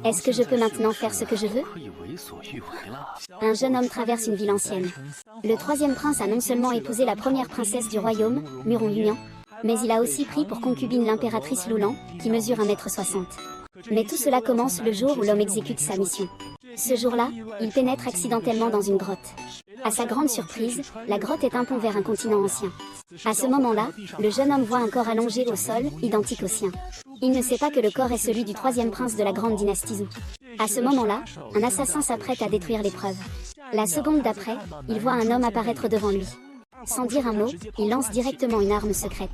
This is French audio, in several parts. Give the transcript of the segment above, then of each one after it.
Est-ce que je peux maintenant faire ce que je veux? Un jeune homme traverse une ville ancienne. Le troisième prince a non seulement épousé la première princesse du royaume, Muron-Yunian, mais il a aussi pris pour concubine l'impératrice Loulan, qui mesure 1,60 m. Mais tout cela commence le jour où l'homme exécute sa mission. Ce jour-là, il pénètre accidentellement dans une grotte. À sa grande surprise, la grotte est un pont vers un continent ancien. À ce moment-là, le jeune homme voit un corps allongé au sol, identique au sien. Il ne sait pas que le corps est celui du troisième prince de la grande dynastie Zhou. À ce moment-là, un assassin s'apprête à détruire les preuves. La seconde d'après, il voit un homme apparaître devant lui. Sans dire un mot, il lance directement une arme secrète.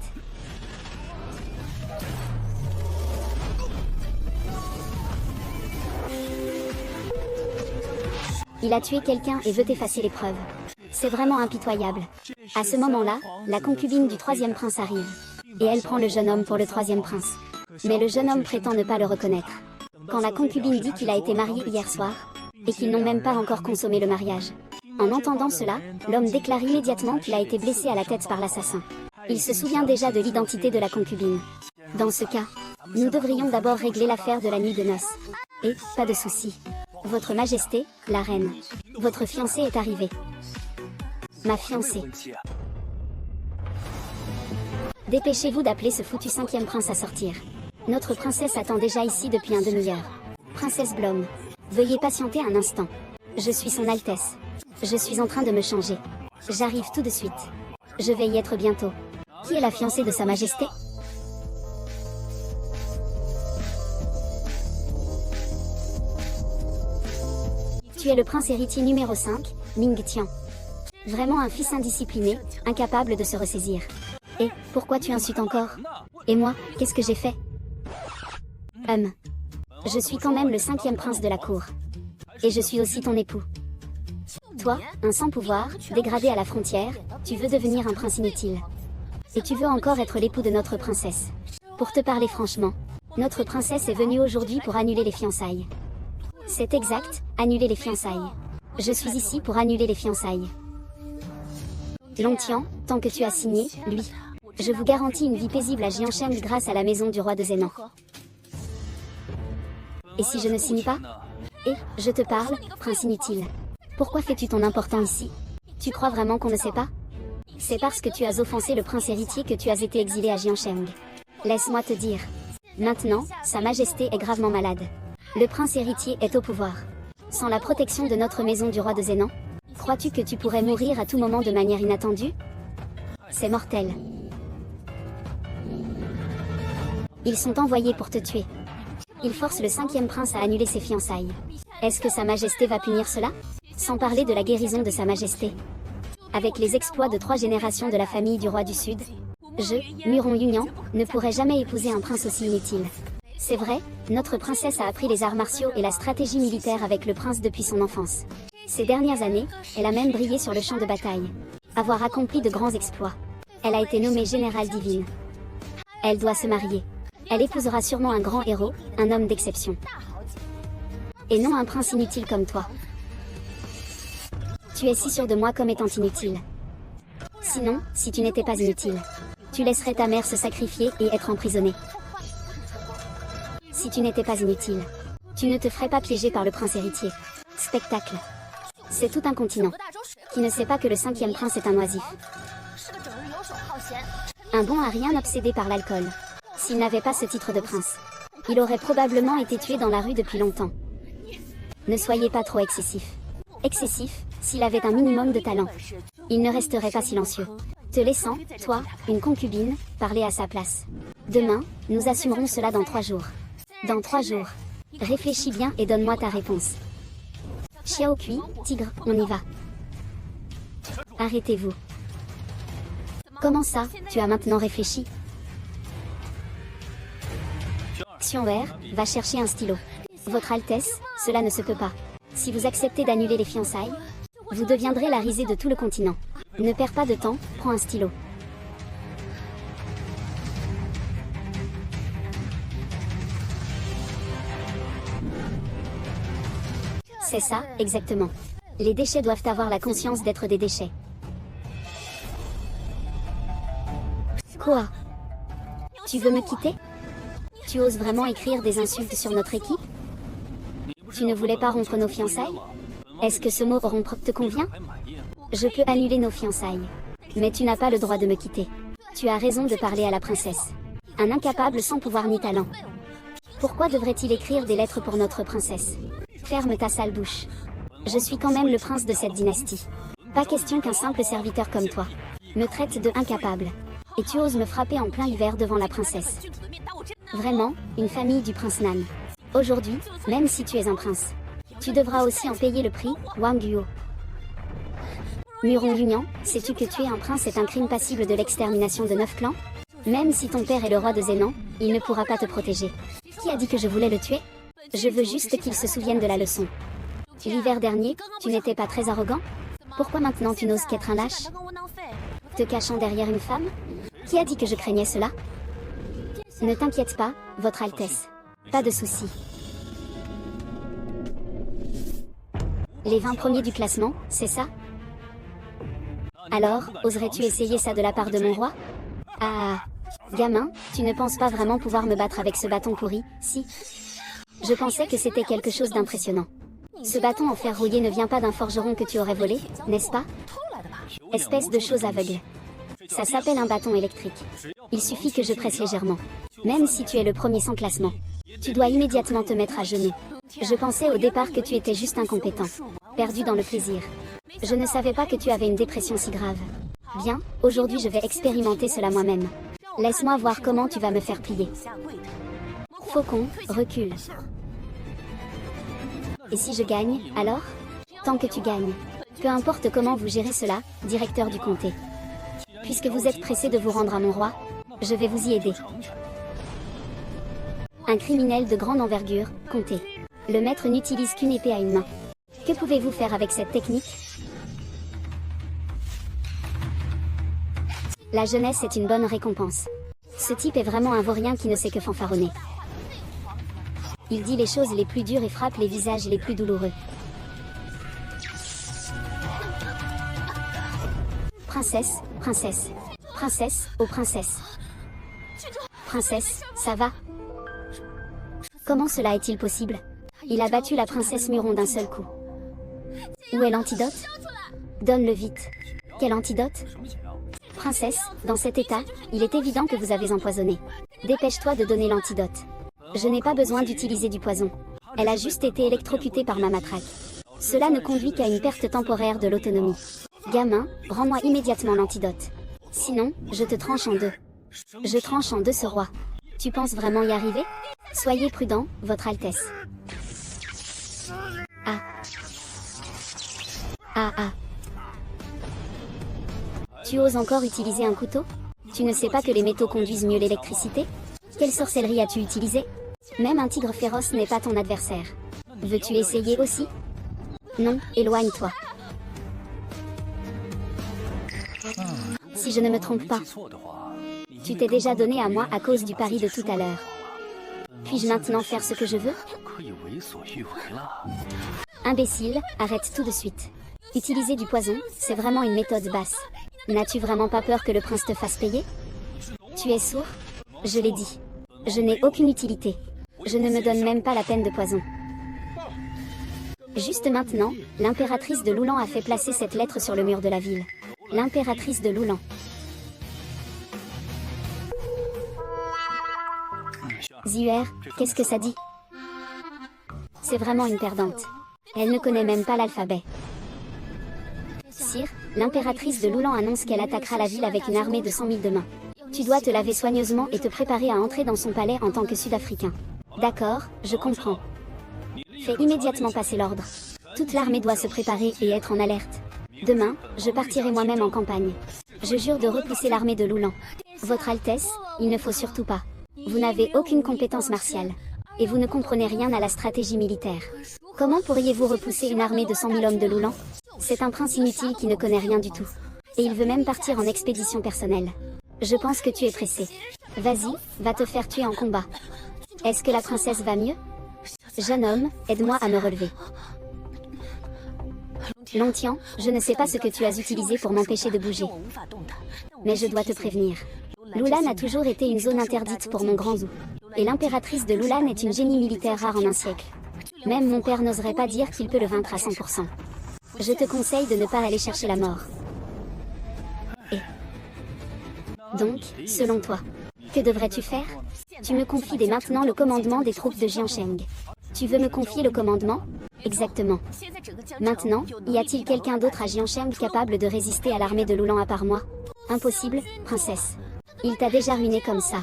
Il a tué quelqu'un et veut effacer les preuves. C'est vraiment impitoyable. À ce moment-là, la concubine du troisième prince arrive. Et elle prend le jeune homme pour le troisième prince. Mais le jeune homme prétend ne pas le reconnaître. Quand la concubine dit qu'il a été marié hier soir, et qu'ils n'ont même pas encore consommé le mariage. En entendant cela, l'homme déclare immédiatement qu'il a été blessé à la tête par l'assassin. Il se souvient déjà de l'identité de la concubine. Dans ce cas, nous devrions d'abord régler l'affaire de la nuit de noces. Et, pas de souci. Votre Majesté, la reine. Votre fiancé est arrivé. Ma fiancée. Dépêchez-vous d'appeler ce foutu cinquième prince à sortir. Notre princesse attend déjà ici depuis un demi-heure. Princesse Blom. Veuillez patienter un instant. Je suis son Altesse. Je suis en train de me changer. J'arrive tout de suite. Je vais y être bientôt. Qui est la fiancée de Sa Majesté? Tu es le prince héritier numéro 5, Ming Tian. Vraiment un fils indiscipliné, incapable de se ressaisir. Et, pourquoi tu insultes encore? Et moi, qu'est-ce que j'ai fait? Je suis quand même le cinquième prince de la cour. Et je suis aussi ton époux. Toi, un sans-pouvoir, dégradé à la frontière, tu veux devenir un prince inutile. Et tu veux encore être l'époux de notre princesse. Pour te parler franchement, notre princesse est venue aujourd'hui pour annuler les fiançailles. C'est exact, annuler les fiançailles. Je suis ici pour annuler les fiançailles. Longtian, tant que tu as signé, lui. Je vous garantis une vie paisible à Jiansheng grâce à la maison du roi de Zhenan. Et si je ne signe pas? Et, je te parle, prince inutile. Pourquoi fais-tu ton important ici? Tu crois vraiment qu'on ne sait pas? C'est parce que tu as offensé le prince héritier que tu as été exilé à Jiansheng. Laisse-moi te dire. Maintenant, Sa Majesté est gravement malade. Le prince héritier est au pouvoir. Sans la protection de notre maison du roi de Zhenan, crois-tu que tu pourrais mourir à tout moment de manière inattendue? C'est mortel. Ils sont envoyés pour te tuer. Ils forcent le cinquième prince à annuler ses fiançailles. Est-ce que Sa Majesté va punir cela? Sans parler de la guérison de Sa Majesté. Avec les exploits de 3 générations de la famille du roi du Sud, je, Muron-Yunian, ne pourrais jamais épouser un prince aussi inutile. C'est vrai, notre princesse a appris les arts martiaux et la stratégie militaire avec le prince depuis son enfance. Ces dernières années, elle a même brillé sur le champ de bataille. Avoir accompli de grands exploits. Elle a été nommée générale divine. Elle doit se marier. Elle épousera sûrement un grand héros, un homme d'exception. Et non un prince inutile comme toi. Tu es si sûr de moi comme étant inutile. Sinon, si tu n'étais pas inutile, tu laisserais ta mère se sacrifier et être emprisonnée. Si tu n'étais pas inutile, tu ne te ferais pas piéger par le prince héritier. Spectacle. C'est tout un continent qui ne sait pas que le cinquième prince est un oisif. Un bon à rien obsédé par l'alcool. S'il n'avait pas ce titre de prince, il aurait probablement été tué dans la rue depuis longtemps. Ne soyez pas trop excessif. Excessif, s'il avait un minimum de talent. Il ne resterait pas silencieux. Te laissant, toi, une concubine, parler à sa place. Demain, nous assumerons cela dans 3 jours. Dans 3 jours. Réfléchis bien et donne-moi ta réponse. Xiao Kui, tigre, on y va. Arrêtez-vous. Comment ça, tu as maintenant réfléchi? Xianwer, va chercher un stylo. Votre Altesse, cela ne se peut pas. Si vous acceptez d'annuler les fiançailles, vous deviendrez la risée de tout le continent. Ne perds pas de temps, prends un stylo. C'est ça, exactement. Les déchets doivent avoir la conscience d'être des déchets. Quoi? Tu veux me quitter? Tu oses vraiment écrire des insultes sur notre équipe? Tu ne voulais pas rompre nos fiançailles? Est-ce que ce mot rompre te convient? Je peux annuler nos fiançailles. Mais tu n'as pas le droit de me quitter. Tu as raison de parler à la princesse. Un incapable sans pouvoir ni talent. Pourquoi devrait-il écrire des lettres pour notre princesse? Ferme ta sale bouche. Je suis quand même le prince de cette dynastie. Pas question qu'un simple serviteur comme toi me traite de incapable. Et tu oses me frapper en plein hiver devant la princesse. Vraiment, une famille du prince Nan. Aujourd'hui, même si tu es un prince, tu devras aussi en payer le prix, Wang Guo. Muron Lunian, sais-tu que tuer un prince est un crime passible de l'extermination de 9 clans? Même si ton père est le roi de Zénan, il ne pourra pas te protéger. Qui a dit que je voulais le tuer? Je veux juste qu'il se souvienne de la leçon. L'hiver dernier, tu n'étais pas très arrogant? Pourquoi maintenant tu n'oses qu'être un lâche? Te cachant derrière une femme? Qui a dit que je craignais cela? Ne t'inquiète pas, Votre Altesse. Pas de souci. Les 20 premiers du classement, c'est ça? Alors, oserais-tu essayer ça de la part de mon roi? Ah, gamin, tu ne penses pas vraiment pouvoir me battre avec ce bâton pourri, si? Je pensais que c'était quelque chose d'impressionnant. Ce bâton en fer rouillé ne vient pas d'un forgeron que tu aurais volé, n'est-ce pas? Espèce de chose aveugle. Ça s'appelle un bâton électrique. Il suffit que je presse légèrement. Même si tu es le premier sans classement, tu dois immédiatement te mettre à genoux. Je pensais au départ que tu étais juste incompétent, perdu dans le plaisir. Je ne savais pas que tu avais une dépression si grave. Bien, aujourd'hui je vais expérimenter cela moi-même. Laisse-moi voir comment tu vas me faire plier. Faucon, recule. Et si je gagne, alors? Tant que tu gagnes. Peu importe comment vous gérez cela, directeur du comté. Puisque vous êtes pressé de vous rendre à mon roi, je vais vous y aider. Un criminel de grande envergure, comté. Le maître n'utilise qu'une épée à une main. Que pouvez-vous faire avec cette technique? La jeunesse est une bonne récompense. Ce type est vraiment un vaurien qui ne sait que fanfaronner. Il dit les choses les plus dures et frappe les visages les plus douloureux. Princesse, princesse. Princesse, oh princesse. Princesse, ça va? Comment cela est-il possible? Il a battu la princesse Muron d'un seul coup. Où est l'antidote? Donne-le vite. Quel antidote? Princesse, dans cet état, il est évident que vous avez empoisonné. Dépêche-toi de donner l'antidote. Je n'ai pas besoin d'utiliser du poison. Elle a juste été électrocutée par ma matraque. Cela ne conduit qu'à une perte temporaire de l'autonomie. Gamin, rends-moi immédiatement l'antidote. Sinon, je te tranche en deux. Je tranche en deux ce roi. Tu penses vraiment y arriver? Soyez prudent, Votre Altesse. Ah. Ah ah. Tu oses encore utiliser un couteau? Tu ne sais pas que les métaux conduisent mieux l'électricité? Quelle sorcellerie as-tu utilisée? Même un tigre féroce n'est pas ton adversaire. Veux-tu essayer aussi? Non, éloigne-toi. Si je ne me trompe pas, tu t'es déjà donné à moi à cause du pari de tout à l'heure. Puis-je maintenant faire ce que je veux? Imbécile, arrête tout de suite. Utiliser du poison, c'est vraiment une méthode basse. N'as-tu vraiment pas peur que le prince te fasse payer? Tu es sourd? Je l'ai dit. Je n'ai aucune utilité. Je ne me donne même pas la peine de poison. Juste maintenant, l'impératrice de Loulan a fait placer cette lettre sur le mur de la ville. L'impératrice de Loulan. Ziuer, qu'est-ce que ça dit? C'est vraiment une perdante. Elle ne connaît même pas l'alphabet. Sire, l'impératrice de Loulan annonce qu'elle attaquera la ville avec une armée de 100 000 de mains. Tu dois te laver soigneusement et te préparer à entrer dans son palais en tant que Sud-Africain. D'accord, je comprends. Fais immédiatement passer l'ordre. Toute l'armée doit se préparer et être en alerte. Demain, je partirai moi-même en campagne. Je jure de repousser l'armée de Loulan. Votre Altesse, il ne faut surtout pas. Vous n'avez aucune compétence martiale. Et vous ne comprenez rien à la stratégie militaire. Comment pourriez-vous repousser une armée de 100 000 hommes de Loulan? C'est un prince inutile qui ne connaît rien du tout. Et il veut même partir en expédition personnelle. Je pense que tu es pressé. Vas-y, va te faire tuer en combat. Est-ce que la princesse va mieux? Jeune homme, aide-moi à me relever. Lontian, je ne sais pas ce que tu as utilisé pour m'empêcher de bouger. Mais je dois te prévenir. Loulan a toujours été une zone interdite pour mon grand Zhou. Et l'impératrice de Loulan est une génie militaire rare en un siècle. Même mon père n'oserait pas dire qu'il peut le vaincre à 100%. Je te conseille de ne pas aller chercher la mort. Et donc, selon toi, que devrais-tu faire? Tu me confies dès maintenant le commandement des troupes de Jiansheng. Tu veux me confier le commandement? Exactement. Maintenant, y a-t-il quelqu'un d'autre à Jiansheng capable de résister à l'armée de Lulan à part moi? Impossible, princesse. Il t'a déjà ruiné comme ça.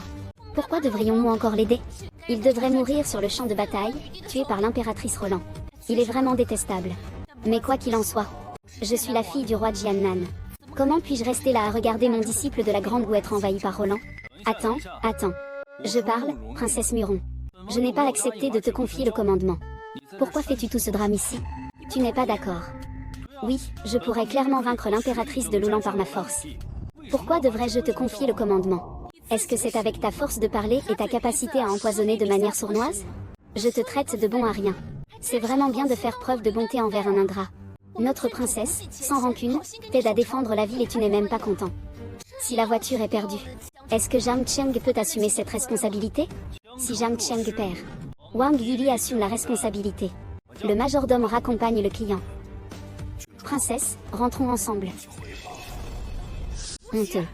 Pourquoi devrions-nous encore l'aider? Il devrait mourir sur le champ de bataille, tué par l'impératrice Roland. Il est vraiment détestable. Mais quoi qu'il en soit, je suis la fille du roi Jiannan. Comment puis-je rester là à regarder mon disciple de la Grande Roue être envahi par Roland? Attends, attends. Je parle, princesse Muron. Je n'ai pas accepté de te confier le commandement. Pourquoi fais-tu tout ce drame ici? Tu n'es pas d'accord? Oui, je pourrais clairement vaincre l'impératrice de Lulan par ma force. Pourquoi devrais-je te confier le commandement? Est-ce que c'est avec ta force de parler et ta capacité à empoisonner de manière sournoise? Je te traite de bon à rien. C'est vraiment bien de faire preuve de bonté envers un ingrat. Notre princesse, sans rancune, t'aide à défendre la ville et tu n'es même pas content. Si la voiture est perdue, est-ce que Jiang Cheng peut assumer cette responsabilité? Si Jiang Cheng perd, Wang Yuli assume la responsabilité. Le majordome raccompagne le client. Princesse, rentrons ensemble. Honteux.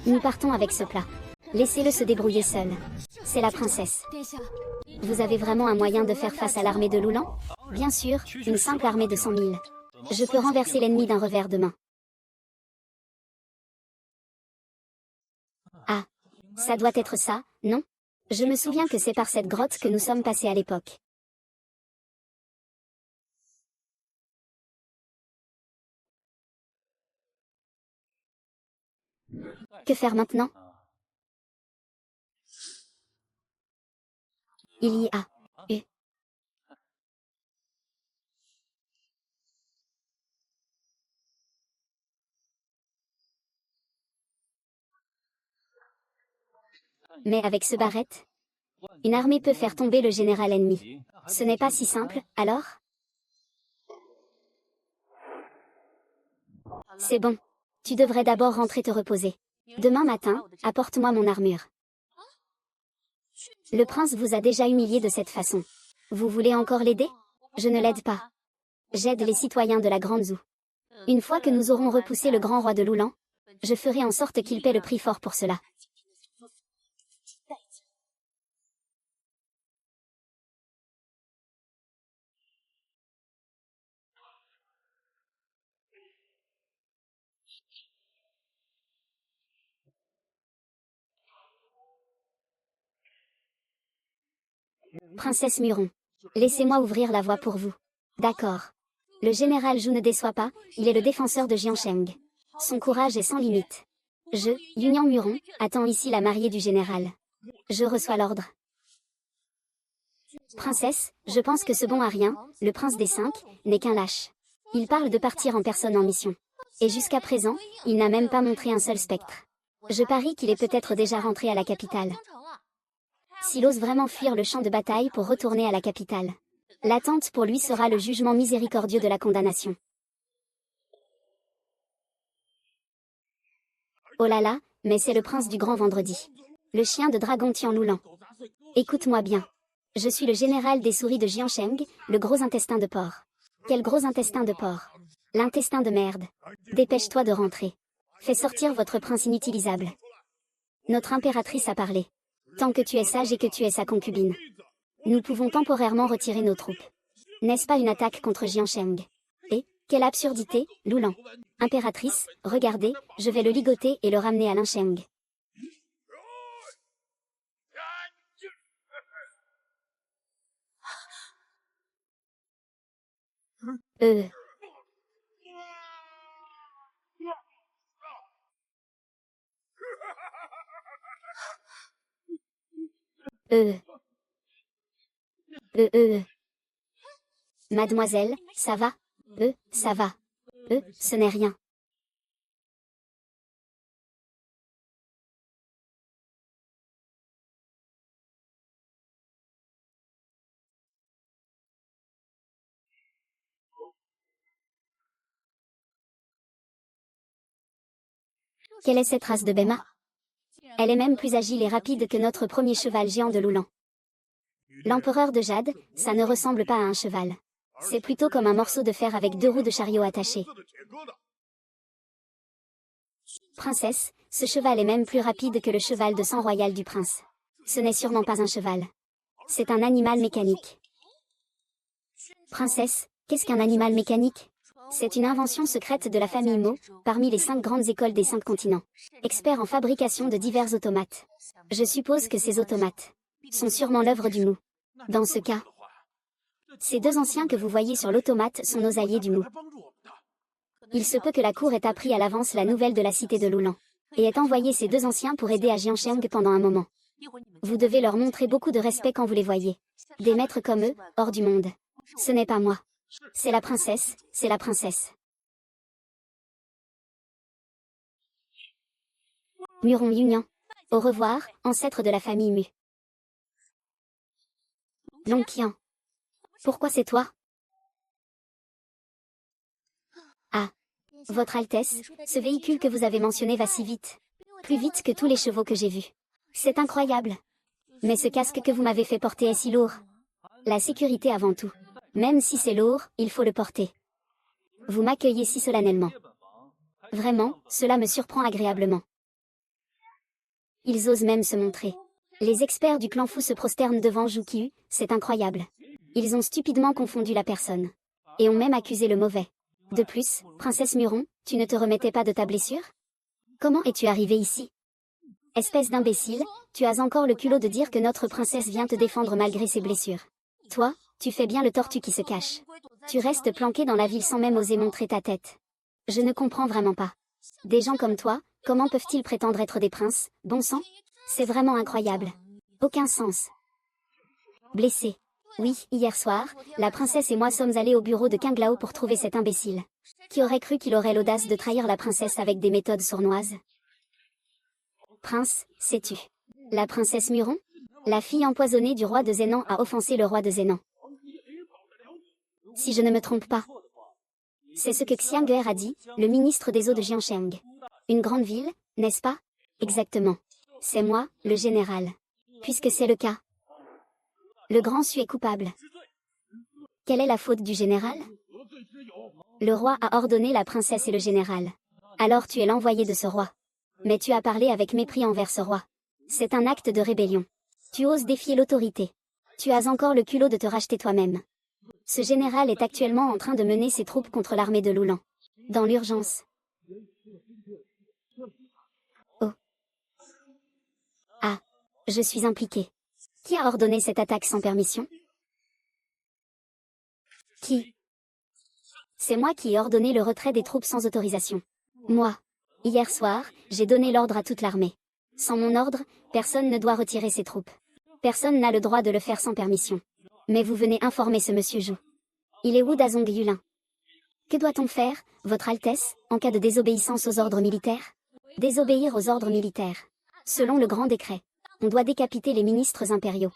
Nous partons avec ce plat. Laissez-le se débrouiller seul. C'est la princesse. Vous avez vraiment un moyen de faire face à l'armée de Lulan? Bien sûr, une simple armée de 100 000. Je peux renverser l'ennemi d'un revers de main. Ah. Ça doit être ça, non? Je me souviens que c'est par cette grotte que nous sommes passés à l'époque. Que faire maintenant? Il y a eu. Mais avec ce barrette, une armée peut faire tomber le général ennemi. Ce n'est pas si simple, alors? C'est bon. Tu devrais d'abord rentrer te reposer. Demain matin, apporte-moi mon armure. Le prince vous a déjà humilié de cette façon. Vous voulez encore l'aider? Je ne l'aide pas. J'aide les citoyens de la Grande Zhou. Une fois que nous aurons repoussé le grand roi de Lulan, je ferai en sorte qu'il paie le prix fort pour cela. Princesse Muron, laissez-moi ouvrir la voie pour vous. D'accord. Le général Zhou ne déçoit pas, il est le défenseur de Jiansheng. Son courage est sans limite. Je, Yunian Muron, attends ici la mariée du général. Je reçois l'ordre. Princesse, je pense que ce bon à rien, le prince des 5, n'est qu'un lâche. Il parle de partir en personne en mission. Et jusqu'à présent, il n'a même pas montré un seul spectre. Je parie qu'il est peut-être déjà rentré à la capitale. S'il ose vraiment fuir le champ de bataille pour retourner à la capitale, l'attente pour lui sera le jugement miséricordieux de la condamnation. Oh là là, mais c'est le prince du grand vendredi. Le chien de dragon Tian Lulan. Écoute-moi bien. Je suis le général des souris de Jiansheng, le gros intestin de porc. Quel gros intestin de porc? L'intestin de merde. Dépêche-toi de rentrer. Fais sortir votre prince inutilisable. Notre impératrice a parlé. Tant que tu es sage et que tu es sa concubine, nous pouvons temporairement retirer nos troupes. N'est-ce pas une attaque contre Jiansheng? Et, quelle absurdité, Lulan. Impératrice, regardez, je vais le ligoter et le ramener à Linsheng. Euh... Euh... Mademoiselle, ça va? Ça va. Ce n'est rien. Quelle est cette race de Bema? Elle est même plus agile et rapide que notre premier cheval géant de Lulan. L'empereur de Jade, ça ne ressemble pas à un cheval. C'est plutôt comme un morceau de fer avec 2 roues de chariot attachées. Princesse, ce cheval est même plus rapide que le cheval de sang royal du prince. Ce n'est sûrement pas un cheval. C'est un animal mécanique. Princesse, qu'est-ce qu'un animal mécanique? C'est une invention secrète de la famille Mo, parmi les 5 grandes écoles des 5 continents. Experts en fabrication de divers automates. Je suppose que ces automates sont sûrement l'œuvre du Mu. Dans ce cas, ces 2 anciens que vous voyez sur l'automate sont nos alliés du Mu. Il se peut que la cour ait appris à l'avance la nouvelle de la cité de Lulan, et ait envoyé ces 2 anciens pour aider à Jiansheng pendant un moment. Vous devez leur montrer beaucoup de respect quand vous les voyez. Des maîtres comme eux, hors du monde. Ce n'est pas moi. C'est la princesse, c'est la princesse. Muron Yunian. Au revoir, ancêtre de la famille Mu. Long Qian. Pourquoi c'est toi? Ah. Votre Altesse, ce véhicule que vous avez mentionné va si vite. Plus vite que tous les chevaux que j'ai vus. C'est incroyable. Mais ce casque que vous m'avez fait porter est si lourd. La sécurité avant tout. Même si c'est lourd, il faut le porter. Vous m'accueillez si solennellement. Vraiment, cela me surprend agréablement. Ils osent même se montrer. Les experts du clan Fu se prosternent devant Zhu Qiu, c'est incroyable. Ils ont stupidement confondu la personne. Et ont même accusé le mauvais. De plus, princesse Muron, tu ne te remettais pas de ta blessure? Comment es-tu arrivée ici? Espèce d'imbécile, tu as encore le culot de dire que notre princesse vient te défendre malgré ses blessures. Toi, tu fais bien le tortue qui se cache. Tu restes planqué dans la ville sans même oser montrer ta tête. Je ne comprends vraiment pas. Des gens comme toi, comment peuvent-ils prétendre être des princes, bon sang? C'est vraiment incroyable. Aucun sens. Blessé. Oui, hier soir, la princesse et moi sommes allés au bureau de Qinglao pour trouver cet imbécile. Qui aurait cru qu'il aurait l'audace de trahir la princesse avec des méthodes sournoises? Prince, sais-tu? La princesse Muron? La fille empoisonnée du roi de Zhénan a offensé le roi de Zhénan. Si je ne me trompe pas. C'est ce que Xianguer a dit, le ministre des eaux de Jiansheng. Une grande ville, n'est-ce pas? Exactement. C'est moi, le général. Puisque c'est le cas. Le grand Su est coupable. Quelle est la faute du général? Le roi a ordonné la princesse et le général. Alors tu es l'envoyé de ce roi. Mais tu as parlé avec mépris envers ce roi. C'est un acte de rébellion. Tu oses défier l'autorité. Tu as encore le culot de te racheter toi-même. Ce général est actuellement en train de mener ses troupes contre l'armée de Lulan. Dans l'urgence. Oh. Ah. Je suis impliqué. Qui a ordonné cette attaque sans permission? Qui? C'est moi qui ai ordonné le retrait des troupes sans autorisation. Moi. Hier soir, j'ai donné l'ordre à toute l'armée. Sans mon ordre, personne ne doit retirer ses troupes. Personne n'a le droit de le faire sans permission. Mais vous venez informer ce monsieur Zhu. Il est Wu Dazong Yulin. Que doit-on faire, Votre Altesse, en cas de désobéissance aux ordres militaires? Désobéir aux ordres militaires. Selon le grand décret, on doit décapiter les ministres impériaux.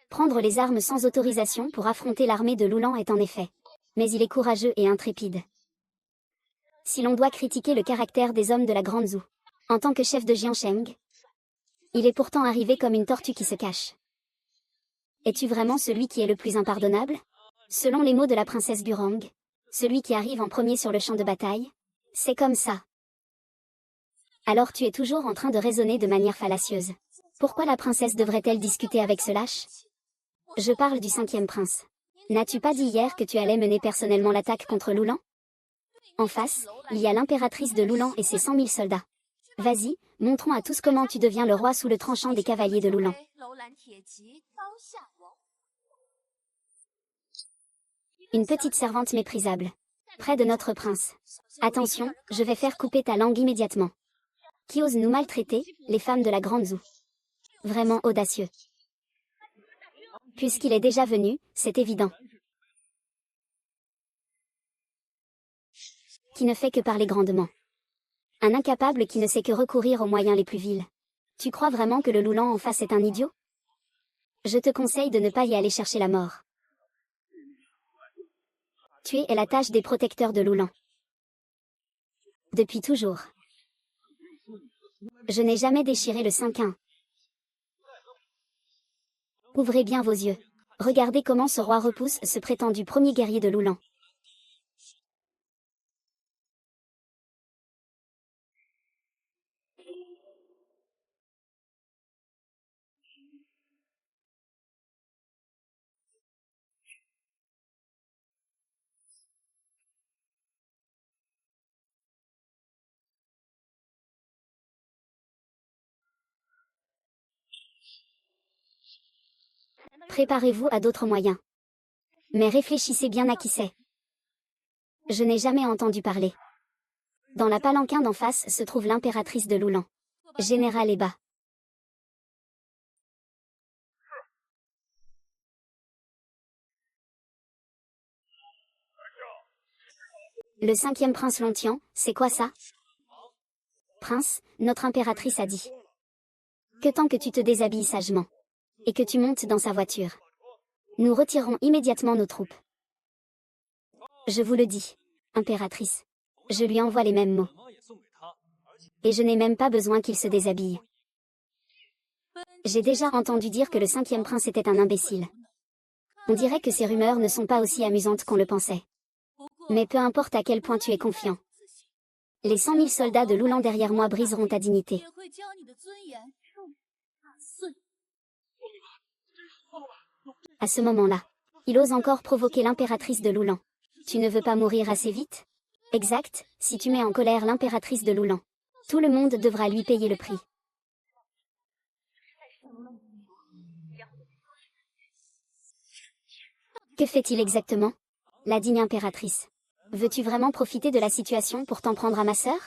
Prendre les armes sans autorisation pour affronter l'armée de Lulan est en effet. Mais il est courageux et intrépide. Si l'on doit critiquer le caractère des hommes de la Grande Zhou, en tant que chef de Jiansheng, il est pourtant arrivé comme une tortue qui se cache. Es-tu vraiment celui qui est le plus impardonnable? Selon les mots de la princesse Burang, celui qui arrive en premier sur le champ de bataille? C'est comme ça. Alors tu es toujours en train de raisonner de manière fallacieuse. Pourquoi la princesse devrait-elle discuter avec ce lâche? Je parle du 5e prince. N'as-tu pas dit hier que tu allais mener personnellement l'attaque contre Lulan? En face, il y a l'impératrice de Lulan et ses 100 000 soldats. Vas-y, montrons à tous comment tu deviens le roi sous le tranchant des cavaliers de Lulan. Une petite servante méprisable. Près de notre prince. Attention, je vais faire couper ta langue immédiatement. Qui ose nous maltraiter, les femmes de la Grande Zhou? Vraiment audacieux. Puisqu'il est déjà venu, c'est évident. Qui ne fait que parler grandement. Un incapable qui ne sait que recourir aux moyens les plus vils. Tu crois vraiment que le Lulan en face est un idiot? Je te conseille de ne pas y aller chercher la mort. Tuer est la tâche des protecteurs de Lulan. Depuis toujours. Je n'ai jamais déchiré le 5-1. Ouvrez bien vos yeux. Regardez comment ce roi repousse ce prétendu premier guerrier de Loulan. Préparez-vous à d'autres moyens. Mais réfléchissez bien à qui c'est. Je n'ai jamais entendu parler. Dans la palanquin d'en face se trouve l'impératrice de Loulan. Général Eba. Le 5e prince Lontian, c'est quoi ça? Prince, notre impératrice a dit. Que tant que tu te déshabilles sagement. Et que tu montes dans sa voiture. Nous retirerons immédiatement nos troupes. Je vous le dis, impératrice. Je lui envoie les mêmes mots. Et je n'ai même pas besoin qu'il se déshabille. J'ai déjà entendu dire que le 5e prince était un imbécile. On dirait que ces rumeurs ne sont pas aussi amusantes qu'on le pensait. Mais peu importe à quel point tu es confiant. Les 100 000 soldats de Loulan derrière moi briseront ta dignité. À ce moment-là, il ose encore provoquer l'impératrice de Loulan. Tu ne veux pas mourir assez vite? Exact, si tu mets en colère l'impératrice de Loulan. Tout le monde devra lui payer le prix. Que fait-il exactement? La digne impératrice. Veux-tu vraiment profiter de la situation pour t'en prendre à ma sœur?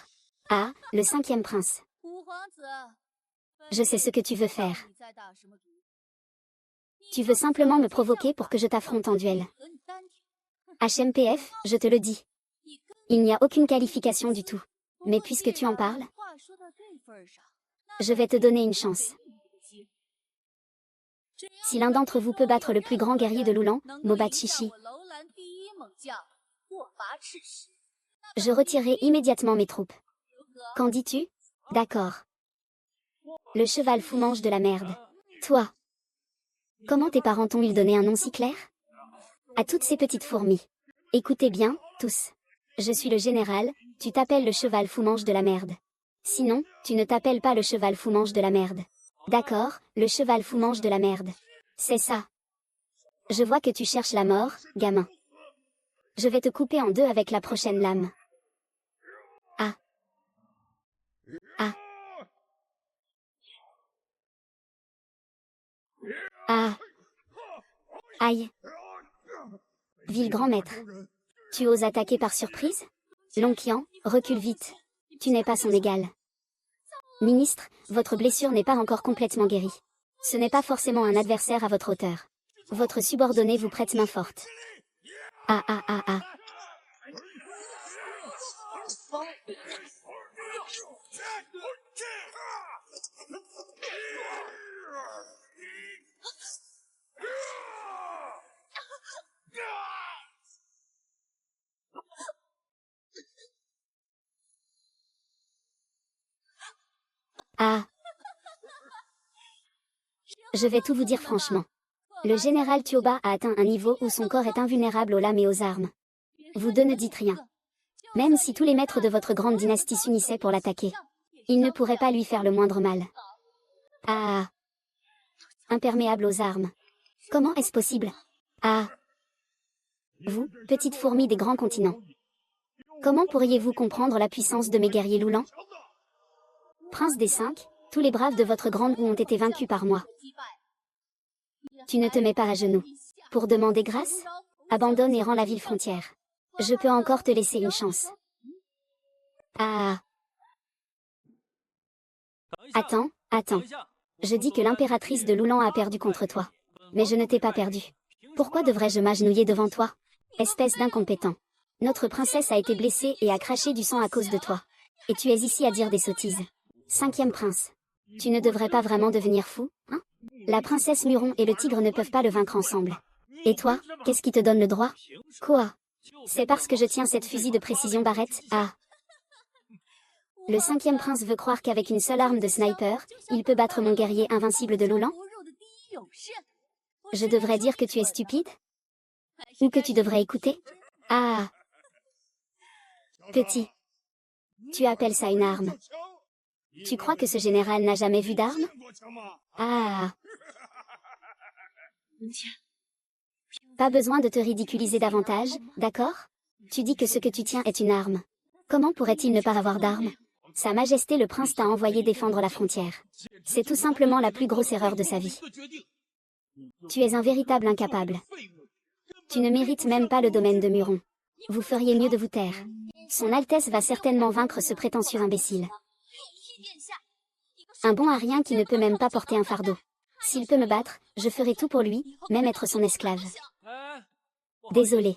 Ah, le 5e prince. Je sais ce que tu veux faire. Tu veux simplement me provoquer pour que je t'affronte en duel. HMPF, je te le dis. Il n'y a aucune qualification du tout. Mais puisque tu en parles, je vais te donner une chance. Si l'un d'entre vous peut battre le plus grand guerrier de Loulan, Mobachishi, je retirerai immédiatement mes troupes. Qu'en dis-tu? D'accord. Le cheval fou mange de la merde. Toi. Comment tes parents t'ont-ils donné un nom si clair? À toutes ces petites fourmis. Écoutez bien, tous. Je suis le général, tu t'appelles le cheval fou mange de la merde. Sinon, tu ne t'appelles pas le cheval fou mange de la merde. D'accord, le cheval fou mange de la merde. C'est ça. Je vois que tu cherches la mort, gamin. Je vais te couper en deux avec la prochaine lame. Ah. Ah. Ah. Aïe. Vil grand maître. Tu oses attaquer par surprise? Lonqian, recule vite. Tu n'es pas son égal. Ministre, votre blessure n'est pas encore complètement guérie. Ce n'est pas forcément un adversaire à votre hauteur. Votre subordonné vous prête main forte. Ah ah ah ah. Ah. Je vais tout vous dire franchement. Le général Tioba a atteint un niveau où son corps est invulnérable aux lames et aux armes. Vous deux ne dites rien. Même si tous les maîtres de votre grande dynastie s'unissaient pour l'attaquer, ils ne pourraient pas lui faire le moindre mal. Ah. Imperméable aux armes. Comment est-ce possible? Ah. Vous, petites fourmis des grands continents. Comment pourriez-vous comprendre la puissance de mes guerriers Loulan? Prince des 5, tous les braves de votre grande ont été vaincus par moi. Tu ne te mets pas à genoux. Pour demander grâce? Abandonne et rends la ville frontière. Je peux encore te laisser une chance. Ah. Attends, attends. Je dis que l'impératrice de Loulan a perdu contre toi. Mais je ne t'ai pas perdu. Pourquoi devrais-je m'agenouiller devant toi? Espèce d'incompétent. Notre princesse a été blessée et a craché du sang à cause de toi. Et tu es ici à dire des sottises. 5e prince. Tu ne devrais pas vraiment devenir fou, hein? La princesse Muron et le tigre ne peuvent pas le vaincre ensemble. Et toi, qu'est-ce qui te donne le droit? Quoi? C'est parce que je tiens cette fusil de précision barrette, ah. Le 5e prince veut croire qu'avec une seule arme de sniper, il peut battre mon guerrier invincible de Loulan? Je devrais dire que tu es stupide? Ou que tu devrais écouter? Ah, petit. Tu appelles ça une arme? Tu crois que ce général n'a jamais vu d'arme? Ah. Pas besoin de te ridiculiser davantage, d'accord? Tu dis que ce que tu tiens est une arme. Comment pourrait-il ne pas avoir d'arme? Sa Majesté le Prince t'a envoyé défendre la frontière. C'est tout simplement la plus grosse erreur de sa vie. Tu es un véritable incapable. Tu ne mérites même pas le domaine de Muron. Vous feriez mieux de vous taire. Son Altesse va certainement vaincre ce prétentieux imbécile. Un bon à rien qui ne peut même pas porter un fardeau. S'il peut me battre, je ferai tout pour lui, même être son esclave. Désolé.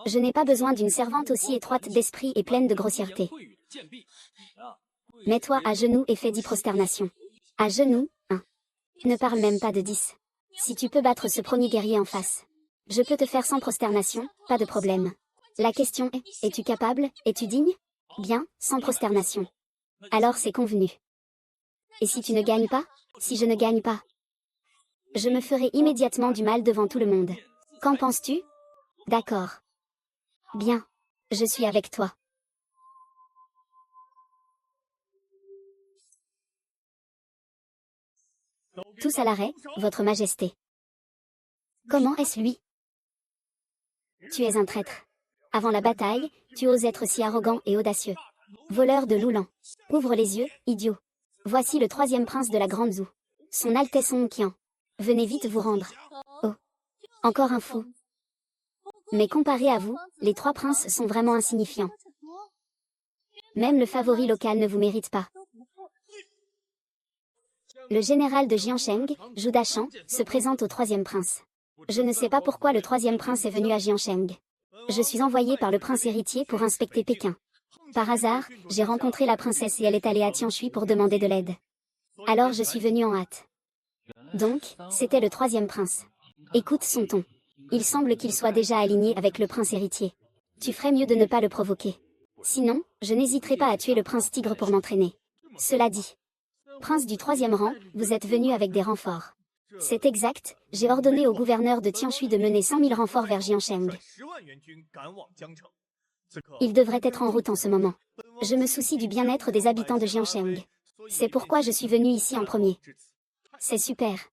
Je n'ai pas besoin d'une servante aussi étroite d'esprit et pleine de grossièreté. Mets-toi à genoux et fais 10 prosternations. À genoux, 1. Ne parle même pas de 10. Si tu peux battre ce premier guerrier en face. Je peux te faire 100 prosternations, pas de problème. La question est, es-tu capable, es-tu digne? Bien, 100 prosternations. Alors c'est convenu. Et si tu ne gagnes pas? Si je ne gagne pas? Je me ferai immédiatement du mal devant tout le monde. Qu'en penses-tu? D'accord. Bien. Je suis avec toi. Tous à l'arrêt, Votre Majesté. Comment est-ce lui? Tu es un traître. Avant la bataille, tu oses être si arrogant et audacieux. Voleur de Loulan. Ouvre les yeux, idiot. Voici le 3e prince de la Grande Zhou. Son Altesse Song-Qian. Venez vite vous rendre. Oh. Encore un fou. Mais comparé à vous, les 3 princes sont vraiment insignifiants. Même le favori local ne vous mérite pas. Le général de Jiansheng, Zhu Dashang, se présente au 3e prince. Je ne sais pas pourquoi le 3e prince est venu à Jiansheng. Je suis envoyé par le prince héritier pour inspecter Pékin. Par hasard, j'ai rencontré la princesse et elle est allée à Tianshui pour demander de l'aide. Alors je suis venu en hâte. Donc, c'était le 3e prince. Écoute son ton. Il semble qu'il soit déjà aligné avec le prince héritier. Tu ferais mieux de ne pas le provoquer. Sinon, je n'hésiterai pas à tuer le prince tigre pour m'entraîner. Cela dit. Prince du 3e rang, vous êtes venu avec des renforts. C'est exact, j'ai ordonné au gouverneur de Tianshui de mener 100 000 renforts vers Jiansheng. Il devrait être en route en ce moment. Je me soucie du bien-être des habitants de Jiansheng. C'est pourquoi je suis venu ici en premier. C'est super.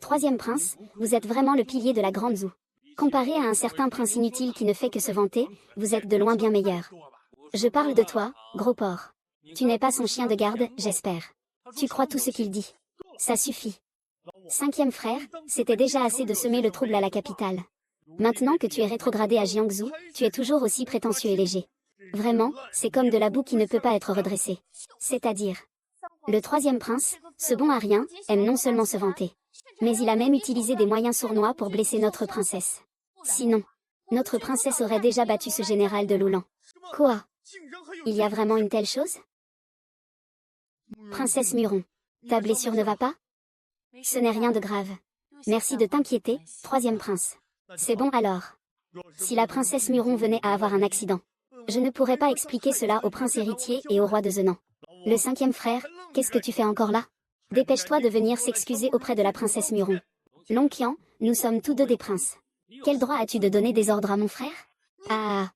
3e prince, vous êtes vraiment le pilier de la Grande Zhou. Comparé à un certain prince inutile qui ne fait que se vanter, vous êtes de loin bien meilleur. Je parle de toi, gros porc. Tu n'es pas son chien de garde, j'espère. Tu crois tout ce qu'il dit. Ça suffit. 5e frère, c'était déjà assez de semer le trouble à la capitale. Maintenant que tu es rétrogradé à Jiangsu, tu es toujours aussi prétentieux et léger. Vraiment, c'est comme de la boue qui ne peut pas être redressée. C'est-à-dire. Le 3e prince, ce bon à rien, aime non seulement se vanter. Mais il a même utilisé des moyens sournois pour blesser notre princesse. Sinon, notre princesse aurait déjà battu ce général de Loulan. Quoi? Il y a vraiment une telle chose? Princesse Muron, ta blessure ne va pas? Ce n'est rien de grave. Merci de t'inquiéter, 3e prince. C'est bon alors. Si la princesse Muron venait à avoir un accident, je ne pourrais pas expliquer cela au prince héritier et au roi de Zenan. Le 5e frère, qu'est-ce que tu fais encore là? Dépêche-toi de venir s'excuser auprès de la princesse Muron. Long-Qian, nous sommes tous deux des princes. Quel droit as-tu de donner des ordres à mon frère? Ah.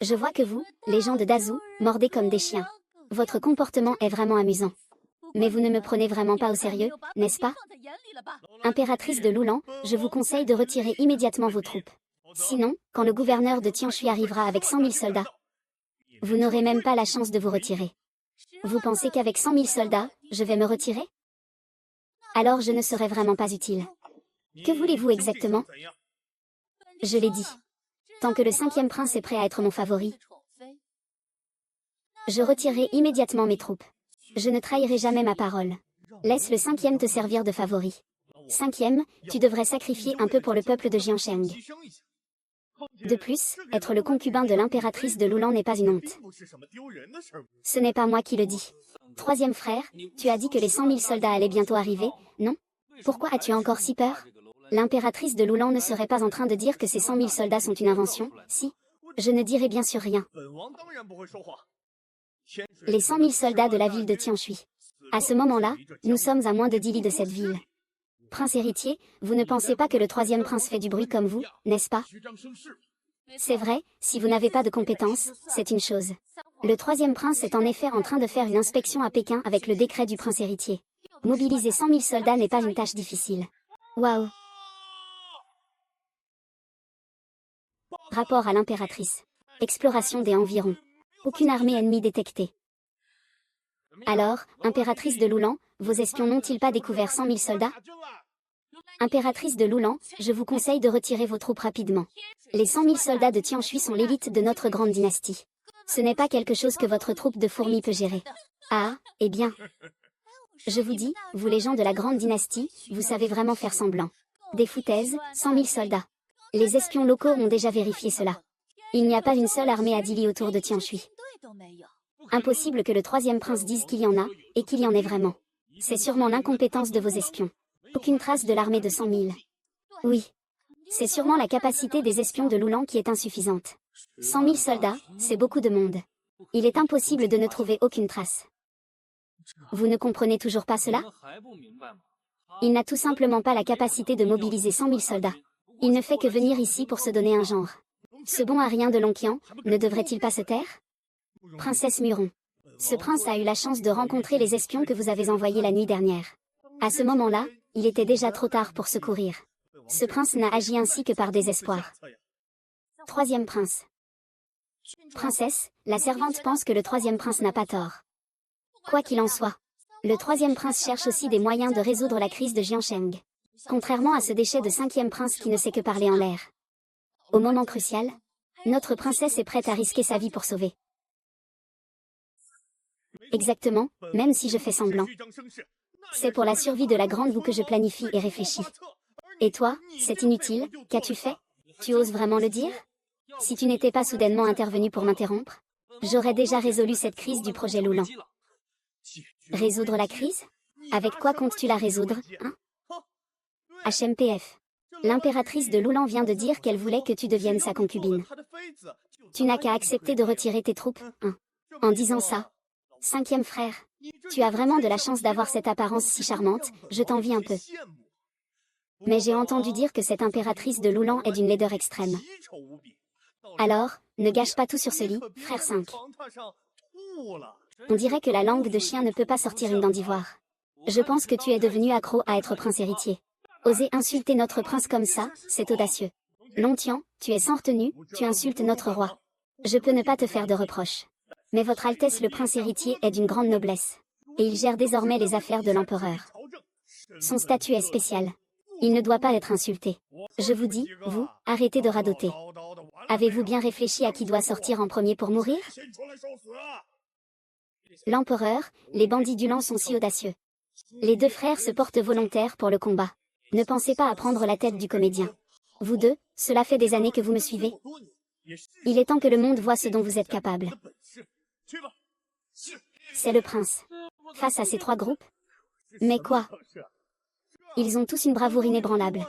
Je vois que vous, les gens de Dazhou, mordez comme des chiens. Votre comportement est vraiment amusant. Mais vous ne me prenez vraiment pas au sérieux, n'est-ce pas? Impératrice de Loulan, je vous conseille de retirer immédiatement vos troupes. Sinon, quand le gouverneur de Tianshui arrivera avec 100 000 soldats, vous n'aurez même pas la chance de vous retirer. Vous pensez qu'avec 100 000 soldats, je vais me retirer? Alors je ne serai vraiment pas utile. Que voulez-vous exactement? Je l'ai dit. Tant que le 5e prince est prêt à être mon favori, je retirerai immédiatement mes troupes. Je ne trahirai jamais ma parole. Laisse le 5e te servir de favori. 5e, tu devrais sacrifier un peu pour le peuple de Jiansheng. De plus, être le concubin de l'impératrice de Loulan n'est pas une honte. Ce n'est pas moi qui le dis. 3e frère, tu as dit que les 100 000 soldats allaient bientôt arriver, non? Pourquoi as-tu encore si peur? L'impératrice de Loulan ne serait pas en train de dire que ces 100 000 soldats sont une invention, si? Je ne dirai bien sûr rien. Les 100 000 soldats de la ville de Tianshui. À ce moment-là, nous sommes à moins de 10 lis de cette ville. Prince héritier, vous ne pensez pas que le troisième prince fait du bruit comme vous, n'est-ce pas? C'est vrai, si vous n'avez pas de compétences, c'est une chose. Le troisième prince est en effet en train de faire une inspection à Pékin avec le décret du prince héritier. Mobiliser 100 000 soldats n'est pas une tâche difficile. Waouh! Rapport à l'impératrice. Exploration des environs. Aucune armée ennemie détectée. Alors, impératrice de Loulan, vos espions n'ont-ils pas découvert 100 000 soldats? Impératrice de Loulan, je vous conseille de retirer vos troupes rapidement. Les 100 000 soldats de Tianshui sont l'élite de notre grande dynastie. Ce n'est pas quelque chose que votre troupe de fourmis peut gérer. Ah, eh bien. Je vous dis, vous les gens de la grande dynastie, vous savez vraiment faire semblant. Des foutaises, 100 000 soldats. Les espions locaux ont déjà vérifié cela. Il n'y a pas une seule armée à Dili autour de Tianshui. Impossible que le troisième prince dise qu'il y en a, et qu'il y en ait vraiment. C'est sûrement l'incompétence de vos espions. Aucune trace de l'armée de 100 000. Oui. C'est sûrement la capacité des espions de Loulan qui est insuffisante. 100 000 soldats, c'est beaucoup de monde. Il est impossible de ne trouver aucune trace. Vous ne comprenez toujours pas cela? Il n'a tout simplement pas la capacité de mobiliser 100 000 soldats. Il ne fait que venir ici pour se donner un genre. Ce bon à rien de Lonqian, ne devrait-il pas se taire? Princesse Muron. Ce prince a eu la chance de rencontrer les espions que vous avez envoyés la nuit dernière. À ce moment-là, il était déjà trop tard pour secourir. Ce prince n'a agi ainsi que par désespoir. Troisième prince. Princesse, la servante pense que le troisième prince n'a pas tort. Quoi qu'il en soit, le troisième prince cherche aussi des moyens de résoudre la crise de Jiansheng. Contrairement à ce déchet de cinquième prince qui ne sait que parler en l'air. Au moment crucial, notre princesse est prête à risquer sa vie pour sauver. Exactement, même si je fais semblant. C'est pour la survie de la grande vous que je planifie et réfléchis. Et toi, c'est inutile, qu'as-tu fait? Tu oses vraiment le dire? Si tu n'étais pas soudainement intervenu pour m'interrompre, j'aurais déjà résolu cette crise du projet Loulan. Résoudre la crise? Avec quoi comptes-tu la résoudre, hein? HMPF. L'impératrice de Loulan vient de dire qu'elle voulait que tu deviennes sa concubine. Tu n'as qu'à accepter de retirer tes troupes, hein? En disant ça. Cinquième frère. Tu as vraiment de la chance d'avoir cette apparence si charmante, je t'envie un peu. Mais j'ai entendu dire que cette impératrice de Loulan est d'une laideur extrême. Alors, ne gâche pas tout sur ce lit, frère 5. On dirait que la langue de chien ne peut pas sortir une dent d'ivoire. Je pense que tu es devenu accro à être prince héritier. Oser insulter notre prince comme ça, c'est audacieux. Lonqian, tu es sans retenue, tu insultes notre roi. Je peux ne pas te faire de reproches. Mais votre Altesse le prince héritier est d'une grande noblesse. Et il gère désormais les affaires de l'empereur. Son statut est spécial. Il ne doit pas être insulté. Je vous dis, vous, arrêtez de radoter. Avez-vous bien réfléchi à qui doit sortir en premier pour mourir? L'empereur, les bandits du Lan sont si audacieux. Les deux frères se portent volontaires pour le combat. Ne pensez pas à prendre la tête du comédien. Vous deux, cela fait des années que vous me suivez. Il est temps que le monde voie ce dont vous êtes capable. C'est le prince. Face à ces trois groupes? Mais quoi? Ils ont tous une bravoure inébranlable.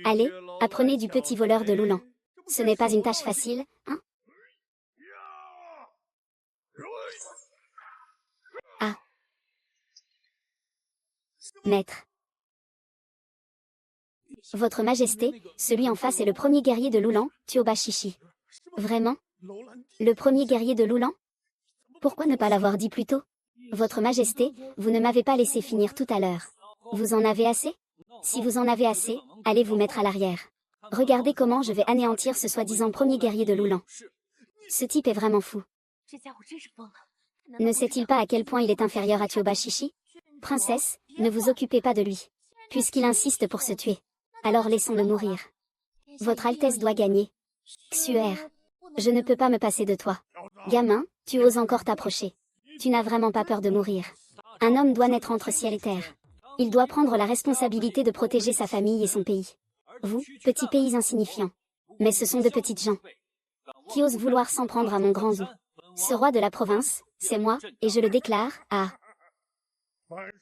Allez, apprenez du petit voleur de Loulan. Ce n'est pas une tâche facile, hein? Ah. Maître. Votre Majesté, celui en face est le premier guerrier de Loulan, Tuobashishi. Vraiment? Le premier guerrier de Loulan? Pourquoi ne pas l'avoir dit plus tôt? Votre Majesté, vous ne m'avez pas laissé finir tout à l'heure. Vous en avez assez? Si vous en avez assez, allez vous mettre à l'arrière. Regardez comment je vais anéantir ce soi-disant premier guerrier de Loulan. Ce type est vraiment fou. Ne sait-il pas à quel point il est inférieur à Tuobashishi? Princesse, ne vous occupez pas de lui. Puisqu'il insiste pour se tuer. Alors laissons-le mourir. Votre Altesse doit gagner. Xuer. Je ne peux pas me passer de toi. Gamin, tu oses encore t'approcher. Tu n'as vraiment pas peur de mourir. Un homme doit naître entre ciel et terre. Il doit prendre la responsabilité de protéger sa famille et son pays. Vous, petits pays insignifiants. Mais ce sont de petites gens. Qui osent vouloir s'en prendre à mon grand zou. Ce roi de la province, c'est moi, et je le déclare, ah.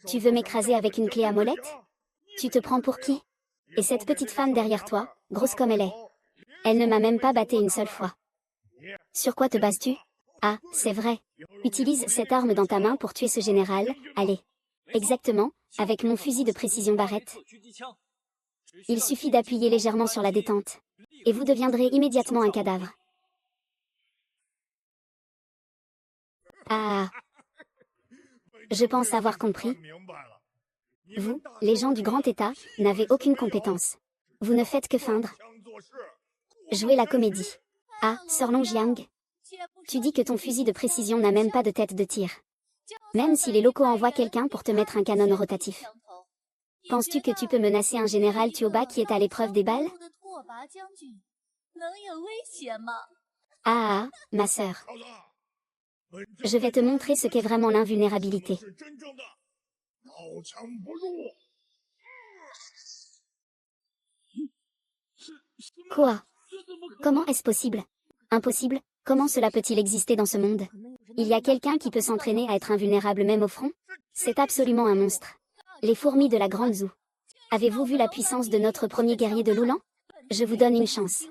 Tu veux m'écraser avec une clé à molette? Tu te prends pour qui? Et cette petite femme derrière toi, grosse comme elle est. Elle ne m'a même pas batté une seule fois. Sur quoi te bases-tu? Ah, c'est vrai. Utilise cette arme dans ta main pour tuer ce général, allez. Exactement, avec mon fusil de précision Barrett. Il suffit d'appuyer légèrement sur la détente. Et vous deviendrez immédiatement un cadavre. Ah, je pense avoir compris. Vous, les gens du grand état, n'avez aucune compétence. Vous ne faites que feindre. Jouer la comédie. Ah, Sir Long Jiang. Tu dis que ton fusil de précision n'a même pas de tête de tir. Même si les locaux envoient quelqu'un pour te mettre un canon rotatif. Penses-tu que tu peux menacer un général Tuoba qui est à l'épreuve des balles? Ah, ma sœur. Je vais te montrer ce qu'est vraiment l'invulnérabilité. Quoi? Comment est-ce possible? Impossible? Comment cela peut-il exister dans ce monde? Il y a quelqu'un qui peut s'entraîner à être invulnérable même au front? C'est absolument un monstre. Les fourmis de la Grande Zoo. Avez-vous vu la puissance de notre premier guerrier de Loulan? Je vous donne une chance.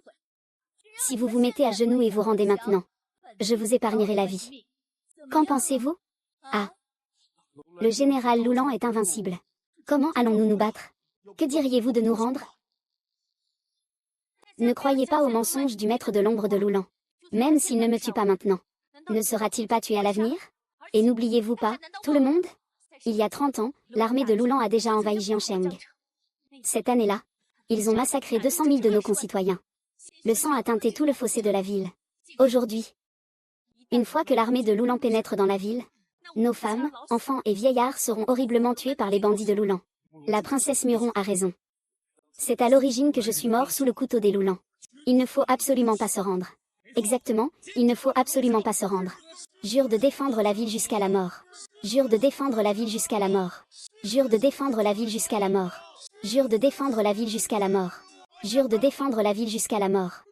Si vous vous mettez à genoux et vous rendez maintenant, je vous épargnerai la vie. Qu'en pensez-vous? Ah. Le général Loulan est invincible. Comment allons-nous nous battre? Que diriez-vous de nous rendre? Ne croyez pas aux mensonges du maître de l'ombre de Loulan. Même s'il ne me tue pas maintenant. Ne sera-t-il pas tué à l'avenir? Et n'oubliez-vous pas, tout le monde? Il y a 30 ans, l'armée de Loulan a déjà envahi Jiansheng. Cette année-là, ils ont massacré 200 000 de nos concitoyens. Le sang a teinté tout le fossé de la ville. Aujourd'hui, une fois que l'armée de Loulan pénètre dans la ville, nos femmes, enfants et vieillards seront horriblement tués par les bandits de Loulan. La princesse Muron a raison. C'est à l'origine que je suis mort sous le couteau des Loulan. Il ne faut absolument pas se rendre. Exactement, il ne faut absolument pas se rendre. Jure de défendre la ville jusqu'à la mort. Jure de défendre la ville jusqu'à la mort. Jure de défendre la ville jusqu'à la mort. Jure de défendre la ville jusqu'à la mort. Jure de défendre la ville jusqu'à la mort.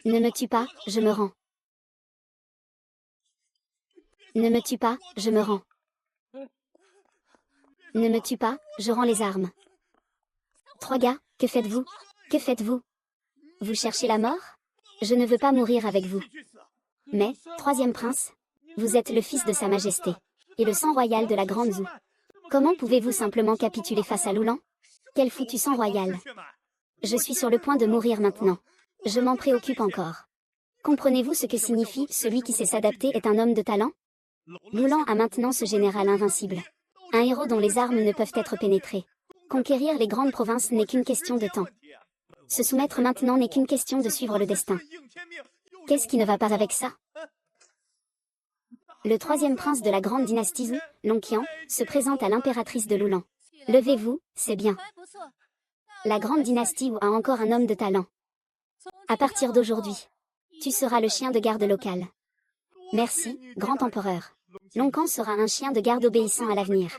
Ne me tue pas, je me rends. Ne me tue pas, je me rends. Ne me tue pas, je rends les armes. 3 gars, que faites-vous? Que faites-vous? Vous cherchez la mort? Je ne veux pas mourir avec vous. Mais, 3e prince, vous êtes le fils de Sa Majesté, et le sang royal de la Grande Zoo. Comment pouvez-vous simplement capituler face à Loulan? Quel foutu sang royal! Je suis sur le point de mourir maintenant. Je m'en préoccupe encore. Comprenez-vous ce que signifie « celui qui sait s'adapter est un homme de talent » Loulan a maintenant ce général invincible. Un héros dont les armes ne peuvent être pénétrées. Conquérir les grandes provinces n'est qu'une question de temps. Se soumettre maintenant n'est qu'une question de suivre le destin. Qu'est-ce qui ne va pas avec ça? Le 3e prince de la grande dynastie Zhou, Longqian, se présente à l'impératrice de Loulan. Levez-vous, c'est bien. La grande dynastie Wu a encore un homme de talent. À partir d'aujourd'hui, tu seras le chien de garde local. Merci, grand empereur. Longqian sera un chien de garde obéissant à l'avenir.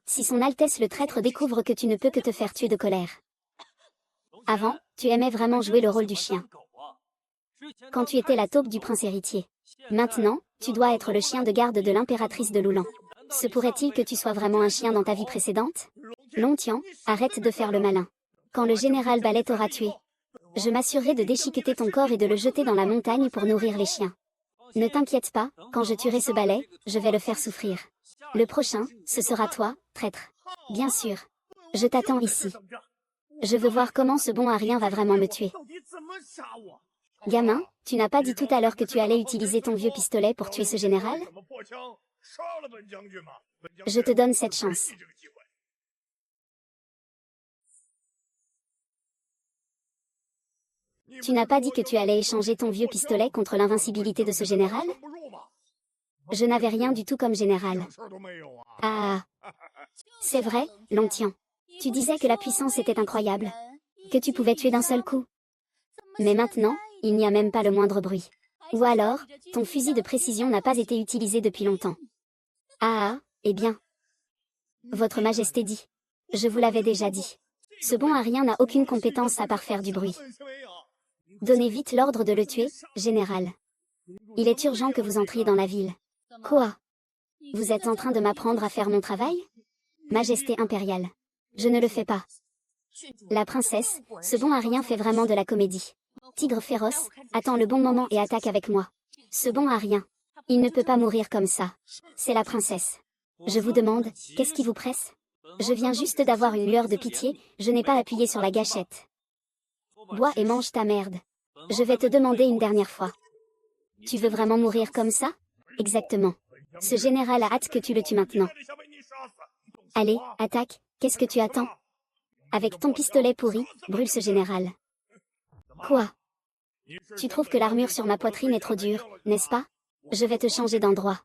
Si son Altesse le traître découvre que tu ne peux que te faire tuer de colère. Avant, tu aimais vraiment jouer le rôle du chien. Quand tu étais la taupe du prince héritier. Maintenant, tu dois être le chien de garde de l'impératrice de Loulan. Se pourrait-il que tu sois vraiment un chien dans ta vie précédente? Longqian, arrête de faire le malin. Quand le général Ballet t'aura tué, je m'assurerai de déchiqueter ton corps et de le jeter dans la montagne pour nourrir les chiens. Ne t'inquiète pas, quand je tuerai ce balai, je vais le faire souffrir. Le prochain, ce sera toi, traître. Bien sûr. Je t'attends ici. Je veux voir comment ce bon Arien va vraiment me tuer. Gamin, tu n'as pas dit tout à l'heure que tu allais utiliser ton vieux pistolet pour tuer ce général? Je te donne cette chance. Tu n'as pas dit que tu allais échanger ton vieux pistolet contre l'invincibilité de ce général? Je n'avais rien du tout comme général. Ah. C'est vrai, Longqian. Tu disais que la puissance était incroyable. Que tu pouvais tuer d'un seul coup. Mais maintenant, il n'y a même pas le moindre bruit. Ou alors, ton fusil de précision n'a pas été utilisé depuis longtemps. Ah, eh bien. Votre Majesté dit. Je vous l'avais déjà dit. Ce bon Arien n'a aucune compétence à part faire du bruit. Donnez vite l'ordre de le tuer, général. Il est urgent que vous entriez dans la ville. Quoi? Vous êtes en train de m'apprendre à faire mon travail? Majesté impériale. Je ne le fais pas. La princesse, ce bon Arien fait vraiment de la comédie. Tigre féroce, attends le bon moment et attaque avec moi. Ce bon Arien. Il ne peut pas mourir comme ça. C'est la princesse. Je vous demande, qu'est-ce qui vous presse? Je viens juste d'avoir une lueur de pitié, je n'ai pas appuyé sur la gâchette. Bois et mange ta merde. Je vais te demander une dernière fois. Tu veux vraiment mourir comme ça? Exactement. Ce général a hâte que tu le tues maintenant. Allez, attaque, qu'est-ce que tu attends? Avec ton pistolet pourri, brûle ce général. Quoi? Tu trouves que l'armure sur ma poitrine est trop dure, n'est-ce pas? Je vais te changer d'endroit.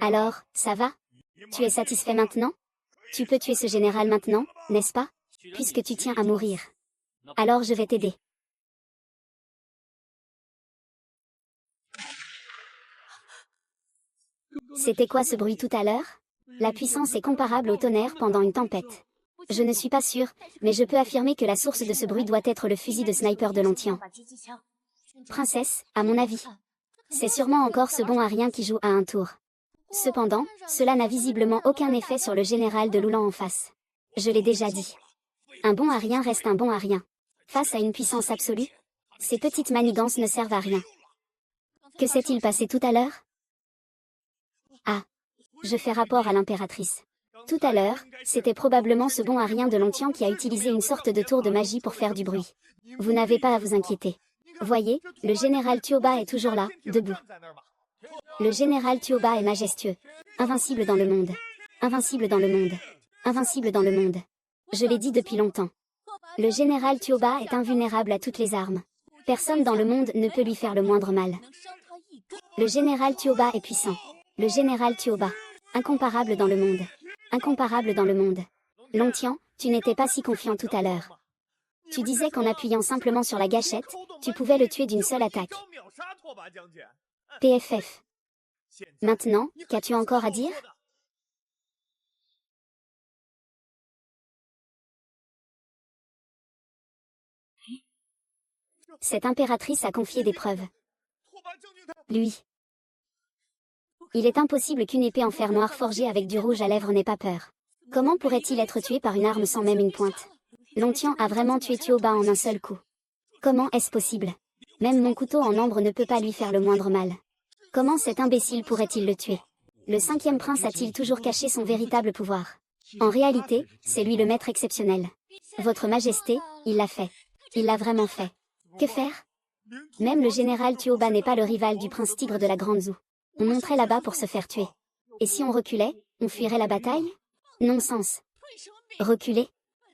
Alors, ça va? Tu es satisfait maintenant? Tu peux tuer ce général maintenant, n'est-ce pas? Puisque tu tiens à mourir. Alors je vais t'aider. C'était quoi ce bruit tout à l'heure? La puissance est comparable au tonnerre pendant une tempête. Je ne suis pas sûre, mais je peux affirmer que la source de ce bruit doit être le fusil de sniper de Lontian. Princesse, à mon avis. C'est sûrement encore ce bon à rien qui joue à un tour. Cependant, cela n'a visiblement aucun effet sur le général de Loulan en face. Je l'ai déjà dit. Un bon à rien reste un bon à rien. Face à une puissance absolue, ces petites manigances ne servent à rien. Que s'est-il passé tout à l'heure? Ah. Je fais rapport à l'impératrice. Tout à l'heure, c'était probablement ce bon à rien de Lontian qui a utilisé une sorte de tour de magie pour faire du bruit. Vous n'avez pas à vous inquiéter. Voyez, le général Tuoba est toujours là, debout. Le général Tuoba est majestueux. Invincible dans le monde. Invincible dans le monde. Invincible dans le monde. Je l'ai dit depuis longtemps. Le général Tuoba est invulnérable à toutes les armes. Personne dans le monde ne peut lui faire le moindre mal. Le général Tuoba est puissant. Le général Tuoba. Incomparable dans le monde. Incomparable dans le monde. Lontian, tu n'étais pas si confiant tout à l'heure. Tu disais qu'en appuyant simplement sur la gâchette, tu pouvais le tuer d'une seule attaque. PFF. Maintenant, qu'as-tu encore à dire? Cette impératrice a confié des preuves. Lui. Il est impossible qu'une épée en fer noir forgée avec du rouge à lèvres n'ait pas peur. Comment pourrait-il être tué par une arme sans même une pointe? Lontian a vraiment tué Tuoba en un seul coup. Comment est-ce possible? Même mon couteau en ambre ne peut pas lui faire le moindre mal. Comment cet imbécile pourrait-il le tuer? Le 5e prince a-t-il toujours caché son véritable pouvoir? En réalité, c'est lui le maître exceptionnel. Votre Majesté, il l'a fait. Il l'a vraiment fait. Que faire? Même le général Tuoba n'est pas le rival du prince tigre de la Grande Zou. On monterait là-bas pour se faire tuer. Et si on reculait, on fuirait la bataille? Non-sens. Reculer?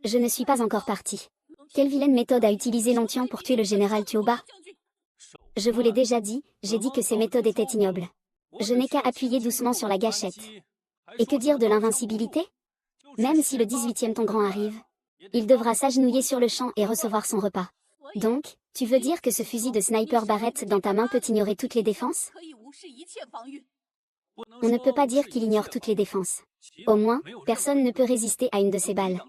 Je ne suis pas encore parti. Quelle vilaine méthode a utilisé Lontian pour tuer le général Tuoba? Je vous l'ai déjà dit, j'ai dit que ces méthodes étaient ignobles. Je n'ai qu'à appuyer doucement sur la gâchette. Et que dire de l'invincibilité? Même si le 18e Tongran arrive, il devra s'agenouiller sur le champ et recevoir son repas. Donc, tu veux dire que ce fusil de sniper Barrett dans ta main peut ignorer toutes les défenses? On ne peut pas dire qu'il ignore toutes les défenses. Au moins, personne ne peut résister à une de ces balles.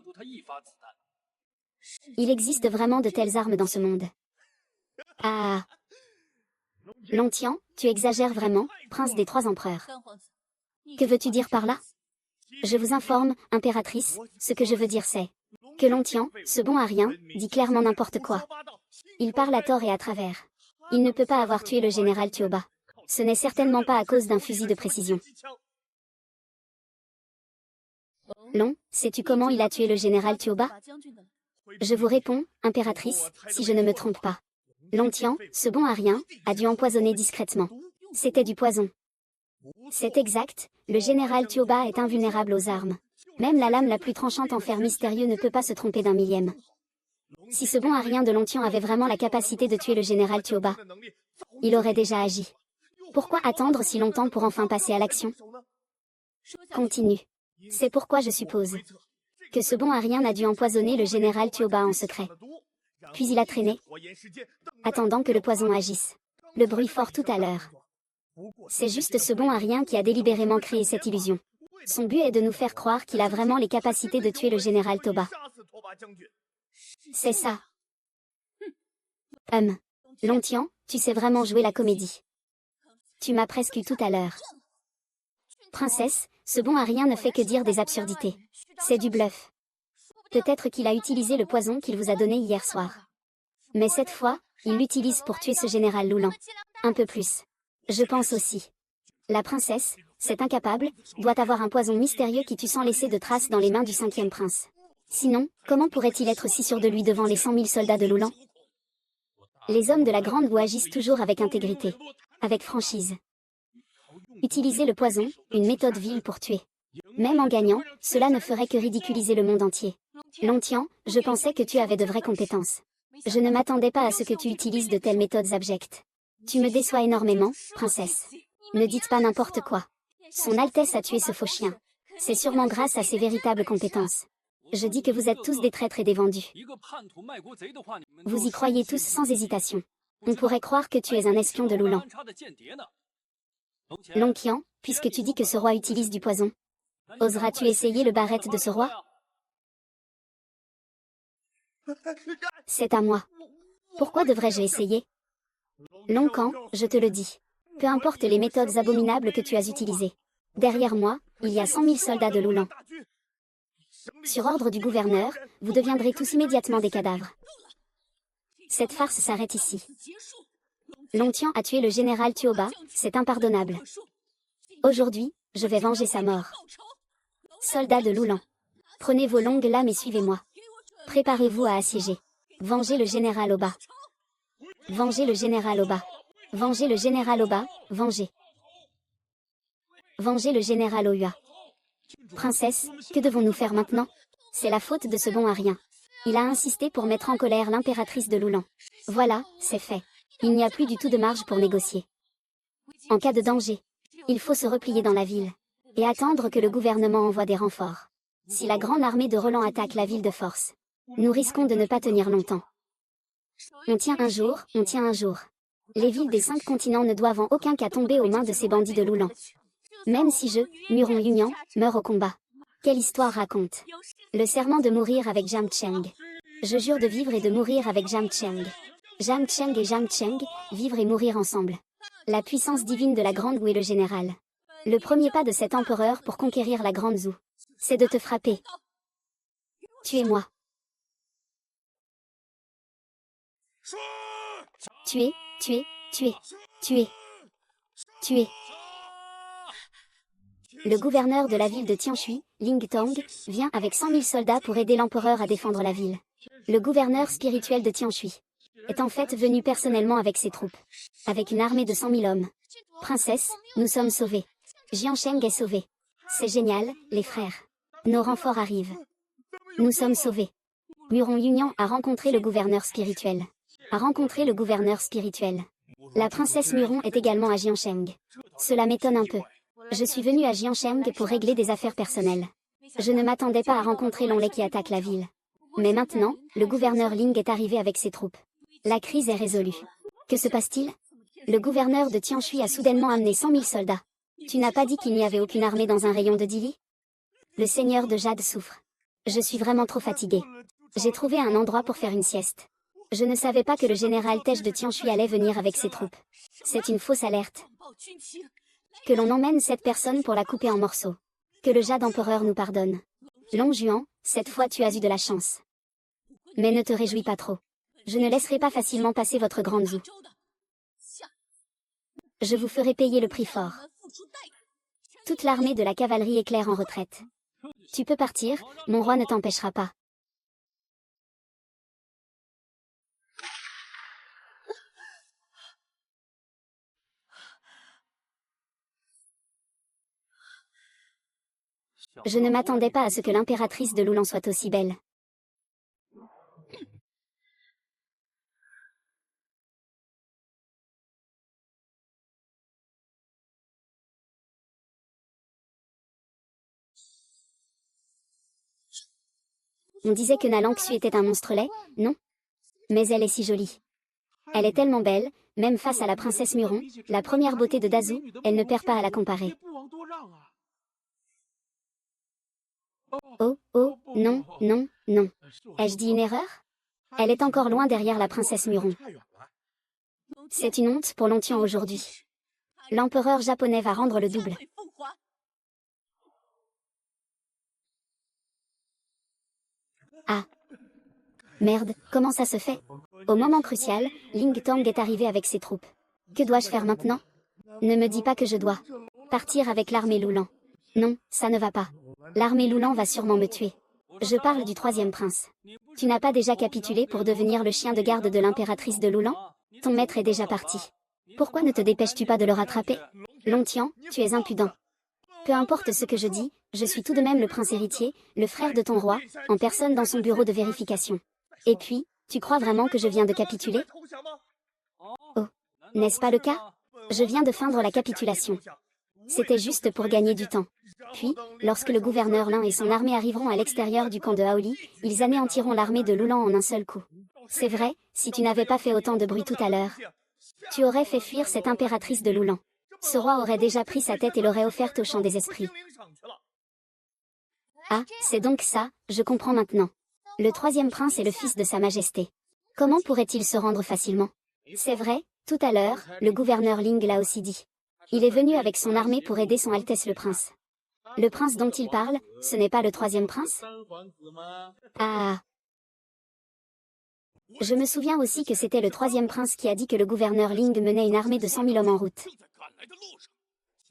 Il existe vraiment de telles armes dans ce monde. Ah. Lontian, tu exagères vraiment, prince des 3 empereurs. Que veux-tu dire par là? Je vous informe, impératrice, ce que je veux dire c'est que Lontian, ce bon à rien, dit clairement n'importe quoi. Il parle à tort et à travers. Il ne peut pas avoir tué le général Tuoba. Ce n'est certainement pas à cause d'un fusil de précision. Long, sais-tu comment il a tué le général Tuoba? Je vous réponds, impératrice, si je ne me trompe pas. Lontian, ce bon à rien, a dû empoisonner discrètement. C'était du poison. C'est exact, le général Tuoba est invulnérable aux armes. Même la lame la plus tranchante en fer mystérieux ne peut pas se tromper d'un millième. Si ce bon à rien de Lontian avait vraiment la capacité de tuer le général Tuoba, il aurait déjà agi. Pourquoi attendre si longtemps pour enfin passer à l'action? Continue. C'est pourquoi je suppose que ce bon à rien a dû empoisonner le général Tuoba en secret. Puis il a traîné, attendant que le poison agisse. Le bruit fort tout à l'heure. C'est juste ce bon à rien qui a délibérément créé cette illusion. Son but est de nous faire croire qu'il a vraiment les capacités de tuer le général Tuoba. C'est ça. Lontian, tu sais vraiment jouer la comédie. Tu m'as presque eu tout à l'heure. Princesse, ce bon à rien ne fait que dire des absurdités. C'est du bluff. Peut-être qu'il a utilisé le poison qu'il vous a donné hier soir. Mais cette fois, il l'utilise pour tuer ce général Loulan. Un peu plus. Je pense aussi La princesse, cette incapable, doit avoir un poison mystérieux qui tue sans laisser de traces dans les mains du 5e prince. Sinon, comment pourrait-il être si sûr de lui devant les 100 000 soldats de Loulan? Les hommes de la Grande Boue agissent toujours avec intégrité, avec franchise. Utiliser le poison, une méthode vile pour tuer. Même en gagnant, cela ne ferait que ridiculiser le monde entier. Longtian, je pensais que tu avais de vraies compétences. Je ne m'attendais pas à ce que tu utilises de telles méthodes abjectes. Tu me déçois énormément, princesse. Ne dites pas n'importe quoi. Son Altesse a tué ce faux chien. C'est sûrement grâce à ses véritables compétences. Je dis que vous êtes tous des traîtres et des vendus. Vous y croyez tous sans hésitation. On pourrait croire que tu es un espion de Loulan. Longqian, puisque tu dis que ce roi utilise du poison, oseras-tu essayer le barrette de ce roi? C'est à moi. Pourquoi devrais-je essayer? Longqian, je te le dis. Peu importe les méthodes abominables que tu as utilisées. Derrière moi, il y a 100 000 soldats de Loulan. Sur ordre du gouverneur, vous deviendrez tous immédiatement des cadavres. Cette farce s'arrête ici. Longtian a tué le général Tuoba, c'est impardonnable. Aujourd'hui, je vais venger sa mort. Soldats de Loulan, prenez vos longues lames et suivez-moi. Préparez-vous à assiéger. Vengez le général Oba. Vengez le général Oba. Vengez le général Oba, vengez. Vengez le général Oua. Princesse, que devons-nous faire maintenant? C'est la faute de ce bon Arien. Il a insisté pour mettre en colère l'impératrice de Loulan. Voilà, c'est fait. Il n'y a plus du tout de marge pour négocier. En cas de danger, il faut se replier dans la ville et attendre que le gouvernement envoie des renforts. Si la grande armée de Roland attaque la ville de force, nous risquons de ne pas tenir longtemps. On tient un jour, on tient un jour. Les villes des 5 continents ne doivent en aucun cas tomber aux mains de ces bandits de Loulan. Même si je, Muron Union, meurs au combat. Quelle histoire raconte? Le serment de mourir avec Jam Cheng. Je jure de vivre et de mourir avec Jam Cheng. Jam Cheng et Jam Cheng, vivre et mourir ensemble. La puissance divine de la Grande Boue est le général. Le premier pas de cet empereur pour conquérir la Grande Zhou, c'est de te frapper. Tuez-moi. Tuez, tuez, tuez, tuez, tuez. Le gouverneur de la ville de Tianshui, Ling Tong, vient avec 100 000 soldats pour aider l'empereur à défendre la ville. Le gouverneur spirituel de Tianshui est en fait venu personnellement avec ses troupes, avec une armée de 100 000 hommes. Princesse, nous sommes sauvés. Jiansheng est sauvé. C'est génial, les frères. Nos renforts arrivent. Nous sommes sauvés. Muron Union a rencontré le gouverneur spirituel. La princesse Muron est également à Jiansheng. Cela m'étonne un peu. Je suis venue à Jiansheng pour régler des affaires personnelles. Je ne m'attendais pas à rencontrer Longlai qui attaque la ville. Mais maintenant, le gouverneur Ling est arrivé avec ses troupes. La crise est résolue. Que se passe-t-il? Le gouverneur de Tianshui a soudainement amené 100 000 soldats. Tu n'as pas dit qu'il n'y avait aucune armée dans un rayon de 10 lits? Le seigneur de Jade souffre. Je suis vraiment trop fatigué. J'ai trouvé un endroit pour faire une sieste. Je ne savais pas que le général Tej de Tianshui allait venir avec ses troupes. C'est une fausse alerte. Que l'on emmène cette personne pour la couper en morceaux. Que le Jade empereur nous pardonne. Long Juan, cette fois tu as eu de la chance. Mais ne te réjouis pas trop. Je ne laisserai pas facilement passer votre grande Zhou. Je vous ferai payer le prix fort. Toute l'armée de la cavalerie éclaire en retraite. Tu peux partir, mon roi ne t'empêchera pas. Je ne m'attendais pas à ce que l'impératrice de Loulan soit aussi belle. On disait que Nalanksu était un monstre laid, non? Mais elle est si jolie. Elle est tellement belle, même face à la princesse Muron, la première beauté de Dazhou, elle ne perd pas à la comparer. Oh, oh, non, non, non. Ai-je dit une erreur? Elle est encore loin derrière la princesse Muron. C'est une honte pour Longtian aujourd'hui. L'empereur japonais va rendre le double. Ah. Merde, comment ça se fait? Au moment crucial, Ling Tong est arrivé avec ses troupes. Que dois-je faire maintenant? Ne me dis pas que je dois Partir avec l'armée Loulan. Non, ça ne va pas. L'armée Loulan va sûrement me tuer. Je parle du troisième prince. Tu n'as pas déjà capitulé pour devenir le chien de garde de l'impératrice de Loulan? Ton maître est déjà parti. Pourquoi ne te dépêches-tu pas de le rattraper? Longtian, tu es impudent. Peu importe ce que je dis, je suis tout de même le prince héritier, le frère de ton roi, en personne dans son bureau de vérification. Et puis, tu crois vraiment que je viens de capituler? Oh, n'est-ce pas le cas? Je viens de feindre la capitulation. C'était juste pour gagner du temps. Puis, lorsque le gouverneur Lin et son armée arriveront à l'extérieur du camp de Haoli, ils anéantiront l'armée de Loulan en un seul coup. C'est vrai, si tu n'avais pas fait autant de bruit tout à l'heure, tu aurais fait fuir cette impératrice de Loulan. Ce roi aurait déjà pris sa tête et l'aurait offerte au champ des esprits. Ah, c'est donc ça, je comprends maintenant. Le troisième prince est le fils de Sa Majesté. Comment pourrait-il se rendre facilement? C'est vrai, tout à l'heure, le gouverneur Ling l'a aussi dit. Il est venu avec son armée pour aider son Altesse le prince. Le prince dont il parle, ce n'est pas le troisième prince? Ah. Je me souviens aussi que c'était le troisième prince qui a dit que le gouverneur Ling menait une armée de 100 000 hommes en route.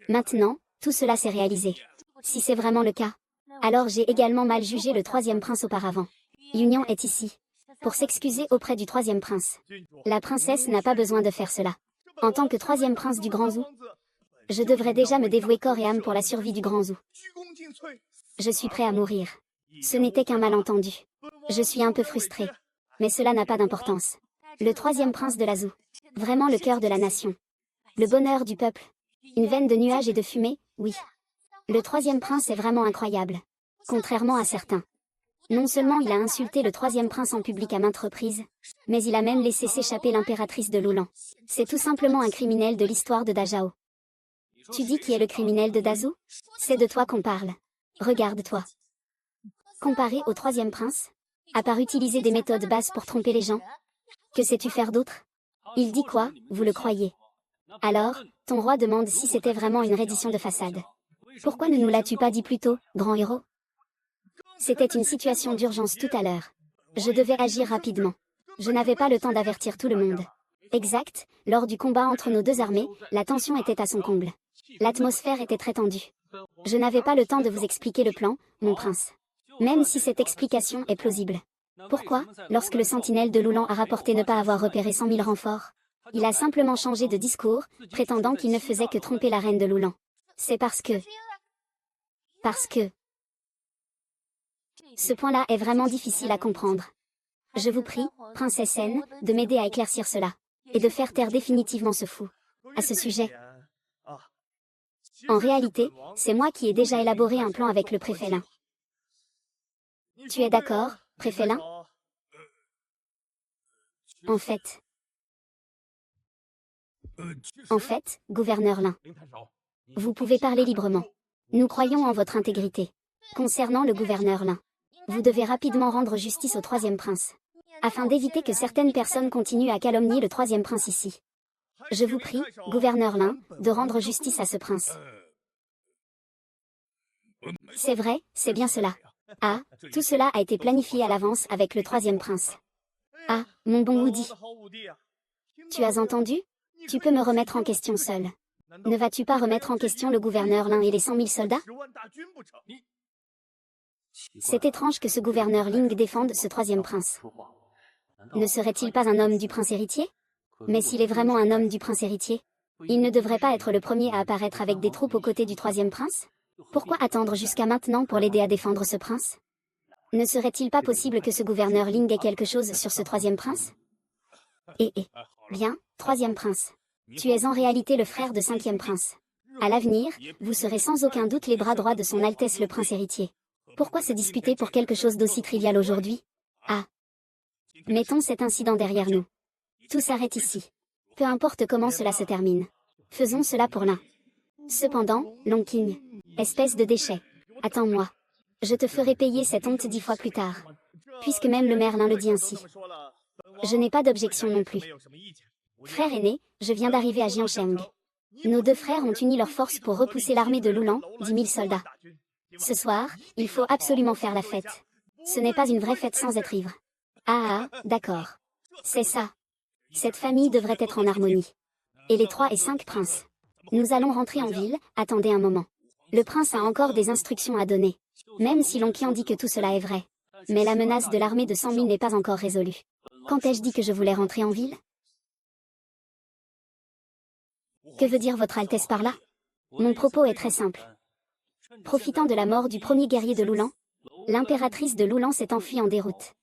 Maintenant, tout cela s'est réalisé. Si c'est vraiment le cas, alors j'ai également mal jugé le troisième prince auparavant. Union est ici. Pour s'excuser auprès du troisième prince. La princesse n'a pas besoin de faire cela. En tant que troisième prince du Grand Zhou, je devrais déjà me dévouer corps et âme pour la survie du Grand Zhou. Je suis prêt à mourir. Ce n'était qu'un malentendu. Je suis un peu frustré. Mais cela n'a pas d'importance. Le troisième prince de la Zhou. Vraiment le cœur de la nation. Le bonheur du peuple. Une veine de nuages et de fumée, oui. Le troisième prince est vraiment incroyable. Contrairement à certains. Non seulement il a insulté le troisième prince en public à maintes reprises, mais il a même laissé s'échapper l'impératrice de Loulan. C'est tout simplement un criminel de l'histoire de Dajao. Tu dis qui est le criminel de Dazhou? C'est de toi qu'on parle. Regarde-toi. Comparé au troisième prince, à part utiliser des méthodes basses pour tromper les gens, que sais-tu faire d'autre? Il dit quoi, vous le croyez? Alors, ton roi demande si c'était vraiment une reddition de façade. Pourquoi ne nous l'as-tu pas dit plus tôt, grand héros? C'était une situation d'urgence tout à l'heure. Je devais agir rapidement. Je n'avais pas le temps d'avertir tout le monde. Exact, lors du combat entre nos deux armées, la tension était à son comble. L'atmosphère était très tendue. Je n'avais pas le temps de vous expliquer le plan, mon prince. Même si cette explication est plausible. Pourquoi, lorsque le sentinelle de Loulan a rapporté ne pas avoir repéré 100 000 renforts, il a simplement changé de discours, prétendant qu'il ne faisait que tromper la reine de Loulan? C'est parce que... Ce point-là est vraiment difficile à comprendre. Je vous prie, princesse N, de m'aider à éclaircir cela, et de faire taire définitivement ce fou. À ce sujet. En réalité, c'est moi qui ai déjà élaboré un plan avec le préfet Lin. Tu es d'accord, préfet Lin? En fait, gouverneur Lin. Vous pouvez parler librement. Nous croyons en votre intégrité. Concernant le gouverneur Lin, vous devez rapidement rendre justice au troisième prince, afin d'éviter que certaines personnes continuent à calomnier le troisième prince ici. Je vous prie, gouverneur Lin, de rendre justice à ce prince. C'est vrai, c'est bien cela. Ah, tout cela a été planifié à l'avance avec le troisième prince. Ah, mon bon Woody. Tu as entendu? Tu peux me remettre en question seul. Ne vas-tu pas remettre en question le gouverneur Lin et les 100 000 soldats? C'est étrange que ce gouverneur Ling défende ce troisième prince. Ne serait-il pas un homme du prince héritier? Mais s'il est vraiment un homme du prince héritier, il ne devrait pas être le premier à apparaître avec des troupes aux côtés du troisième prince? Pourquoi attendre jusqu'à maintenant pour l'aider à défendre ce prince? Ne serait-il pas possible que ce gouverneur Ling ait quelque chose sur ce troisième prince? Bien, troisième prince. Tu es en réalité le frère de cinquième prince. À l'avenir, vous serez sans aucun doute les bras droits de son Altesse le prince héritier. Pourquoi se disputer pour quelque chose d'aussi trivial aujourd'hui? Ah. Mettons cet incident derrière nous. Tout s'arrête ici. Peu importe comment cela se termine. Faisons cela pour l'un. Cependant, Long King, espèce de déchet. Attends-moi. Je te ferai payer cette honte 10 fois plus tard. Puisque même le Merlin le dit ainsi. Je n'ai pas d'objection non plus. Frère aîné, je viens d'arriver à Jiancheng. Nos deux frères ont uni leurs forces pour repousser l'armée de Loulan, 10 000 soldats. Ce soir, il faut absolument faire la fête. Ce n'est pas une vraie fête sans être ivre. Ah, d'accord. C'est ça. Cette famille devrait être en harmonie. Et les 3 et 5 princes Nous allons rentrer en ville, attendez un moment. Le prince a encore des instructions à donner. Même si Lonqian dit que tout cela est vrai. Mais la menace de l'armée de 100 000 n'est pas encore résolue. Quand ai-je dit que je voulais rentrer en ville? Que veut dire votre Altesse par là? Mon propos est très simple. Profitant de la mort du premier guerrier de Loulan, l'impératrice de Loulan s'est enfuie en déroute.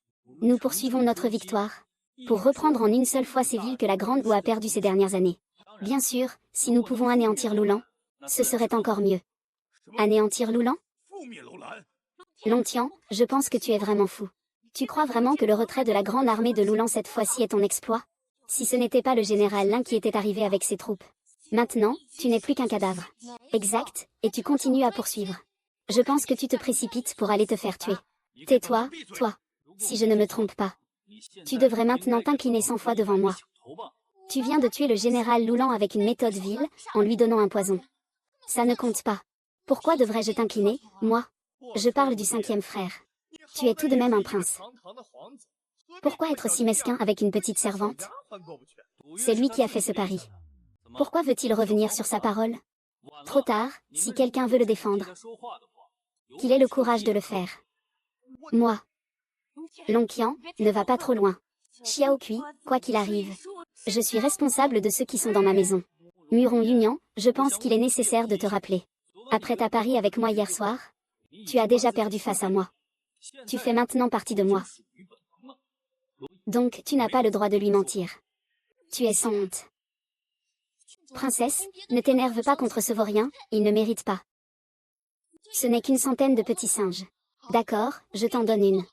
Nous poursuivons notre victoire, pour reprendre en une seule fois ces villes que la Grande Wu a perdues ces dernières années. Bien sûr, si nous pouvons anéantir Loulan, ce serait encore mieux. Anéantir Loulan? Lonqian, je pense que tu es vraiment fou. Tu crois vraiment que le retrait de la grande armée de Loulan cette fois-ci est ton exploit? Si ce n'était pas le général Lin qui était arrivé avec ses troupes. Maintenant, tu n'es plus qu'un cadavre. Exact, et tu continues à poursuivre. Je pense que tu te précipites pour aller te faire tuer. Tais-toi, toi. Si je ne me trompe pas. Tu devrais maintenant t'incliner 100 fois devant moi. Tu viens de tuer le général Loulan avec une méthode vile, en lui donnant un poison. Ça ne compte pas. Pourquoi devrais-je t'incliner, moi? Je parle du 5e frère. Tu es tout de même un prince. Pourquoi être si mesquin avec une petite servante? C'est lui qui a fait ce pari. Pourquoi veut-il revenir sur sa parole? Trop tard, si quelqu'un veut le défendre. Qu'il ait le courage de le faire. Moi. Lonqian, ne va pas trop loin. Xiao Kui, quoi qu'il arrive. Je suis responsable de ceux qui sont dans ma maison. Muron Yunian, je pense qu'il est nécessaire de te rappeler. Après ta pari avec moi hier soir, tu as déjà perdu face à moi. Tu fais maintenant partie de moi. Donc tu n'as pas le droit de lui mentir. Tu es sans honte. Princesse, ne t'énerve pas contre ce vaurien, il ne mérite pas. Ce n'est qu'une centaine de petits singes. D'accord, je t'en donne une.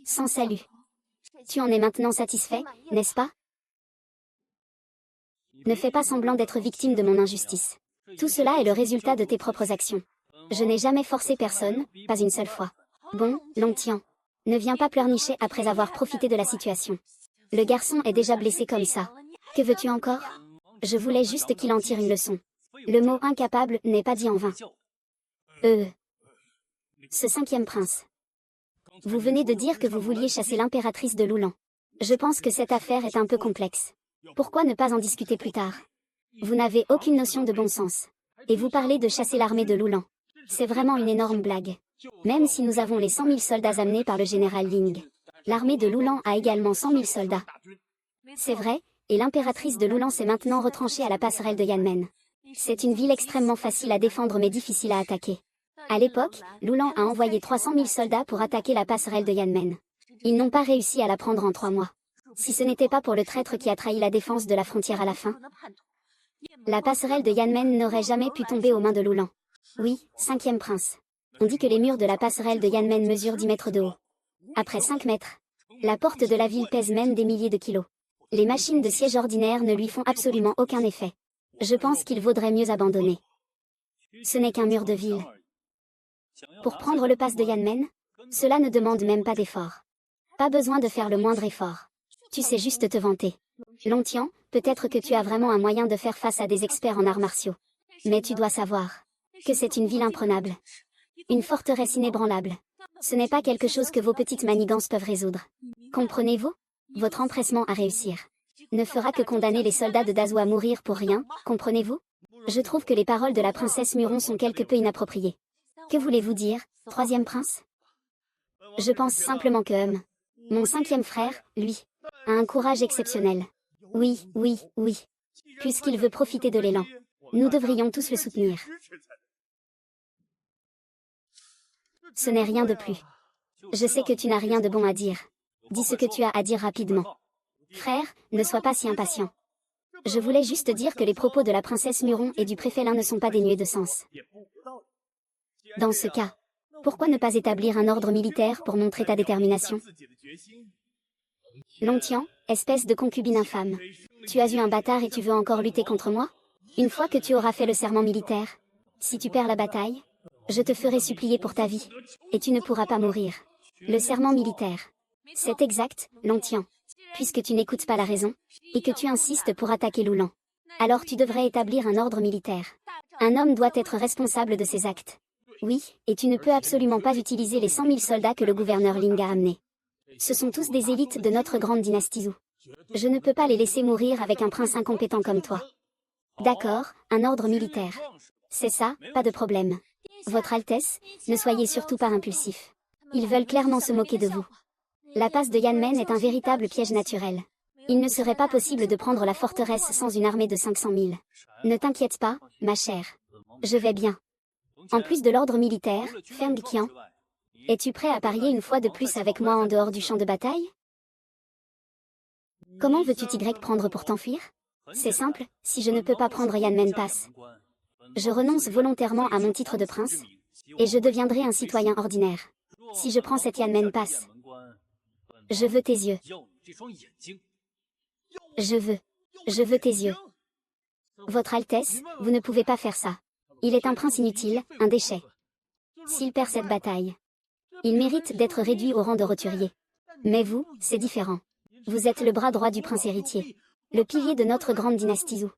Sans salut. Tu en es maintenant satisfait, n'est-ce pas? Ne fais pas semblant d'être victime de mon injustice. Tout cela est le résultat de tes propres actions. Je n'ai jamais forcé personne, pas une seule fois. Bon, Lonqian. Ne viens pas pleurnicher après avoir profité de la situation. Le garçon est déjà blessé comme ça. Que veux-tu encore? Je voulais juste qu'il en tire une leçon. Le mot incapable n'est pas dit en vain. Ce 5e prince. Vous venez de dire que vous vouliez chasser l'impératrice de Loulan. Je pense que cette affaire est un peu complexe. Pourquoi ne pas en discuter plus tard? Vous n'avez aucune notion de bon sens. Et vous parlez de chasser l'armée de Loulan. C'est vraiment une énorme blague. Même si nous avons les 100 000 soldats amenés par le général Ling. L'armée de Loulan a également 100 000 soldats. C'est vrai, et l'impératrice de Loulan s'est maintenant retranchée à la passerelle de Yanmen. C'est une ville extrêmement facile à défendre mais difficile à attaquer. À l'époque, Loulan a envoyé 300 000 soldats pour attaquer la passerelle de Yanmen. Ils n'ont pas réussi à la prendre en 3 mois. Si ce n'était pas pour le traître qui a trahi la défense de la frontière à la fin, la passerelle de Yanmen n'aurait jamais pu tomber aux mains de Loulan. Oui, 5e prince. On dit que les murs de la passerelle de Yanmen mesurent 10 mètres de haut. Après 5 mètres, la porte de la ville pèse même des milliers de kilos. Les machines de siège ordinaires ne lui font absolument aucun effet. Je pense qu'il vaudrait mieux abandonner. Ce n'est qu'un mur de ville. Pour prendre le pass de Yanmen, cela ne demande même pas d'effort. Pas besoin de faire le moindre effort. Tu sais juste te vanter. Lonqian, peut-être que tu as vraiment un moyen de faire face à des experts en arts martiaux. Mais tu dois savoir que c'est une ville imprenable. Une forteresse inébranlable. Ce n'est pas quelque chose que vos petites manigances peuvent résoudre. Comprenez-vous? Votre empressement à réussir ne fera que condamner les soldats de Dazhou à mourir pour rien, comprenez-vous? Je trouve que les paroles de la princesse Muron sont quelque peu inappropriées. Que voulez-vous dire, 3e prince? Je pense simplement que mon 5e frère, lui, a un courage exceptionnel. Oui, oui, oui. Puisqu'il veut profiter de l'élan, nous devrions tous le soutenir. Ce n'est rien de plus. Je sais que tu n'as rien de bon à dire. Dis ce que tu as à dire rapidement. Frère, ne sois pas si impatient. Je voulais juste dire que les propos de la princesse Muron et du préfet Lin ne sont pas dénués de sens. Dans ce cas, pourquoi ne pas établir un ordre militaire pour montrer ta détermination? Lonqian, espèce de concubine infâme. Tu as eu un bâtard et tu veux encore lutter contre moi? Une fois que tu auras fait le serment militaire, si tu perds la bataille, je te ferai supplier pour ta vie, et tu ne pourras pas mourir. Le serment militaire. C'est exact, Lonqian. Puisque tu n'écoutes pas la raison, et que tu insistes pour attaquer Loulan. Alors tu devrais établir un ordre militaire. Un homme doit être responsable de ses actes. Oui, et tu ne peux absolument pas utiliser les 100 000 soldats que le gouverneur Ling a amenés. Ce sont tous des élites de notre grande dynastie Zhou. Je ne peux pas les laisser mourir avec un prince incompétent comme toi. D'accord, un ordre militaire. C'est ça, pas de problème. Votre Altesse, ne soyez surtout pas impulsif. Ils veulent clairement se moquer de vous. La passe de Yanmen est un véritable piège naturel. Il ne serait pas possible de prendre la forteresse sans une armée de 500 000. Ne t'inquiète pas, ma chère. Je vais bien. En plus de l'ordre militaire, Feng Qian, es-tu prêt à parier une fois de plus avec moi en dehors du champ de bataille? Comment veux-tu Y prendre pour t'enfuir? C'est simple, si je ne peux pas prendre Yanmen Pass, je renonce volontairement à mon titre de prince, et je deviendrai un citoyen ordinaire. Si je prends cette Yanmen Pass, je veux tes yeux. Je veux tes yeux. Votre Altesse, vous ne pouvez pas faire ça. Il est un prince inutile, un déchet. S'il perd cette bataille, il mérite d'être réduit au rang de roturier. Mais vous, c'est différent. Vous êtes le bras droit du prince héritier, le pilier de notre grande dynastie Zhou.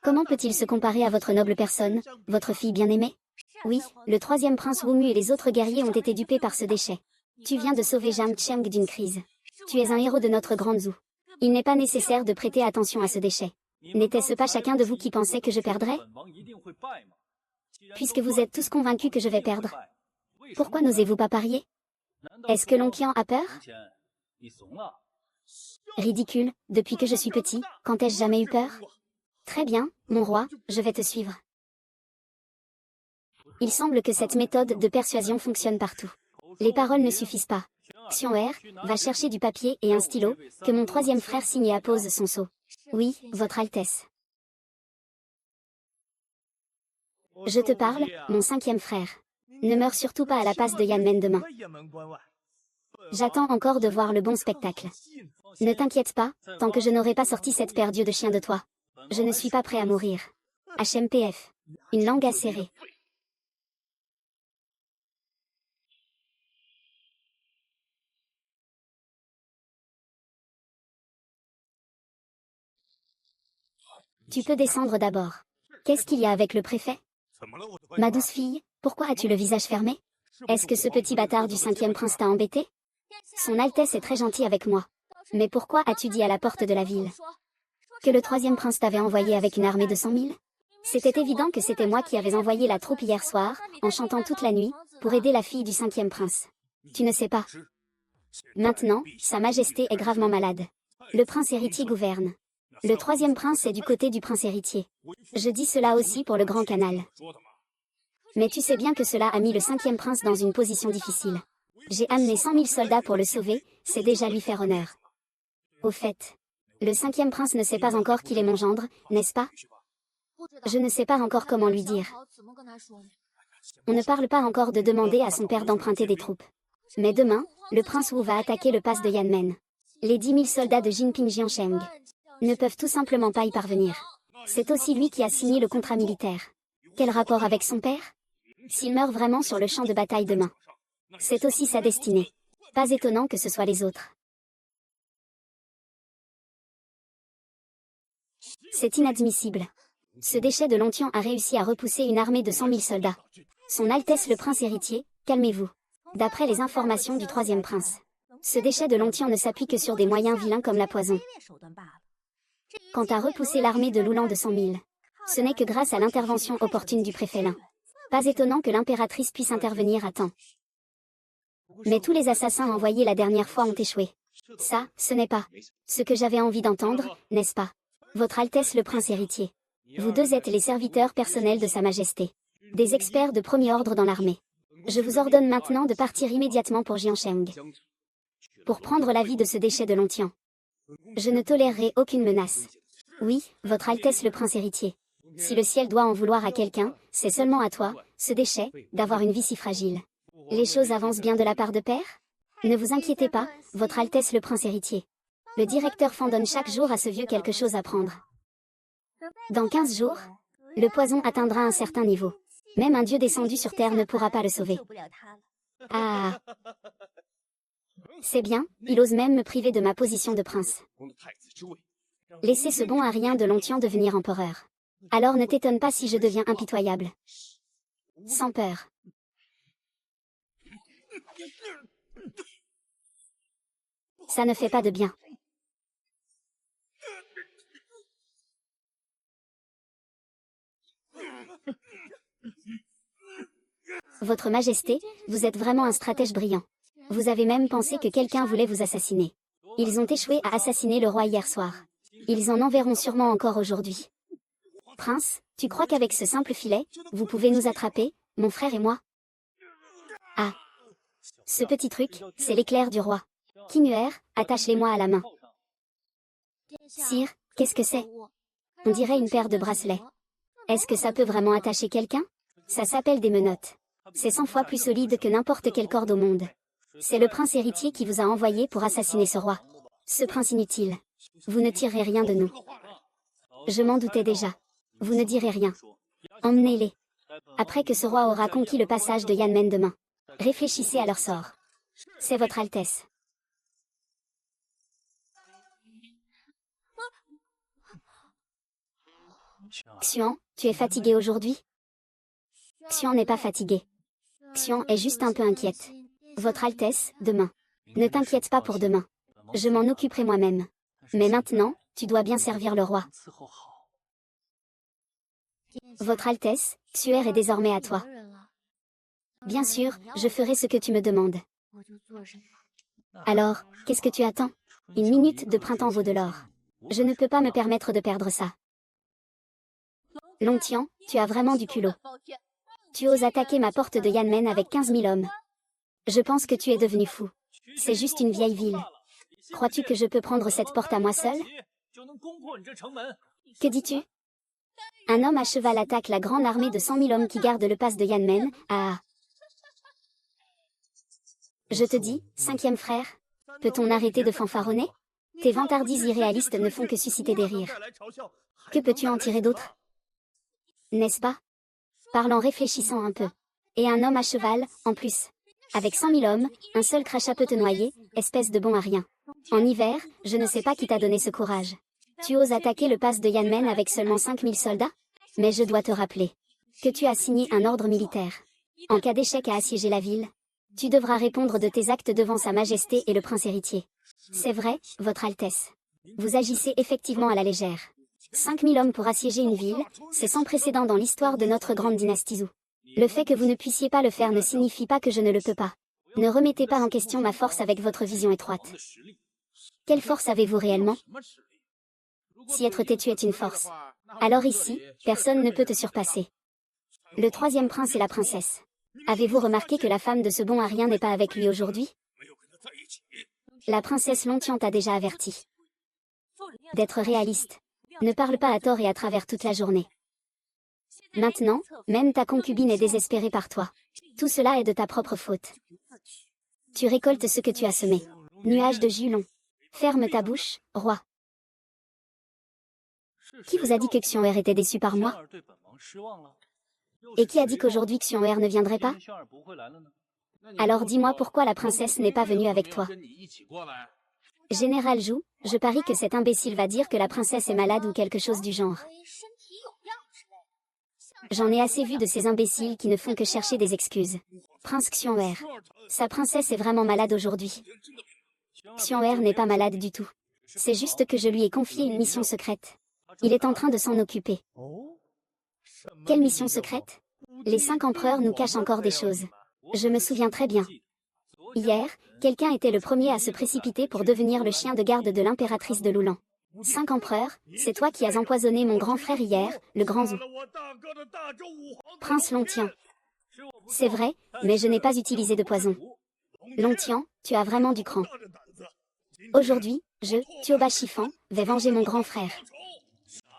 Comment peut-il se comparer à votre noble personne, votre fille bien-aimée? Oui, le troisième prince Wumu et les autres guerriers ont été dupés par ce déchet. Tu viens de sauver Zhang Cheng d'une crise. Tu es un héros de notre grande Zhou. Il n'est pas nécessaire de prêter attention à ce déchet. N'était-ce pas chacun de vous qui pensait que je perdrais? Puisque vous êtes tous convaincus que je vais perdre, pourquoi n'osez-vous pas parier? Est-ce que Long Qian a peur? Ridicule, depuis que je suis petit, quand ai-je jamais eu peur? Très bien, mon roi, je vais te suivre. Il semble que cette méthode de persuasion fonctionne partout. Les paroles ne suffisent pas. Xian'er, va chercher du papier et un stylo, que mon troisième frère signe et appose son sceau. Oui, votre Altesse. Je te parle, mon cinquième frère. Ne meurs surtout pas à la passe de Yanmen demain. J'attends encore de voir le bon spectacle. Ne t'inquiète pas, tant que je n'aurai pas sorti cette paire d'yeux de chien de toi. Je ne suis pas prêt à mourir. HMPF. Une langue acérée. Tu peux descendre d'abord. Qu'est-ce qu'il y a avec le préfet? Ma douce fille, pourquoi as-tu le visage fermé? Est-ce que ce petit bâtard du cinquième prince t'a embêté? Son Altesse est très gentille avec moi. Mais pourquoi as-tu dit à la porte de la ville que le troisième prince t'avait envoyé avec une armée de 100 000? C'était évident que c'était moi qui avais envoyé la troupe hier soir, en chantant toute la nuit, pour aider la fille du cinquième prince. Tu ne sais pas. Maintenant, Sa Majesté est gravement malade. Le prince héritier gouverne. Le troisième prince est du côté du prince héritier. Je dis cela aussi pour le grand canal. Mais tu sais bien que cela a mis le cinquième prince dans une position difficile. J'ai amené 100 000 soldats pour le sauver, c'est déjà lui faire honneur. Au fait, le cinquième prince ne sait pas encore qu'il est mon gendre, n'est-ce pas? Je ne sais pas encore comment lui dire. On ne parle pas encore de demander à son père d'emprunter des troupes. Mais demain, le prince Wu va attaquer le pass de Yanmen. Les 10 000 soldats de Jinping Jiansheng ne peuvent tout simplement pas y parvenir. C'est aussi lui qui a signé le contrat militaire. Quel rapport avec son père? S'il meurt vraiment sur le champ de bataille demain, c'est aussi sa destinée. Pas étonnant que ce soit les autres. C'est inadmissible. Ce déchet de Long Qian a réussi à repousser une armée de 100 000 soldats. Son Altesse le prince héritier, calmez-vous. D'après les informations du troisième prince, ce déchet de Long Qian ne s'appuie que sur des moyens vilains comme la poison. Quant à repousser l'armée de Lulan de 100 000, ce n'est que grâce à l'intervention opportune du préfet Lin. Pas étonnant que l'impératrice puisse intervenir à temps. Mais tous les assassins envoyés la dernière fois ont échoué. Ça, ce n'est pas ce que j'avais envie d'entendre, n'est-ce pas? Votre Altesse le prince héritier. Vous deux êtes les serviteurs personnels de Sa Majesté. Des experts de premier ordre dans l'armée. Je vous ordonne maintenant de partir immédiatement pour Jiansheng. Pour prendre l'avis de ce déchet de Long Qian. Je ne tolérerai aucune menace. Oui, votre Altesse le prince héritier. Si le ciel doit en vouloir à quelqu'un, c'est seulement à toi, ce déchet, d'avoir une vie si fragile. Les choses avancent bien de la part de père? Ne vous inquiétez pas, votre Altesse le prince héritier. Le directeur Fan donne chaque jour à ce vieux quelque chose à prendre. Dans 15 jours, le poison atteindra un certain niveau. Même un dieu descendu sur terre ne pourra pas le sauver. Ah! C'est bien, il ose même me priver de ma position de prince. Laissez ce bon à rien de Longtian devenir empereur. Alors ne t'étonne pas si je deviens impitoyable. Sans peur. Ça ne fait pas de bien. Votre Majesté, vous êtes vraiment un stratège brillant. Vous avez même pensé que quelqu'un voulait vous assassiner. Ils ont échoué à assassiner le roi hier soir. Ils en enverront sûrement encore aujourd'hui. Prince, tu crois qu'avec ce simple filet, vous pouvez nous attraper, mon frère et moi? Ah. Ce petit truc, c'est l'éclair du roi. Kinguer, attache-les-moi à la main. Sire, qu'est-ce que c'est? On dirait une paire de bracelets. Est-ce que ça peut vraiment attacher quelqu'un? Ça s'appelle des menottes. C'est 100 fois plus solide que n'importe quelle corde au monde. C'est le prince héritier qui vous a envoyé pour assassiner ce roi. Ce prince inutile. Vous ne tirerez rien de nous. Je m'en doutais déjà. Vous ne direz rien. Emmenez-les. Après que ce roi aura conquis le passage de Yanmen demain. Réfléchissez à leur sort. C'est votre Altesse. Xuan, tu es fatigué aujourd'hui? Xuan n'est pas fatigué. Xuan est juste un peu inquiète. Votre Altesse, demain. Ne t'inquiète pas pour demain. Je m'en occuperai moi-même. Mais maintenant, tu dois bien servir le roi. Votre Altesse, Xuer est désormais à toi. Bien sûr, je ferai ce que tu me demandes. Alors, qu'est-ce que tu attends? Une minute de printemps vaut de l'or. Je ne peux pas me permettre de perdre ça. Longtian, tu as vraiment du culot. Tu oses attaquer ma porte de Yanmen avec 15 000 hommes. Je pense que tu es devenu fou. C'est juste une vieille ville. Crois-tu que je peux prendre cette porte à moi seul? Que dis-tu? Un homme à cheval attaque la grande armée de 100 000 hommes qui gardent le pass de Yanmen. Ah. Je te dis, cinquième frère, peut-on arrêter de fanfaronner? Tes vantardises irréalistes ne font que susciter des rires. Que peux-tu en tirer d'autre? N'est-ce pas? Parle en réfléchissant un peu. Et un homme à cheval, en plus. Avec 100 000 hommes, un seul crachat peut te noyer, espèce de bon à rien. En hiver, je ne sais pas qui t'a donné ce courage. Tu oses attaquer le pass de Yanmen avec seulement 5 000 soldats? Mais je dois te rappeler que tu as signé un ordre militaire. En cas d'échec à assiéger la ville, tu devras répondre de tes actes devant Sa Majesté et le prince héritier. C'est vrai, Votre Altesse. Vous agissez effectivement à la légère. 5 000 hommes pour assiéger une ville, c'est sans précédent dans l'histoire de notre grande dynastie Zhou. Le fait que vous ne puissiez pas le faire ne signifie pas que je ne le peux pas. Ne remettez pas en question ma force avec votre vision étroite. Quelle force avez-vous réellement? Si être têtu est une force, alors ici, personne ne peut te surpasser. Le troisième prince et la princesse. Avez-vous remarqué que la femme de ce bon à rien n'est pas avec lui aujourd'hui? La princesse Longtian t'a déjà averti d'être réaliste. Ne parle pas à tort et à travers toute la journée. Maintenant, même ta concubine est désespérée par toi. Tout cela est de ta propre faute. Tu récoltes ce que tu as semé. Nuage de jus long. Ferme ta bouche, roi. Qui vous a dit que Xian'er était déçu par moi? Et qui a dit qu'aujourd'hui Xian'er ne viendrait pas? Alors dis-moi pourquoi la princesse n'est pas venue avec toi. Général Zhou, je parie que cet imbécile va dire que la princesse est malade ou quelque chose du genre. J'en ai assez vu de ces imbéciles qui ne font que chercher des excuses. Prince Xian'er. Sa princesse est vraiment malade aujourd'hui. Xian'er n'est pas malade du tout. C'est juste que je lui ai confié une mission secrète. Il est en train de s'en occuper. Quelle mission secrète? Les 5 empereurs nous cachent encore des choses. Je me souviens très bien. Hier, quelqu'un était le premier à se précipiter pour devenir le chien de garde de l'impératrice de Lulan. 5 empereurs, c'est toi qui as empoisonné mon grand frère hier, le grand Zhou. Prince Longtian. C'est vrai, mais je n'ai pas utilisé de poison. Longtian, tu as vraiment du cran. Aujourd'hui, je, Tioba Chiffan, vais venger mon grand frère.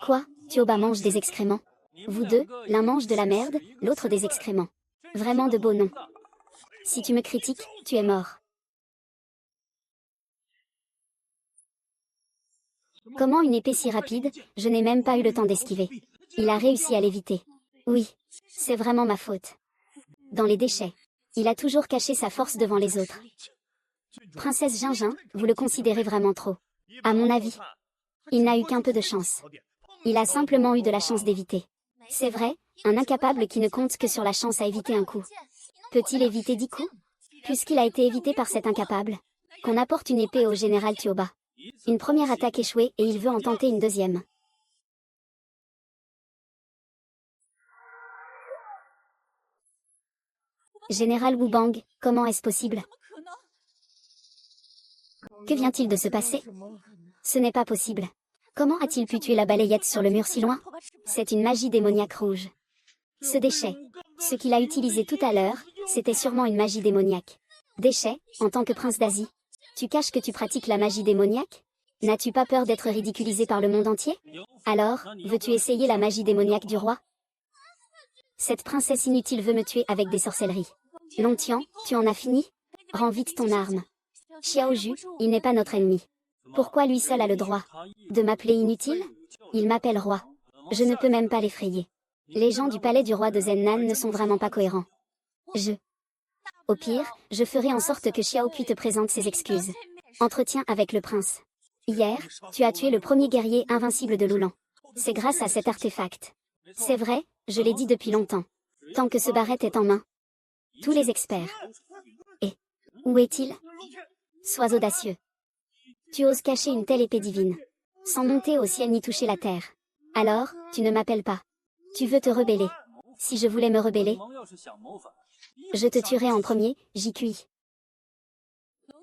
Quoi? Tioba mange des excréments? Vous deux, l'un mange de la merde, l'autre des excréments. Vraiment de beaux noms. Si tu me critiques, tu es mort. Comment une épée si rapide? Je n'ai même pas eu le temps d'esquiver. Il a réussi à l'éviter. Oui, c'est vraiment ma faute. Dans les déchets. Il a toujours caché sa force devant les autres. Princesse Gingin, vous le considérez vraiment trop. À mon avis. Il n'a eu qu'un peu de chance. Il a simplement eu de la chance d'éviter. C'est vrai, un incapable qui ne compte que sur la chance a évité un coup. Peut-il éviter 10 coups? Puisqu'il a été évité par cet incapable. Qu'on apporte une épée au général Tuoba. Une première attaque échouée et il veut en tenter une deuxième. Général Wu Bang, comment est-ce possible? Que vient-il de se passer? Ce n'est pas possible. Comment a-t-il pu tuer la balayette sur le mur si loin? C'est une magie démoniaque rouge. Ce déchet, ce qu'il a utilisé tout à l'heure, c'était sûrement une magie démoniaque. Déchet, en tant que prince d'Asie, tu caches que tu pratiques la magie démoniaque? N'as-tu pas peur d'être ridiculisé par le monde entier? Alors, veux-tu essayer la magie démoniaque du roi? Cette princesse inutile veut me tuer avec des sorcelleries. Longtian, tu en as fini? Rends vite ton arme. Xiaoju, il n'est pas notre ennemi. Pourquoi lui seul a le droit de m'appeler inutile? Il m'appelle roi. Je ne peux même pas l'effrayer. Les gens du palais du roi de Zennan ne sont vraiment pas cohérents. Au pire, je ferai en sorte que Xiao Kui te présente ses excuses. Entretien avec le prince. Hier, tu as tué le premier guerrier invincible de Lulan. C'est grâce à cet artefact. C'est vrai, je l'ai dit depuis longtemps. Tant que ce barrette est en main. Tous les experts. Et où est-il? Sois audacieux. Tu oses cacher une telle épée divine. Sans monter au ciel ni toucher la terre. Alors, tu ne m'appelles pas. Tu veux te rebeller. Si je voulais me rebeller, je te tuerais en premier, Jikui.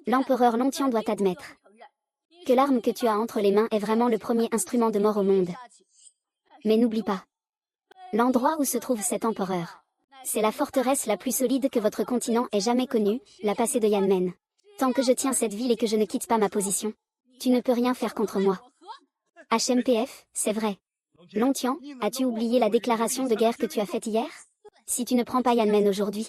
L'empereur Longtian doit admettre que l'arme que tu as entre les mains est vraiment le premier instrument de mort au monde. Mais n'oublie pas l'endroit où se trouve cet empereur. C'est la forteresse la plus solide que votre continent ait jamais connue, la passée de Yanmen. Tant que je tiens cette ville et que je ne quitte pas ma position, tu ne peux rien faire contre moi. HMPF, c'est vrai. Longtian, as-tu oublié la déclaration de guerre que tu as faite hier? Si tu ne prends pas Yanmen aujourd'hui,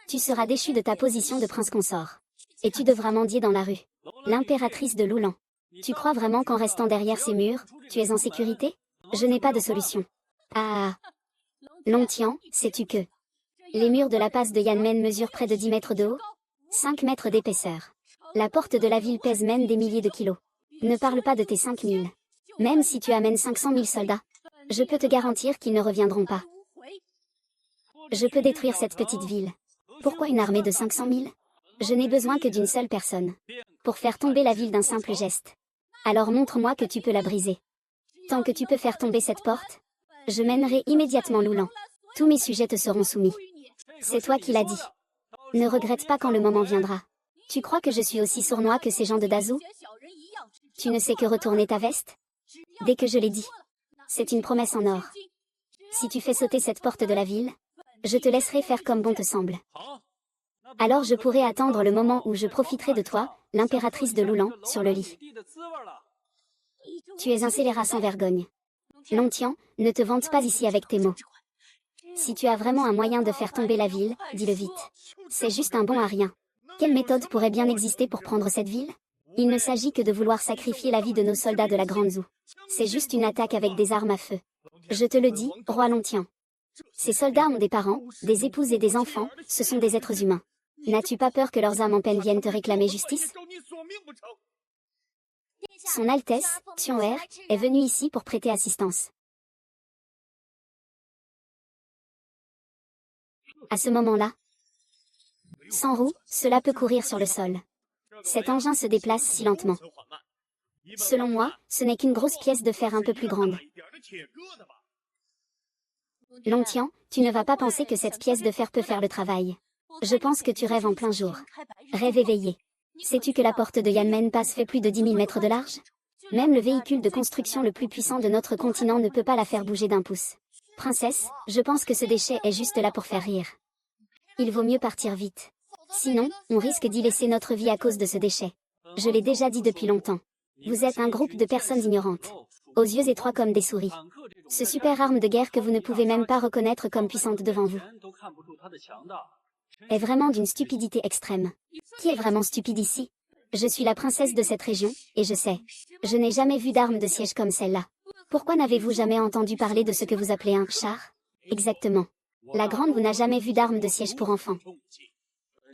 tu seras déchu de ta position de prince consort. Et tu devras mendier dans la rue. L'impératrice de Lulan. Tu crois vraiment qu'en restant derrière ces murs, tu es en sécurité? Je n'ai pas de solution. Ah. Longtian, sais-tu que les murs de la passe de Yanmen mesurent près de 10 mètres de haut? 5 mètres d'épaisseur. La porte de la ville pèse même des milliers de kilos. Ne parle pas de tes 5000. Même si tu amènes 500 000 soldats, je peux te garantir qu'ils ne reviendront pas. Je peux détruire cette petite ville. Pourquoi une armée de 500 000? Je n'ai besoin que d'une seule personne. Pour faire tomber la ville d'un simple geste. Alors montre-moi que tu peux la briser. Tant que tu peux faire tomber cette porte, je mènerai immédiatement Lulan. Tous mes sujets te seront soumis. C'est toi qui l'as dit. Ne regrette pas quand le moment viendra. Tu crois que je suis aussi sournois que ces gens de Dazou? Tu ne sais que retourner ta veste? Dès que je l'ai dit. C'est une promesse en or. Si tu fais sauter cette porte de la ville, je te laisserai faire comme bon te semble. Alors je pourrai attendre le moment où je profiterai de toi, l'impératrice de Lulan, sur le lit. Tu es un scélérat sans vergogne. Longtian, ne te vante pas ici avec tes mots. Si tu as vraiment un moyen de faire tomber la ville, dis-le vite. C'est juste un bon à rien. Quelle méthode pourrait bien exister pour prendre cette ville? Il ne s'agit que de vouloir sacrifier la vie de nos soldats de la Grande Zhou. C'est juste une attaque avec des armes à feu. Je te le dis, roi Longtian. Ces soldats ont des parents, des épouses et des enfants, ce sont des êtres humains. N'as-tu pas peur que leurs âmes en peine viennent te réclamer justice? Son Altesse, Tian'er, est venue ici pour prêter assistance. À ce moment-là, sans roue, cela peut courir sur le sol. Cet engin se déplace si lentement. Selon moi, ce n'est qu'une grosse pièce de fer un peu plus grande. Longtian, tu ne vas pas penser que cette pièce de fer peut faire le travail. Je pense que tu rêves en plein jour. Rêve éveillé. Sais-tu que la porte de Yanmen passe fait plus de 10 000 mètres de large? Même le véhicule de construction le plus puissant de notre continent ne peut pas la faire bouger d'un pouce. Princesse, je pense que ce déchet est juste là pour faire rire. Il vaut mieux partir vite. Sinon, on risque d'y laisser notre vie à cause de ce déchet. Je l'ai déjà dit depuis longtemps. Vous êtes un groupe de personnes ignorantes. Aux yeux étroits comme des souris. Ce super arme de guerre que vous ne pouvez même pas reconnaître comme puissante devant vous est vraiment d'une stupidité extrême. Qui est vraiment stupide ici? Je suis la princesse de cette région, et je sais. Je n'ai jamais vu d'arme de siège comme celle-là. Pourquoi n'avez-vous jamais entendu parler de ce que vous appelez un char? Exactement. La Grande Vous n'a jamais vu d'arme de siège pour enfants.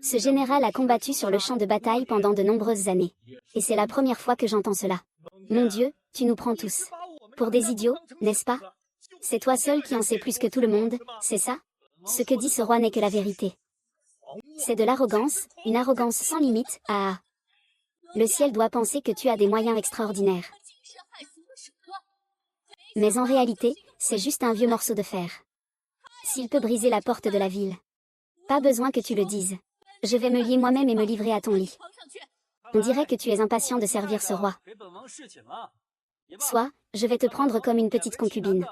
Ce général a combattu sur le champ de bataille pendant de nombreuses années. Et c'est la première fois que j'entends cela. Mon Dieu, tu nous prends tous pour des idiots, n'est-ce pas? C'est toi seul qui en sais plus que tout le monde, c'est ça? Ce que dit ce roi n'est que la vérité. C'est de l'arrogance, une arrogance sans limite, ah. Le ciel doit penser que tu as des moyens extraordinaires. Mais en réalité, c'est juste un vieux morceau de fer. S'il peut briser la porte de la ville. Pas besoin que tu le dises. Je vais me lier moi-même et me livrer à ton lit. On dirait que tu es impatient de servir ce roi. Soit, je vais te prendre comme une petite concubine.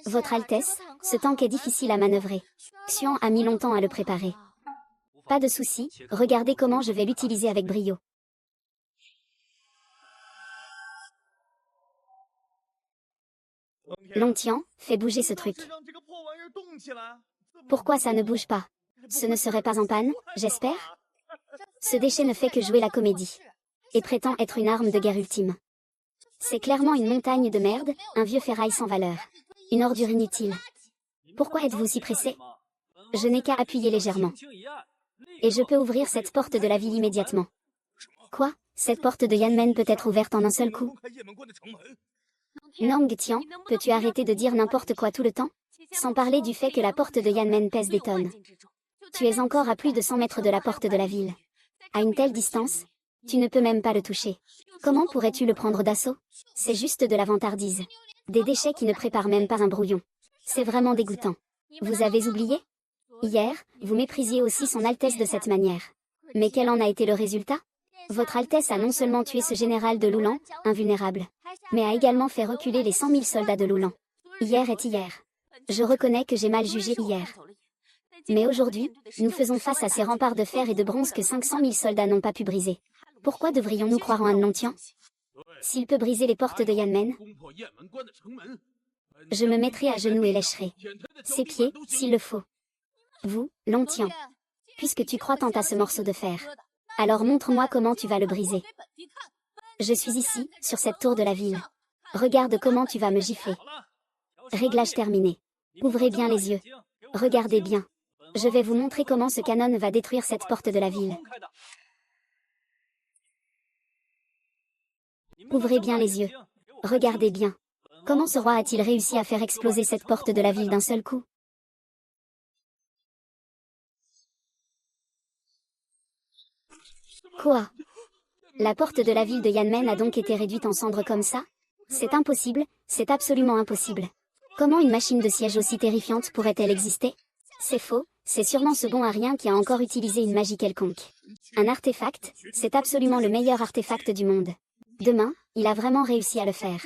Votre Altesse, ce tank est difficile à manœuvrer. Xuan a mis longtemps à le préparer. Pas de souci, regardez comment je vais l'utiliser avec brio. Longtian, fais bouger ce truc. Pourquoi ça ne bouge pas? Ce ne serait pas en panne, j'espère? Ce déchet ne fait que jouer la comédie. Et prétend être une arme de guerre ultime. C'est clairement une montagne de merde, un vieux ferraille sans valeur. Une ordure inutile. Pourquoi êtes-vous si pressé? Je n'ai qu'à appuyer légèrement. Et je peux ouvrir cette porte de la ville immédiatement. Quoi? Cette porte de Yanmen peut être ouverte en un seul coup? Nang Tian, peux-tu arrêter de dire n'importe quoi tout le temps? Sans parler du fait que la porte de Yanmen pèse des tonnes. Tu es encore à plus de 100 mètres de la porte de la ville. À une telle distance, tu ne peux même pas le toucher. Comment pourrais-tu le prendre d'assaut? C'est juste de la vantardise. Des déchets qui ne préparent même pas un brouillon. C'est vraiment dégoûtant. Vous avez oublié? Hier, vous méprisiez aussi son Altesse de cette manière. Mais quel en a été le résultat? Votre Altesse a non seulement tué ce général de Lulan, invulnérable, mais a également fait reculer les 100 000 soldats de Lulan. Hier est hier. Je reconnais que j'ai mal jugé hier. Mais aujourd'hui, nous faisons face à ces remparts de fer et de bronze que 500 000 soldats n'ont pas pu briser. Pourquoi devrions-nous croire en un Longtian? S'il peut briser les portes de Yanmen, je me mettrai à genoux et lécherai ses pieds, s'il le faut. Vous, Longtian, puisque tu crois tant à ce morceau de fer, alors montre-moi comment tu vas le briser. Je suis ici, sur cette tour de la ville. Regarde comment tu vas me gifler. Réglage terminé. Ouvrez bien les yeux. Regardez bien. Je vais vous montrer comment ce canon va détruire cette porte de la ville. Ouvrez bien les yeux. Regardez bien. Comment ce roi a-t-il réussi à faire exploser cette porte de la ville d'un seul coup? Quoi? La porte de la ville de Yanmen a donc été réduite en cendres comme ça? C'est impossible, c'est absolument impossible. Comment une machine de siège aussi terrifiante pourrait-elle exister? C'est faux, c'est sûrement ce bon à rien qui a encore utilisé une magie quelconque. Un artefact, c'est absolument le meilleur artefact du monde. Demain, il a vraiment réussi à le faire.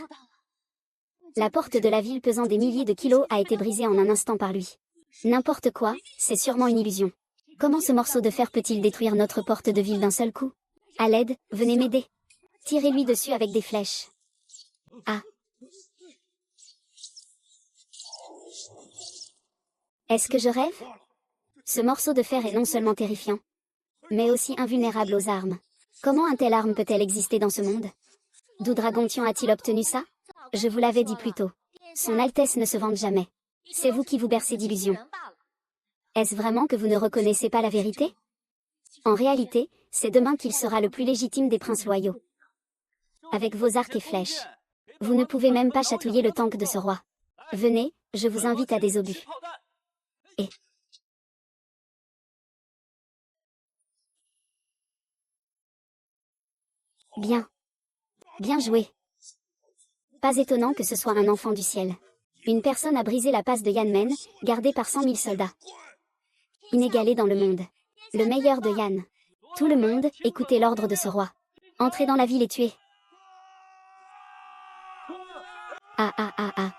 La porte de la ville pesant des milliers de kilos a été brisée en un instant par lui. N'importe quoi, c'est sûrement une illusion. Comment ce morceau de fer peut-il détruire notre porte de ville d'un seul coup? À l'aide, venez m'aider. Tirez-lui dessus avec des flèches. Ah. Est-ce que je rêve? Ce morceau de fer est non seulement terrifiant, mais aussi invulnérable aux armes. Comment une telle arme peut-elle exister dans ce monde? D'où Dragontian a-t-il obtenu ça? Je vous l'avais dit plus tôt. Son Altesse ne se vante jamais. C'est vous qui vous bercez d'illusions. Est-ce vraiment que vous ne reconnaissez pas la vérité? En réalité, c'est demain qu'il sera le plus légitime des princes loyaux. Avec vos arcs et flèches. Vous ne pouvez même pas chatouiller le tank de ce roi. Venez, je vous invite à des obus. Et... Bien. Bien joué. Pas étonnant que ce soit un enfant du ciel. Une personne a brisé la passe de Yanmen, gardée par 100 000 soldats. Inégalé dans le monde. Le meilleur de Yan. Tout le monde, écoutez l'ordre de ce roi. Entrez dans la ville et tuez. Ah ah ah ah.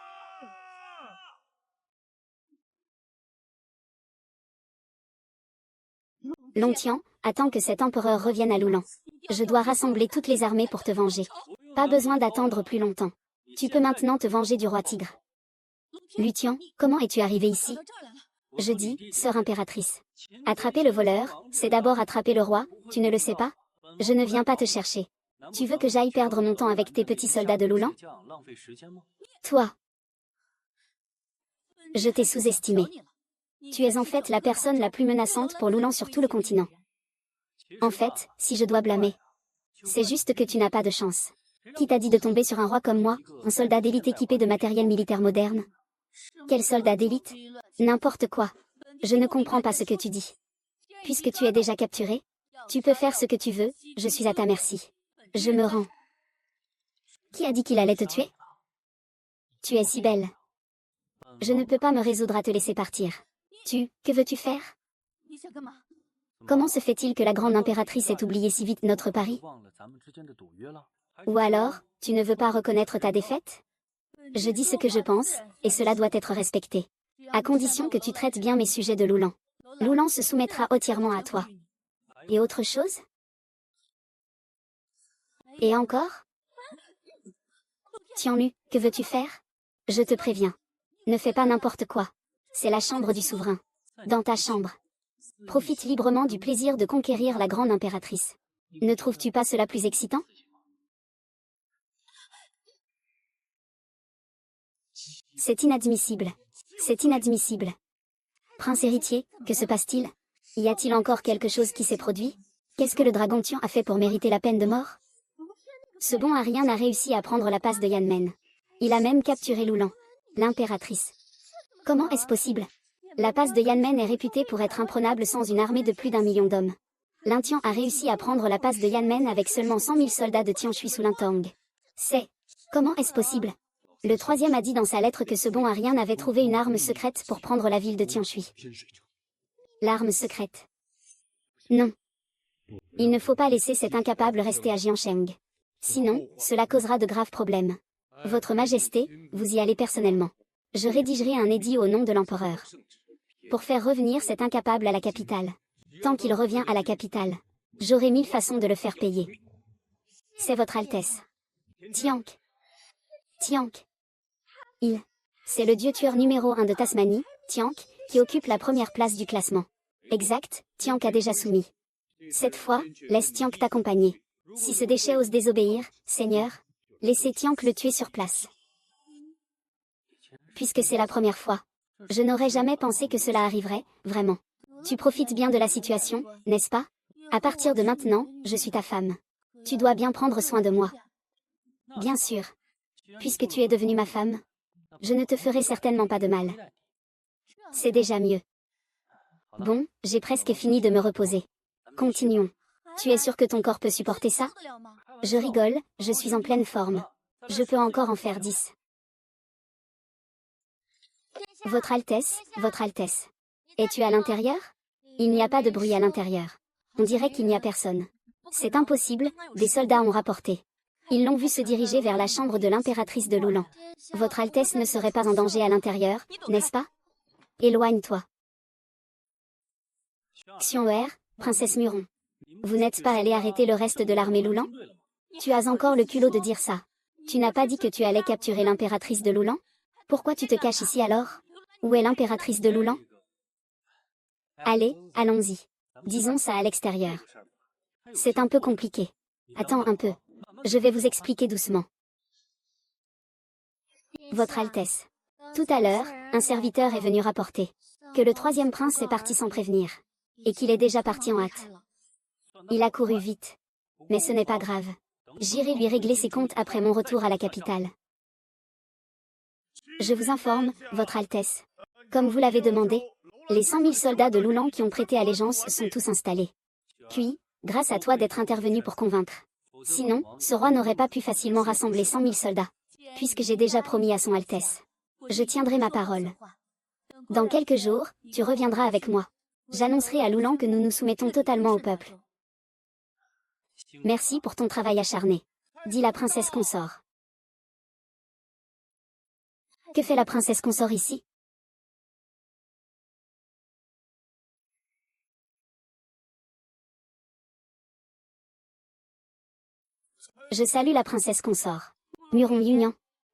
Longtian, attends que cet empereur revienne à Lulan. Je dois rassembler toutes les armées pour te venger. Pas besoin d'attendre plus longtemps. Tu peux maintenant te venger du roi tigre. Lutian, comment es-tu arrivé ici? Je dis, sœur impératrice. Attraper le voleur, c'est d'abord attraper le roi, tu ne le sais pas? Je ne viens pas te chercher. Tu veux que j'aille perdre mon temps avec tes petits soldats de Lulan? Toi. Je t'ai sous-estimé. Tu es en fait la personne la plus menaçante pour Lulan sur tout le continent. En fait, si je dois blâmer C'est juste que tu n'as pas de chance. Qui t'a dit de tomber sur un roi comme moi, un soldat d'élite équipé de matériel militaire moderne? Quel soldat d'élite? N'importe quoi. Je ne comprends pas ce que tu dis. Puisque tu es déjà capturé, tu peux faire ce que tu veux, je suis à ta merci. Je me rends. Qui a dit qu'il allait te tuer? Tu es si belle. Je ne peux pas me résoudre à te laisser partir. Que veux-tu faire? Comment se fait-il que la grande impératrice ait oublié si vite notre pari? Ou alors, tu ne veux pas reconnaître ta défaite? Je dis ce que je pense, et cela doit être respecté. À condition que tu traites bien mes sujets de Loulan. Loulan se soumettra entièrement à toi. Et autre chose? Et encore? Tianlu, que veux-tu faire? Je te préviens. Ne fais pas n'importe quoi. C'est la chambre du souverain. Dans ta chambre. Profite librement du plaisir de conquérir la grande impératrice. Ne trouves-tu pas cela plus excitant? C'est inadmissible. C'est inadmissible. Prince héritier, que se passe-t-il? Y a-t-il encore quelque chose qui s'est produit? Qu'est-ce que le dragon Tian a fait pour mériter la peine de mort? Ce bon Arien a réussi à prendre la passe de Yanmen. Il a même capturé Loulan, l'impératrice. Comment est-ce possible? La passe de Yanmen est réputée pour être imprenable sans une armée de plus d'1 million d'hommes. L'Intian a réussi à prendre la passe de Yanmen avec seulement 100 000 soldats de Tianshui sous l'Intang. Comment est-ce possible? Le troisième a dit dans sa lettre que ce bon Arien avait trouvé une arme secrète pour prendre la ville de Tianshui. L'arme secrète. Non. Il ne faut pas laisser cet incapable rester à Jiansheng. Sinon, cela causera de graves problèmes. Votre Majesté, vous y allez personnellement. Je rédigerai un édit au nom de l'empereur. Pour faire revenir cet incapable à la capitale. Tant qu'il revient à la capitale, j'aurai 1000 façons de le faire payer. C'est votre Altesse. Tiank. C'est le dieu tueur numéro 1 de Tasmanie, Tiank, qui occupe la première place du classement. Exact, Tiank a déjà soumis. Cette fois, laisse Tiank t'accompagner. Si ce déchet ose désobéir, Seigneur, laissez Tiank le tuer sur place. Puisque c'est la première fois. Je n'aurais jamais pensé que cela arriverait, vraiment. Tu profites bien de la situation, n'est-ce pas? À partir de maintenant, je suis ta femme. Tu dois bien prendre soin de moi. Bien sûr. Puisque tu es devenue ma femme, je ne te ferai certainement pas de mal. C'est déjà mieux. Bon, j'ai presque fini de me reposer. Continuons. Tu es sûr que ton corps peut supporter ça? Je rigole, je suis en pleine forme. Je peux encore en faire 10. Votre Altesse, Votre Altesse. Es-tu à l'intérieur? Il n'y a pas de bruit à l'intérieur. On dirait qu'il n'y a personne. C'est impossible, des soldats ont rapporté. Ils l'ont vu se diriger vers la chambre de l'impératrice de Loulan. Votre Altesse ne serait pas en danger à l'intérieur, n'est-ce pas? Éloigne-toi. Xian'er, princesse Muron. Vous n'êtes pas allé arrêter le reste de l'armée Loulan? Tu as encore le culot de dire ça. Tu n'as pas dit que tu allais capturer l'impératrice de Loulan? Pourquoi tu te caches ici alors? Où est l'impératrice de Loulan? Allez, allons-y. Disons ça à l'extérieur. C'est un peu compliqué. Attends un peu. Je vais vous expliquer doucement. Votre Altesse. Tout à l'heure, un serviteur est venu rapporter que le troisième prince est parti sans prévenir. Et qu'il est déjà parti en hâte. Il a couru vite. Mais ce n'est pas grave. J'irai lui régler ses comptes après mon retour à la capitale. Je vous informe, Votre Altesse. Comme vous l'avez demandé, les 100 000 soldats de Loulan qui ont prêté allégeance sont tous installés. Puis, grâce à toi d'être intervenu pour convaincre. Sinon, ce roi n'aurait pas pu facilement rassembler 100 000 soldats. Puisque j'ai déjà promis à son Altesse. Je tiendrai ma parole. Dans quelques jours, tu reviendras avec moi. J'annoncerai à Loulan que nous nous soumettons totalement au peuple. Merci pour ton travail acharné, dit la princesse consort. Que fait la princesse consort ici? Je salue la princesse consort. Muron Yunian.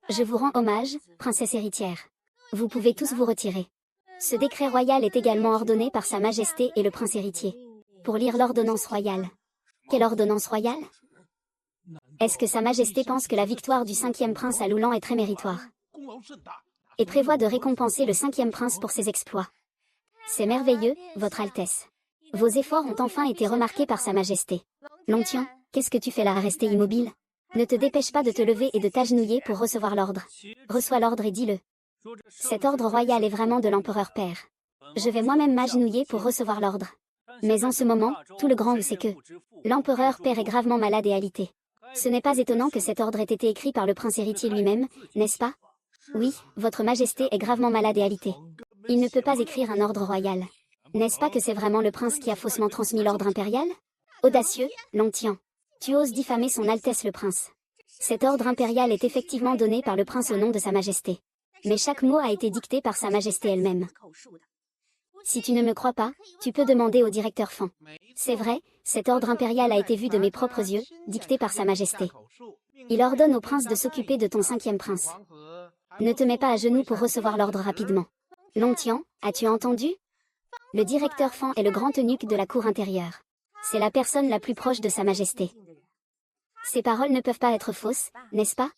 Je vous rends hommage, princesse héritière. Vous pouvez tous vous retirer. Ce décret royal est également ordonné par Sa Majesté et le prince héritier. Pour lire l'ordonnance royale. Quelle ordonnance royale? Est-ce que Sa Majesté pense que la victoire du 5e prince à Loulan est très méritoire? Et prévoit de récompenser le 5e prince pour ses exploits? C'est merveilleux, Votre Altesse. Vos efforts ont enfin été remarqués par Sa Majesté. Longtian, qu'est-ce que tu fais là à rester immobile? Ne te dépêche pas de te lever et de t'agenouiller pour recevoir l'ordre. Reçois l'ordre et dis-le. Cet ordre royal est vraiment de l'empereur père. Je vais moi-même m'agenouiller pour recevoir l'ordre. Mais en ce moment, tout le grand sait que l'empereur père est gravement malade et alité. Ce n'est pas étonnant que cet ordre ait été écrit par le prince héritier lui-même, n'est-ce pas? Oui, votre majesté est gravement malade et alité. Il ne peut pas écrire un ordre royal. N'est-ce pas que c'est vraiment le prince qui a faussement transmis l'ordre impérial? Audacieux, Longtian. Tu oses diffamer son Altesse le prince. Cet ordre impérial est effectivement donné par le prince au nom de Sa Majesté. Mais chaque mot a été dicté par Sa Majesté elle-même. Si tu ne me crois pas, tu peux demander au directeur Fan. C'est vrai, cet ordre impérial a été vu de mes propres yeux, dicté par Sa Majesté. Il ordonne au prince de s'occuper de ton 5e prince. Ne te mets pas à genoux pour recevoir l'ordre rapidement. Longtian, as-tu entendu? Le directeur Fan est le grand eunuque de la cour intérieure. C'est la personne la plus proche de Sa Majesté. Ces paroles ne peuvent pas être fausses, n'est-ce pas?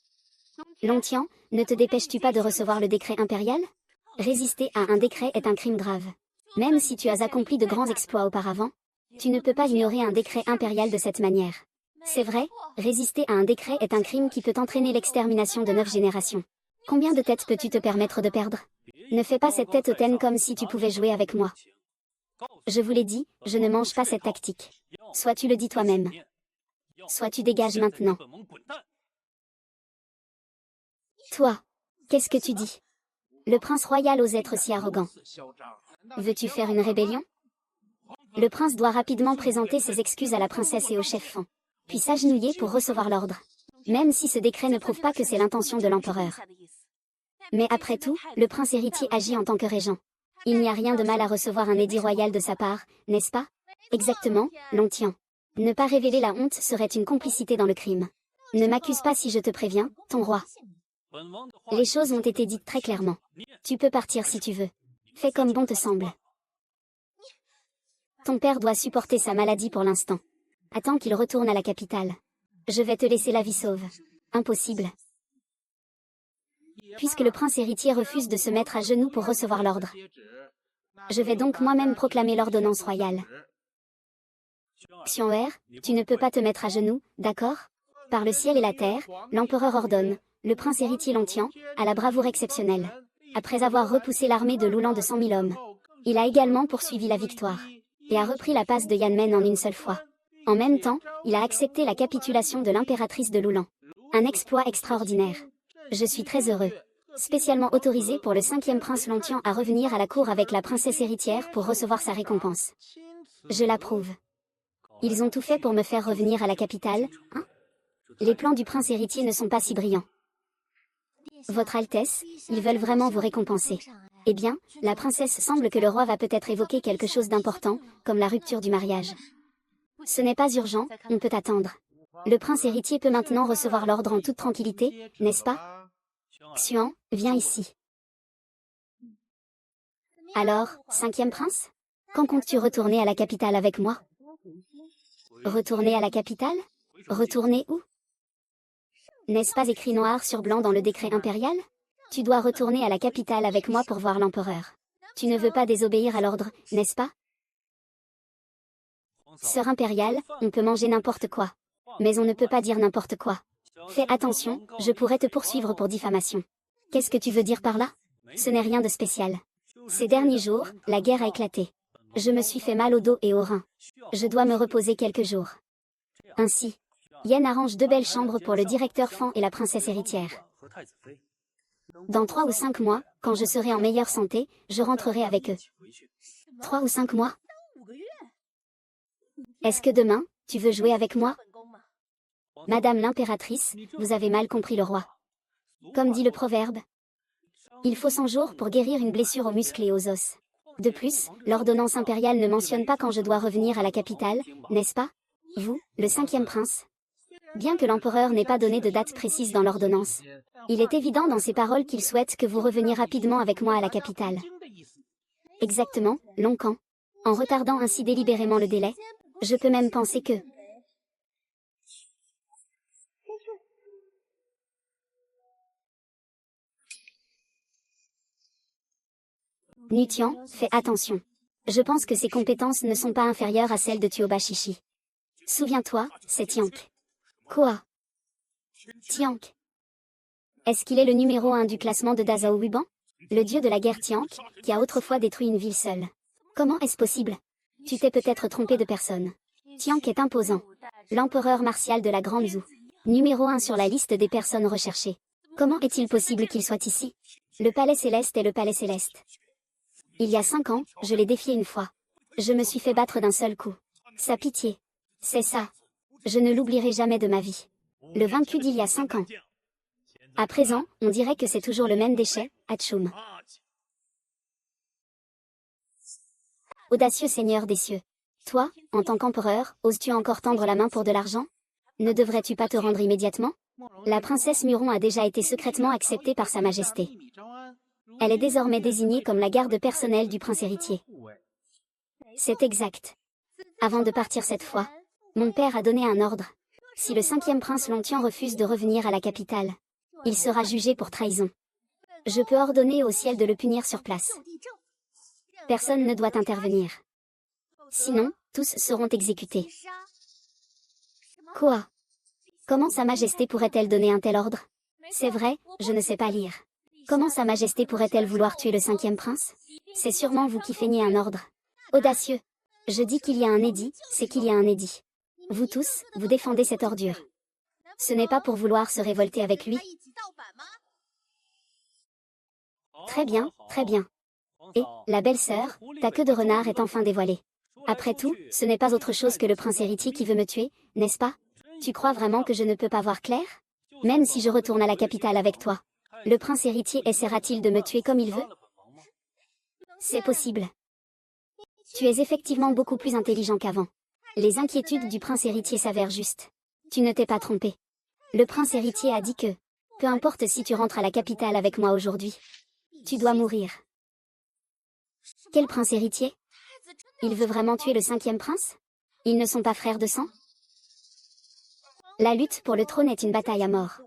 Longtian, ne te dépêches-tu pas de recevoir le décret impérial? Résister à un décret est un crime grave. Même si tu as accompli de grands exploits auparavant, tu ne peux pas ignorer un décret impérial de cette manière. C'est vrai, résister à un décret est un crime qui peut entraîner l'extermination de 9 générations. Combien de têtes peux-tu te permettre de perdre? Ne fais pas cette tête hautaine comme si tu pouvais jouer avec moi. Je vous l'ai dit, je ne mange pas cette tactique. Soit tu le dis toi-même. Soit tu dégages maintenant. Toi, qu'est-ce que tu dis? Le prince royal ose être si arrogant. Veux-tu faire une rébellion? Le prince doit rapidement présenter ses excuses à la princesse et au chef Fan, puis s'agenouiller pour recevoir l'ordre. Même si ce décret ne prouve pas que c'est l'intention de l'empereur. Mais après tout, le prince héritier agit en tant que régent. Il n'y a rien de mal à recevoir un édit royal de sa part, n'est-ce pas? Exactement, Longtian. Ne pas révéler la honte serait une complicité dans le crime. Ne m'accuse pas si je te préviens, ton roi. Les choses ont été dites très clairement. Tu peux partir si tu veux. Fais comme bon te semble. Ton père doit supporter sa maladie pour l'instant. Attends qu'il retourne à la capitale. Je vais te laisser la vie sauve. Impossible. Puisque le prince héritier refuse de se mettre à genoux pour recevoir l'ordre. Je vais donc moi-même proclamer l'ordonnance royale. Xian'er, tu ne peux pas te mettre à genoux, d'accord? Par le ciel et la terre, l'empereur ordonne, le prince héritier Longtian, à la bravoure exceptionnelle. Après avoir repoussé l'armée de Loulan de 100 000 hommes. Il a également poursuivi la victoire. Et a repris la passe de Yanmen en une seule fois. En même temps, il a accepté la capitulation de l'impératrice de Loulan. Un exploit extraordinaire. Je suis très heureux. Spécialement autorisé pour le 5e prince Longtian à revenir à la cour avec la princesse héritière pour recevoir sa récompense. Je l'approuve. Ils ont tout fait pour me faire revenir à la capitale, hein? Les plans du prince héritier ne sont pas si brillants. Votre Altesse, ils veulent vraiment vous récompenser. Eh bien, la princesse semble que le roi va peut-être évoquer quelque chose d'important, comme la rupture du mariage. Ce n'est pas urgent, on peut attendre. Le prince héritier peut maintenant recevoir l'ordre en toute tranquillité, n'est-ce pas? Xuan, viens ici. Alors, 5e prince? Quand comptes-tu retourner à la capitale avec moi? Retourner à la capitale? Retourner où? N'est-ce pas écrit noir sur blanc dans le décret impérial? Tu dois retourner à la capitale avec moi pour voir l'empereur. Tu ne veux pas désobéir à l'ordre, n'est-ce pas? Sœur impériale, on peut manger n'importe quoi. Mais on ne peut pas dire n'importe quoi. Fais attention, je pourrais te poursuivre pour diffamation. Qu'est-ce que tu veux dire par là? Ce n'est rien de spécial. Ces derniers jours, la guerre a éclaté. Je me suis fait mal au dos et aux reins. Je dois me reposer quelques jours. Ainsi, Yen arrange 2 belles chambres pour le directeur Fan et la princesse héritière. Dans 3 ou 5 mois, quand je serai en meilleure santé, je rentrerai avec eux. 3 ou 5 mois? Est-ce que demain, tu veux jouer avec moi? Madame l'impératrice, vous avez mal compris le roi. Comme dit le proverbe, il faut 100 jours pour guérir une blessure aux muscles et aux os. De plus, l'ordonnance impériale ne mentionne pas quand je dois revenir à la capitale, n'est-ce pas? Vous, le 5e prince. Bien que l'empereur n'ait pas donné de date précise dans l'ordonnance, il est évident dans ses paroles qu'il souhaite que vous reveniez rapidement avec moi à la capitale. Exactement, Longcan. En retardant ainsi délibérément le délai, je peux même penser que... Nutian, fais attention. Je pense que ses compétences ne sont pas inférieures à celles de Tuoba Shishi. Souviens-toi, c'est Tiank. Quoi? Tiank. Est-ce qu'il est le numéro 1 du classement de Dazhao Wuban? Le dieu de la guerre Tiank, qui a autrefois détruit une ville seule. Comment est-ce possible? Tu t'es peut-être trompé de personne. Tiank est imposant. L'empereur martial de la Grande Zhou. Numéro 1 sur la liste des personnes recherchées. Comment est-il possible qu'il soit ici? Le palais céleste est le palais céleste. Il y a 5 ans, je l'ai défié une fois. Je me suis fait battre d'un seul coup. Sa pitié. C'est ça. Je ne l'oublierai jamais de ma vie. Le vaincu d'il y a 5 ans. À présent, on dirait que c'est toujours le même déchet, Hatchoum. Audacieux seigneur des cieux. Toi, en tant qu'empereur, oses-tu encore tendre la main pour de l'argent? Ne devrais-tu pas te rendre immédiatement? La princesse Muron a déjà été secrètement acceptée par sa majesté. Elle est désormais désignée comme la garde personnelle du prince héritier. C'est exact. Avant de partir cette fois, mon père a donné un ordre. Si le 5e prince Lontian refuse de revenir à la capitale, il sera jugé pour trahison. Je peux ordonner au ciel de le punir sur place. Personne ne doit intervenir. Sinon, tous seront exécutés. Quoi? Comment Sa Majesté pourrait-elle donner un tel ordre? C'est vrai, je ne sais pas lire. Comment Sa Majesté pourrait-elle vouloir tuer le 5e prince? C'est sûrement vous qui feignez un ordre. Audacieux. Je dis qu'il y a un édit, c'est qu'il y a un édit. Vous tous, vous défendez cette ordure. Ce n'est pas pour vouloir se révolter avec lui. Très bien, très bien. Et, la belle-sœur, ta queue de renard est enfin dévoilée. Après tout, ce n'est pas autre chose que le prince héritier qui veut me tuer, n'est-ce pas? Tu crois vraiment que je ne peux pas voir clair? Même si je retourne à la capitale avec toi, le prince héritier essaiera-t-il de me tuer comme il veut? C'est possible. Tu es effectivement beaucoup plus intelligent qu'avant. Les inquiétudes du prince héritier s'avèrent justes. Tu ne t'es pas trompé. Le prince héritier a dit que, peu importe si tu rentres à la capitale avec moi aujourd'hui, tu dois mourir. Quel prince héritier? Il veut vraiment tuer le 5e prince? Ils ne sont pas frères de sang? La lutte pour le trône est une bataille à mort.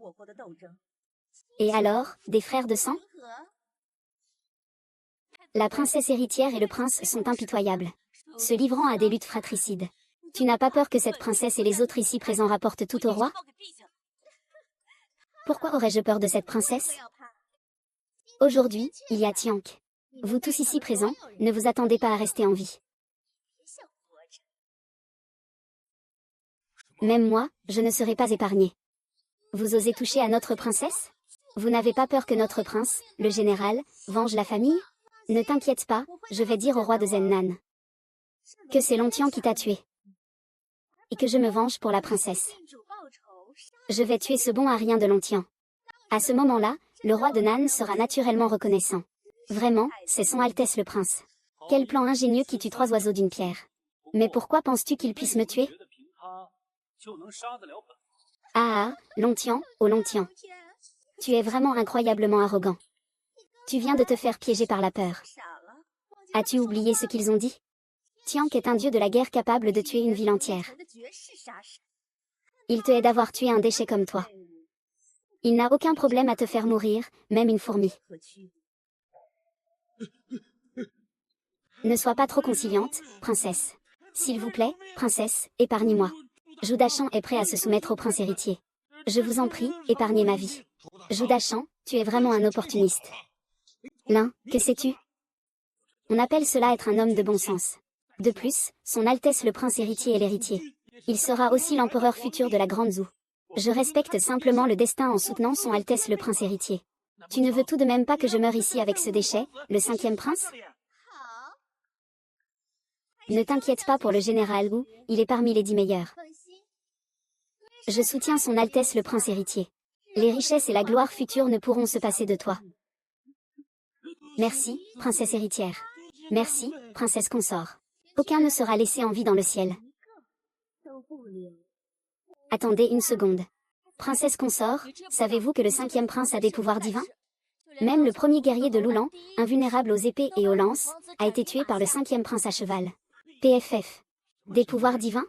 Et alors, des frères de sang? La princesse héritière et le prince sont impitoyables, se livrant à des luttes fratricides. Tu n'as pas peur que cette princesse et les autres ici présents rapportent tout au roi? Pourquoi aurais-je peur de cette princesse? Aujourd'hui, il y a Tiank. Vous tous ici présents, ne vous attendez pas à rester en vie. Même moi, je ne serai pas épargné. Vous osez toucher à notre princesse? Vous n'avez pas peur que notre prince, le général, venge la famille? Ne t'inquiète pas, je vais dire au roi de Zennan que c'est Lontian qui t'a tué. Et que je me venge pour la princesse. Je vais tuer ce bon à rien de Lontian. À ce moment-là, le roi de Nan sera naturellement reconnaissant. Vraiment, c'est son Altesse le prince. Quel plan ingénieux qui tue 3 oiseaux d'une pierre. Mais pourquoi penses-tu qu'il puisse me tuer? Ah, Lontian, oh Lontian. Tu es vraiment incroyablement arrogant. Tu viens de te faire piéger par la peur. As-tu oublié ce qu'ils ont dit? Tiank est un dieu de la guerre capable de tuer une ville entière. Il te hait d'avoir tué un déchet comme toi. Il n'a aucun problème à te faire mourir, même une fourmi. Ne sois pas trop conciliante, princesse. S'il vous plaît, princesse, épargnez-moi. Joudachan est prêt à se soumettre au prince héritier. Je vous en prie, épargnez ma vie. Joudachan, tu es vraiment un opportuniste. L'un, que sais-tu? On appelle cela être un homme de bon sens. De plus, son Altesse le prince héritier est l'héritier. Il sera aussi l'empereur futur de la Grande Zhou. Je respecte simplement le destin en soutenant son Altesse le prince héritier. Tu ne veux tout de même pas que je meure ici avec ce déchet, le 5e prince? Ne t'inquiète pas pour le général Wu, il est parmi les 10 meilleurs. Je soutiens son Altesse le prince héritier. Les richesses et la gloire future ne pourront se passer de toi. Merci, princesse héritière. Merci, princesse consort. Aucun ne sera laissé en vie dans le ciel. Attendez une seconde. Princesse consort, savez-vous que le 5e prince a des pouvoirs divins? Même le premier guerrier de Loulan, invulnérable aux épées et aux lances, a été tué par le 5e prince à cheval. PFF. Des pouvoirs divins?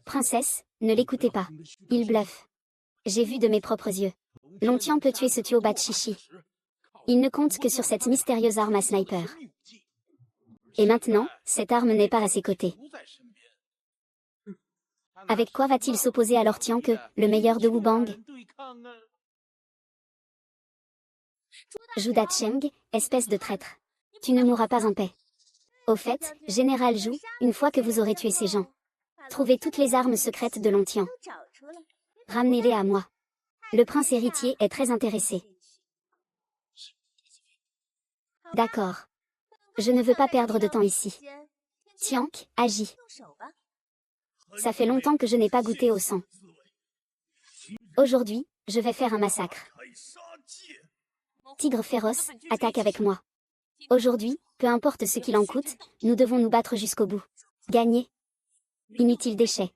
Princesse, ne l'écoutez pas. Il bluffe. J'ai vu de mes propres yeux. Lontian peut tuer ce Tuoba Chichi. Il ne compte que sur cette mystérieuse arme à sniper. Et maintenant, cette arme n'est pas à ses côtés. Avec quoi va-t-il s'opposer à Tian Ke, le meilleur de Wubang? Zhu Dacheng, espèce de traître. Tu ne mourras pas en paix. Au fait, Général Zhu, une fois que vous aurez tué ces gens, trouvez toutes les armes secrètes de Tian. Ramenez-les à moi. Le prince héritier est très intéressé. D'accord. Je ne veux pas perdre de temps ici. Tiank, agis. Ça fait longtemps que je n'ai pas goûté au sang. Aujourd'hui, je vais faire un massacre. Tigre féroce, attaque avec moi. Aujourd'hui, peu importe ce qu'il en coûte, nous devons nous battre jusqu'au bout. Gagner. Inutile déchet.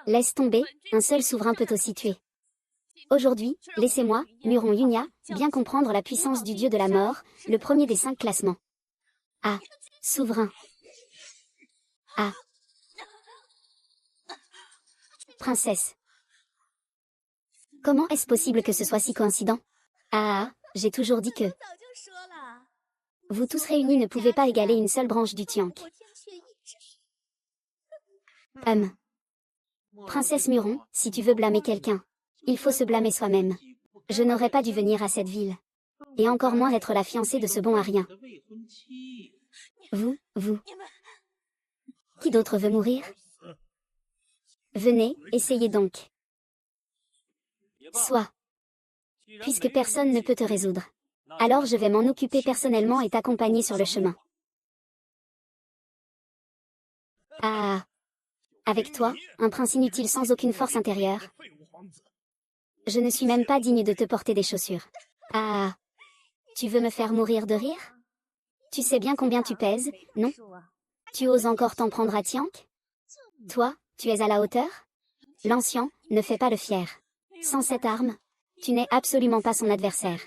Laisse tomber, un seul souverain peut aussi tuer. Aujourd'hui, laissez-moi, Muron Yunia, bien comprendre la puissance du dieu de la mort, le premier des 5 classements. Ah. Souverain. Ah. Princesse. Comment est-ce possible que ce soit si coïncident? Ah, j'ai toujours dit que... Vous tous réunis ne pouvez pas égaler une seule branche du Tiank. Princesse Muron, si tu veux blâmer quelqu'un, il faut se blâmer soi-même. Je n'aurais pas dû venir à cette ville. Et encore moins être la fiancée de ce bon à rien. Vous. Qui d'autre veut mourir? Venez, essayez donc. Soit. Puisque personne ne peut te résoudre. Alors je vais m'en occuper personnellement et t'accompagner sur le chemin. Ah. Avec toi, un prince inutile sans aucune force intérieure. Je ne suis même pas digne de te porter des chaussures. Ah. Tu veux me faire mourir de rire? Tu sais bien combien tu pèses, non? Tu oses encore t'en prendre à Tiank? Toi, tu es à la hauteur? L'ancien, ne fais pas le fier. Sans cette arme, tu n'es absolument pas son adversaire.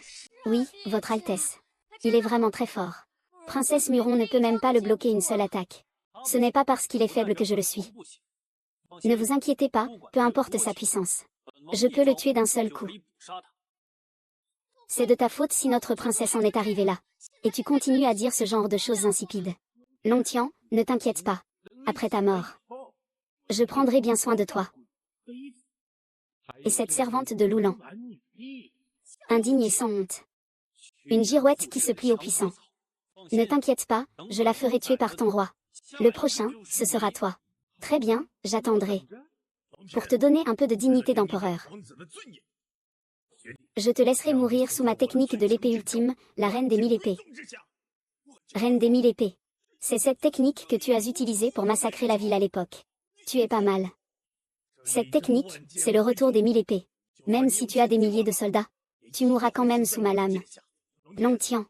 Oui, votre Altesse. Il est vraiment très fort. Princesse Muron ne peut même pas le bloquer une seule attaque. Ce n'est pas parce qu'il est faible que je le suis. Ne vous inquiétez pas, peu importe sa puissance. Je peux le tuer d'un seul coup. C'est de ta faute si notre princesse en est arrivée là. Et tu continues à dire ce genre de choses insipides. Longtian, ne t'inquiète pas. Après ta mort, je prendrai bien soin de toi. Et cette servante de Loulan. Indigne et sans honte. Une girouette qui se plie aux puissants. Ne t'inquiète pas, je la ferai tuer par ton roi. Le prochain, ce sera toi. Très bien, j'attendrai. Pour te donner un peu de dignité d'empereur. Je te laisserai mourir sous ma technique de l'épée ultime, la reine des 1000 épées. Reine des 1000 épées. C'est cette technique que tu as utilisée pour massacrer la ville à l'époque. Tu es pas mal. Cette technique, c'est le retour des 1000 épées. Même si tu as des milliers de soldats, tu mourras quand même sous ma lame. Longtian.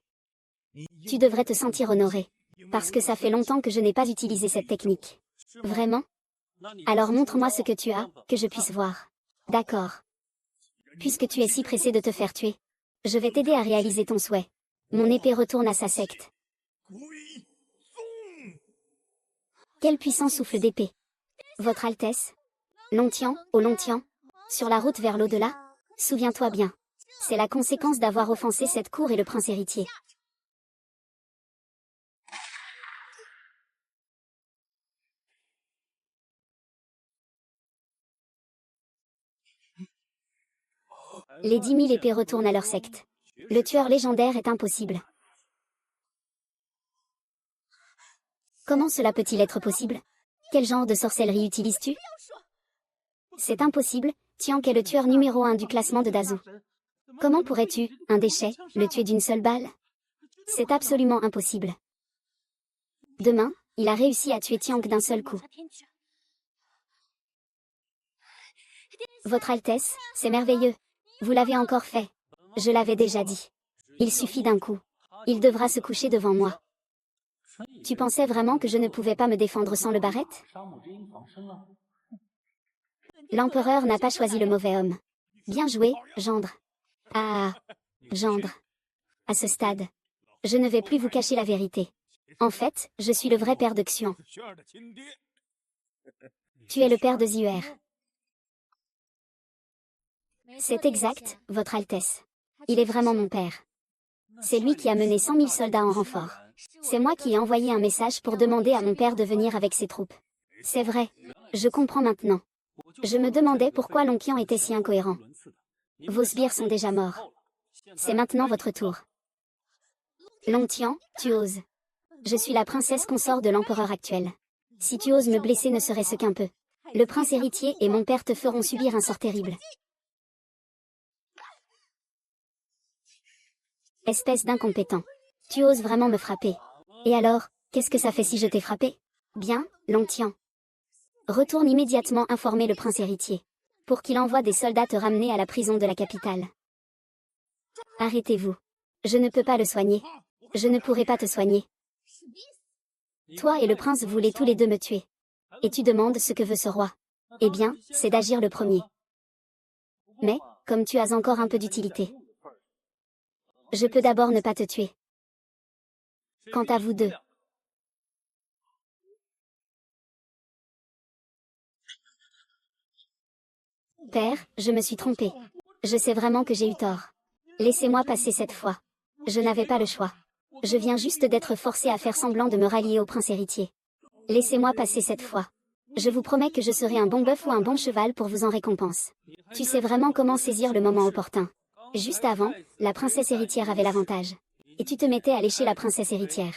Tu devrais te sentir honoré. Parce que ça fait longtemps que je n'ai pas utilisé cette technique. Vraiment? Alors montre-moi ce que tu as, que je puisse voir. D'accord. Puisque tu es si pressé de te faire tuer, je vais t'aider à réaliser ton souhait. Mon épée retourne à sa secte. Quel puissant souffle d'épée. Votre Altesse. Longtian, ô Longtian. Sur la route vers l'au-delà. Souviens-toi bien. C'est la conséquence d'avoir offensé cette cour et le prince héritier. Les 10 000 épées retournent à leur secte. Le tueur légendaire est impossible. Comment cela peut-il être possible? Quel genre de sorcellerie utilises-tu? C'est impossible, Tiank est le tueur numéro 1 du classement de Dazhou. Comment pourrais-tu, un déchet, le tuer d'une seule balle? C'est absolument impossible. Demain, il a réussi à tuer Tiank d'un seul coup. Votre Altesse, c'est merveilleux. Vous l'avez encore fait. Je l'avais déjà dit. Il suffit d'un coup. Il devra se coucher devant moi. Tu pensais vraiment que je ne pouvais pas me défendre sans le barrette? L'empereur n'a pas choisi le mauvais homme. Bien joué, gendre. Ah, gendre. À ce stade, je ne vais plus vous cacher la vérité. En fait, je suis le vrai père de Xuan. Tu es le père de Ziuer. C'est exact, votre Altesse. Il est vraiment mon père. C'est lui qui a mené 100 000 soldats en renfort. C'est moi qui ai envoyé un message pour demander à mon père de venir avec ses troupes. C'est vrai. Je comprends maintenant. Je me demandais pourquoi Lonqian était si incohérent. Vos sbires sont déjà morts. C'est maintenant votre tour. Longtian, tu oses. Je suis la princesse consort de l'empereur actuel. Si tu oses me blesser ne serait-ce qu'un peu. Le prince héritier et mon père te feront subir un sort terrible. Espèce d'incompétent. Tu oses vraiment me frapper. Et alors, qu'est-ce que ça fait si je t'ai frappé? Bien, Longtian. Retourne immédiatement informer le prince héritier. Pour qu'il envoie des soldats te ramener à la prison de la capitale. Arrêtez-vous. Je ne peux pas le soigner. Je ne pourrai pas te soigner. Toi et le prince voulez tous les deux me tuer. Et tu demandes ce que veut ce roi. Eh bien, c'est d'agir le premier. Mais, comme tu as encore un peu d'utilité. Je peux d'abord ne pas te tuer. Quant à vous deux. Père, je me suis trompé. Je sais vraiment que j'ai eu tort. Laissez-moi passer cette fois. Je n'avais pas le choix. Je viens juste d'être forcé à faire semblant de me rallier au prince héritier. Laissez-moi passer cette fois. Je vous promets que je serai un bon bœuf ou un bon cheval pour vous en récompense. Tu sais vraiment comment saisir le moment opportun. Juste avant, la princesse héritière avait l'avantage. Et tu te mettais à lécher la princesse héritière.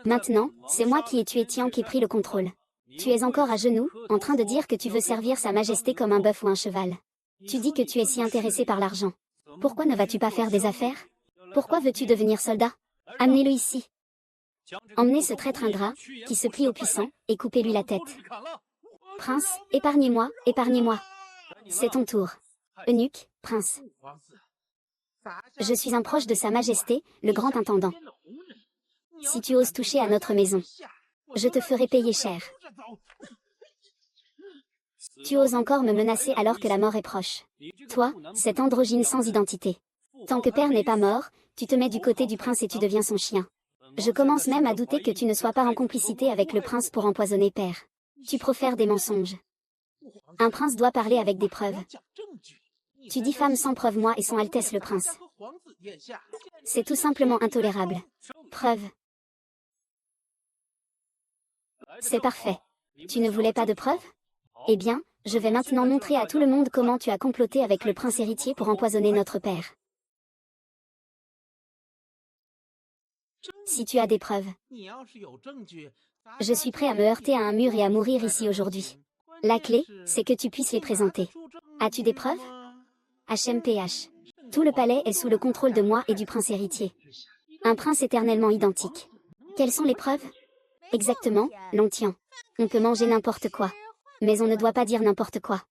Maintenant, c'est moi qui ai tué Tian qui ai pris le contrôle. Tu es encore à genoux, en train de dire que tu veux servir sa majesté comme un bœuf ou un cheval. Tu dis que tu es si intéressé par l'argent. Pourquoi ne vas-tu pas faire des affaires? Pourquoi veux-tu devenir soldat? Amenez-le ici. Emmenez ce traître ingrat, qui se plie aux puissants, et coupez-lui la tête. Prince, épargnez-moi, épargnez-moi. C'est ton tour. Eunuque, prince. Je suis un proche de sa majesté, le grand intendant. Si tu oses toucher à notre maison, je te ferai payer cher. Tu oses encore me menacer alors que la mort est proche. Toi, cet androgyne sans identité. Tant que père n'est pas mort, tu te mets du côté du prince et tu deviens son chien. Je commence même à douter que tu ne sois pas en complicité avec le prince pour empoisonner père. Tu profères des mensonges. Un prince doit parler avec des preuves. Tu diffames sans preuve moi et son Altesse le prince. C'est tout simplement intolérable. Preuve. C'est parfait. Tu ne voulais pas de preuves? Eh bien, je vais maintenant montrer à tout le monde comment tu as comploté avec le prince héritier pour empoisonner notre père. Si tu as des preuves. Je suis prêt à me heurter à un mur et à mourir ici aujourd'hui. La clé, c'est que tu puisses les présenter. As-tu des preuves? HMPH. Tout le palais est sous le contrôle de moi et du prince héritier. Un prince éternellement identique. Quelles sont les preuves? Exactement, Longtian. On peut manger n'importe quoi. Mais on ne doit pas dire n'importe quoi.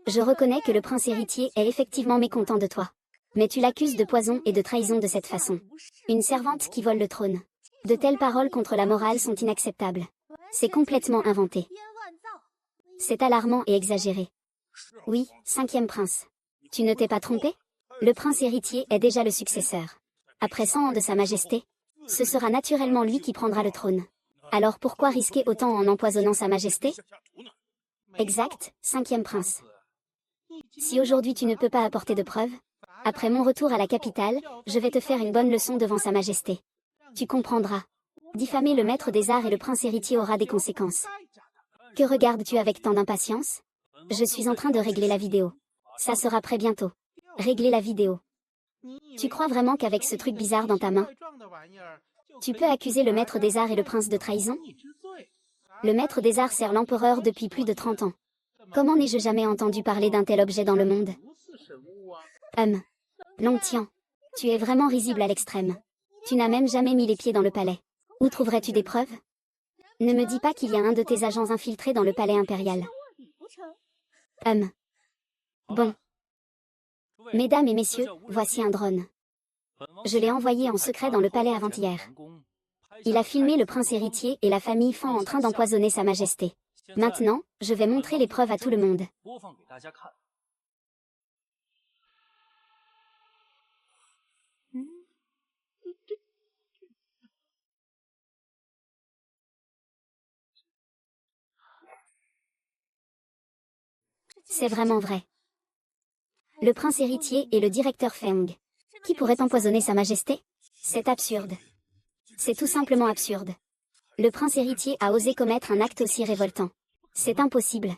Je reconnais que le prince héritier est effectivement mécontent de toi. Mais tu l'accuses de poison et de trahison de cette façon. Une servante qui vole le trône. De telles paroles contre la morale sont inacceptables. C'est complètement inventé. C'est alarmant et exagéré. Oui, 5e prince. Tu ne t'es pas trompé? Le prince héritier est déjà le successeur. Après 100 ans de sa majesté, ce sera naturellement lui qui prendra le trône. Alors pourquoi risquer autant en empoisonnant sa majesté? Exact, 5e prince. Si aujourd'hui tu ne peux pas apporter de preuves, après mon retour à la capitale, je vais te faire une bonne leçon devant sa majesté. Tu comprendras. Diffamer le maître des arts et le prince héritier aura des conséquences. Que regardes-tu avec tant d'impatience? Je suis en train de régler la vidéo. Ça sera prêt bientôt. Régler la vidéo. Tu crois vraiment qu'avec ce truc bizarre dans ta main, tu peux accuser le maître des arts et le prince de trahison? Le maître des arts sert l'empereur depuis plus de 30 ans. Comment n'ai-je jamais entendu parler d'un tel objet dans le monde? Longtian. Tu es vraiment risible à l'extrême. Tu n'as même jamais mis les pieds dans le palais. Où trouverais-tu des preuves? Ne me dis pas qu'il y a un de tes agents infiltrés dans le palais impérial. Bon. Mesdames et messieurs, voici un drone. Je l'ai envoyé en secret dans le palais avant-hier. Il a filmé le prince héritier et la famille Fan en train d'empoisonner sa majesté. Maintenant, je vais montrer les preuves à tout le monde. C'est vraiment vrai. Le prince héritier et le directeur Feng. Qui pourrait empoisonner sa majesté? C'est absurde. C'est tout simplement absurde. Le prince héritier a osé commettre un acte aussi révoltant. C'est impossible.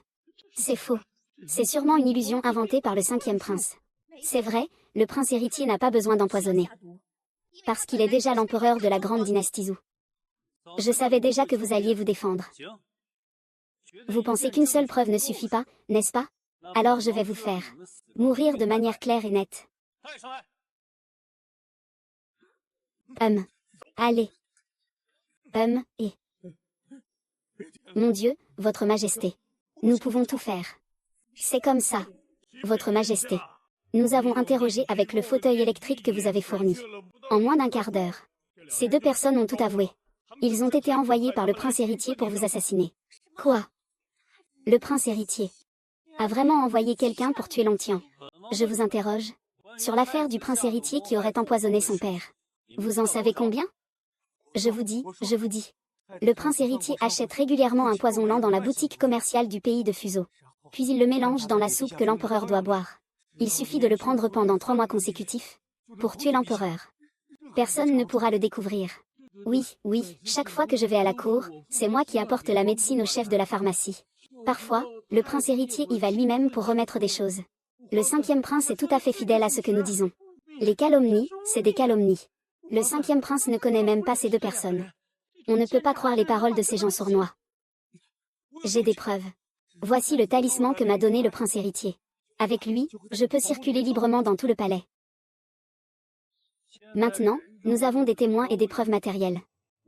C'est faux. C'est sûrement une illusion inventée par le cinquième prince. C'est vrai, le prince héritier n'a pas besoin d'empoisonner. Parce qu'il est déjà l'empereur de la grande dynastie Zhou. Je savais déjà que vous alliez vous défendre. Vous pensez qu'une seule preuve ne suffit pas, n'est-ce pas? Alors je vais vous faire mourir de manière claire et nette. Allez. Et... Mon Dieu, votre majesté. Nous pouvons tout faire. C'est comme ça. Votre majesté. Nous avons interrogé avec le fauteuil électrique que vous avez fourni. En moins d'un quart d'heure. Ces deux personnes ont tout avoué. Ils ont été envoyés par le prince héritier pour vous assassiner. Quoi? Le prince héritier a vraiment envoyé quelqu'un pour tuer Longtian? Je vous interroge. Sur l'affaire du prince héritier qui aurait empoisonné son père. Vous en savez combien? Je vous dis. Le prince héritier achète régulièrement un poison lent dans la boutique commerciale du pays de Fuseau. Puis il le mélange dans la soupe que l'empereur doit boire. Il suffit de le prendre pendant 3 mois consécutifs pour tuer l'empereur. Personne ne pourra le découvrir. Oui, chaque fois que je vais à la cour, c'est moi qui apporte la médecine au chef de la pharmacie. Parfois, le prince héritier y va lui-même pour remettre des choses. Le cinquième prince est tout à fait fidèle à ce que nous disons. Les calomnies, c'est des calomnies. Le cinquième prince ne connaît même pas ces deux personnes. On ne peut pas croire les paroles de ces gens sournois. J'ai des preuves. Voici le talisman que m'a donné le prince héritier. Avec lui, je peux circuler librement dans tout le palais. Maintenant, nous avons des témoins et des preuves matérielles.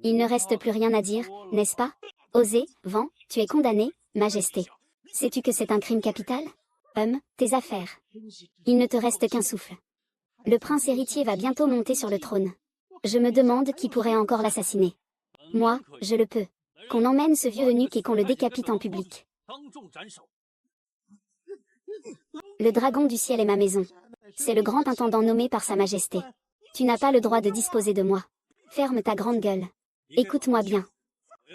Il ne reste plus rien à dire, n'est-ce pas? Osez, Van, tu es condamné, majesté. Sais-tu que c'est un crime capital? Tes affaires. Il ne te reste qu'un souffle. Le prince héritier va bientôt monter sur le trône. Je me demande qui pourrait encore l'assassiner. Moi, je le peux. Qu'on emmène ce vieux eunuque et qu'on le décapite en public. Le dragon du ciel est ma maison. C'est le grand intendant nommé par sa majesté. Tu n'as pas le droit de disposer de moi. Ferme ta grande gueule. Écoute-moi bien.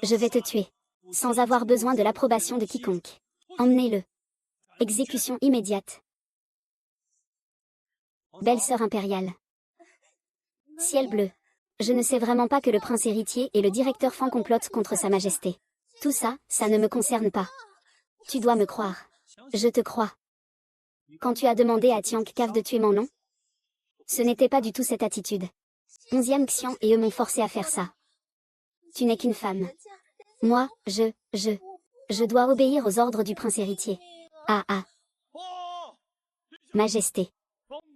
Je vais te tuer. Sans avoir besoin de l'approbation de quiconque. Emmenez-le. Exécution immédiate. Belle sœur impériale. Ciel bleu. Je ne sais vraiment pas que le prince héritier et le directeur Fan complotent contre sa majesté. Tout ça, ça ne me concerne pas. Tu dois me croire. Je te crois. Quand tu as demandé à Tiank Cav de tuer Manlong, ce n'était pas du tout cette attitude. 11e Xian et eux m'ont forcé à faire ça. Tu n'es qu'une femme. Moi, je dois obéir aux ordres du prince héritier. Majesté.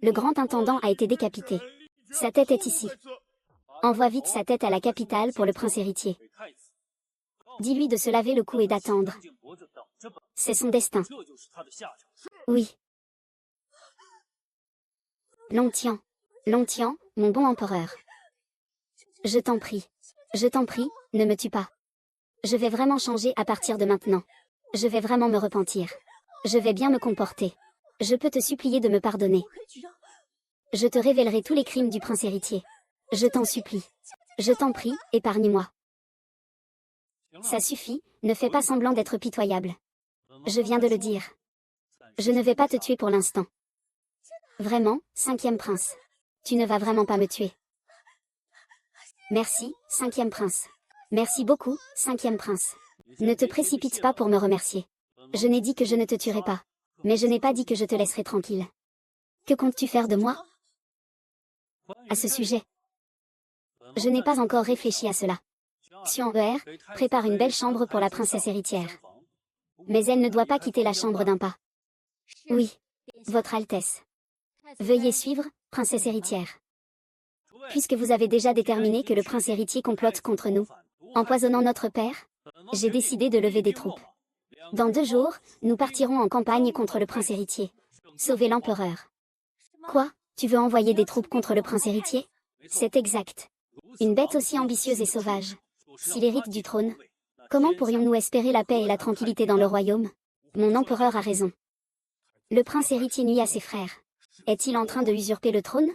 Le grand intendant a été décapité. Sa tête est ici. Envoie vite sa tête à la capitale pour le prince héritier. Dis-lui de se laver le cou et d'attendre. C'est son destin. Oui. Longtian, mon bon empereur. Je t'en prie, ne me tue pas. Je vais vraiment changer à partir de maintenant. Je vais vraiment me repentir. Je vais bien me comporter. Je peux te supplier de me pardonner. Je te révélerai tous les crimes du prince héritier. Je t'en supplie. Je t'en prie, épargne-moi. Ça suffit, ne fais pas semblant d'être pitoyable. Je viens de le dire. Je ne vais pas te tuer pour l'instant. Vraiment, cinquième prince. Tu ne vas vraiment pas me tuer. Merci, cinquième prince. Merci beaucoup, cinquième prince. Ne te précipite pas pour me remercier. Je n'ai dit que je ne te tuerai pas. Mais je n'ai pas dit que je te laisserai tranquille. Que comptes-tu faire de moi? À ce sujet. Je n'ai pas encore réfléchi à cela. Xian Er prépare une belle chambre pour la princesse héritière. Mais elle ne doit pas quitter la chambre d'un pas. Oui, votre Altesse. Veuillez suivre, princesse héritière. Puisque vous avez déjà déterminé que le prince héritier complote contre nous, empoisonnant notre père, j'ai décidé de lever des troupes. Dans 2 jours, nous partirons en campagne contre le prince héritier. Sauver l'empereur. Quoi? Tu veux envoyer des troupes contre le prince héritier? C'est exact. Une bête aussi ambitieuse et sauvage. S'il hérite du trône, comment pourrions-nous espérer la paix et la tranquillité dans le royaume? Mon empereur a raison. Le prince héritier nuit à ses frères. Est-il en train de usurper le trône?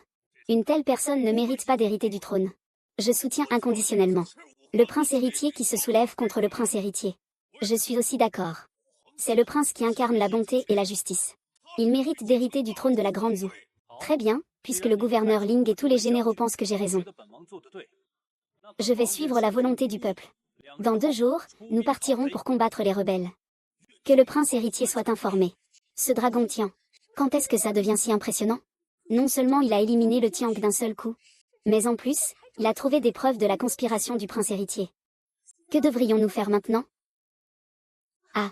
Une telle personne ne mérite pas d'hériter du trône. Je soutiens inconditionnellement le prince héritier qui se soulève contre le prince héritier. Je suis aussi d'accord. C'est le prince qui incarne la bonté et la justice. Il mérite d'hériter du trône de la Grande Zhou. Très bien, puisque le gouverneur Ling et tous les généraux pensent que j'ai raison. Je vais suivre la volonté du peuple. Dans 2 jours, nous partirons pour combattre les rebelles. Que le prince héritier soit informé. Ce dragon Tian. Quand est-ce que ça devient si impressionnant? Non seulement il a éliminé le Tiang d'un seul coup, mais en plus, il a trouvé des preuves de la conspiration du prince héritier. Que devrions-nous faire maintenant? Ah.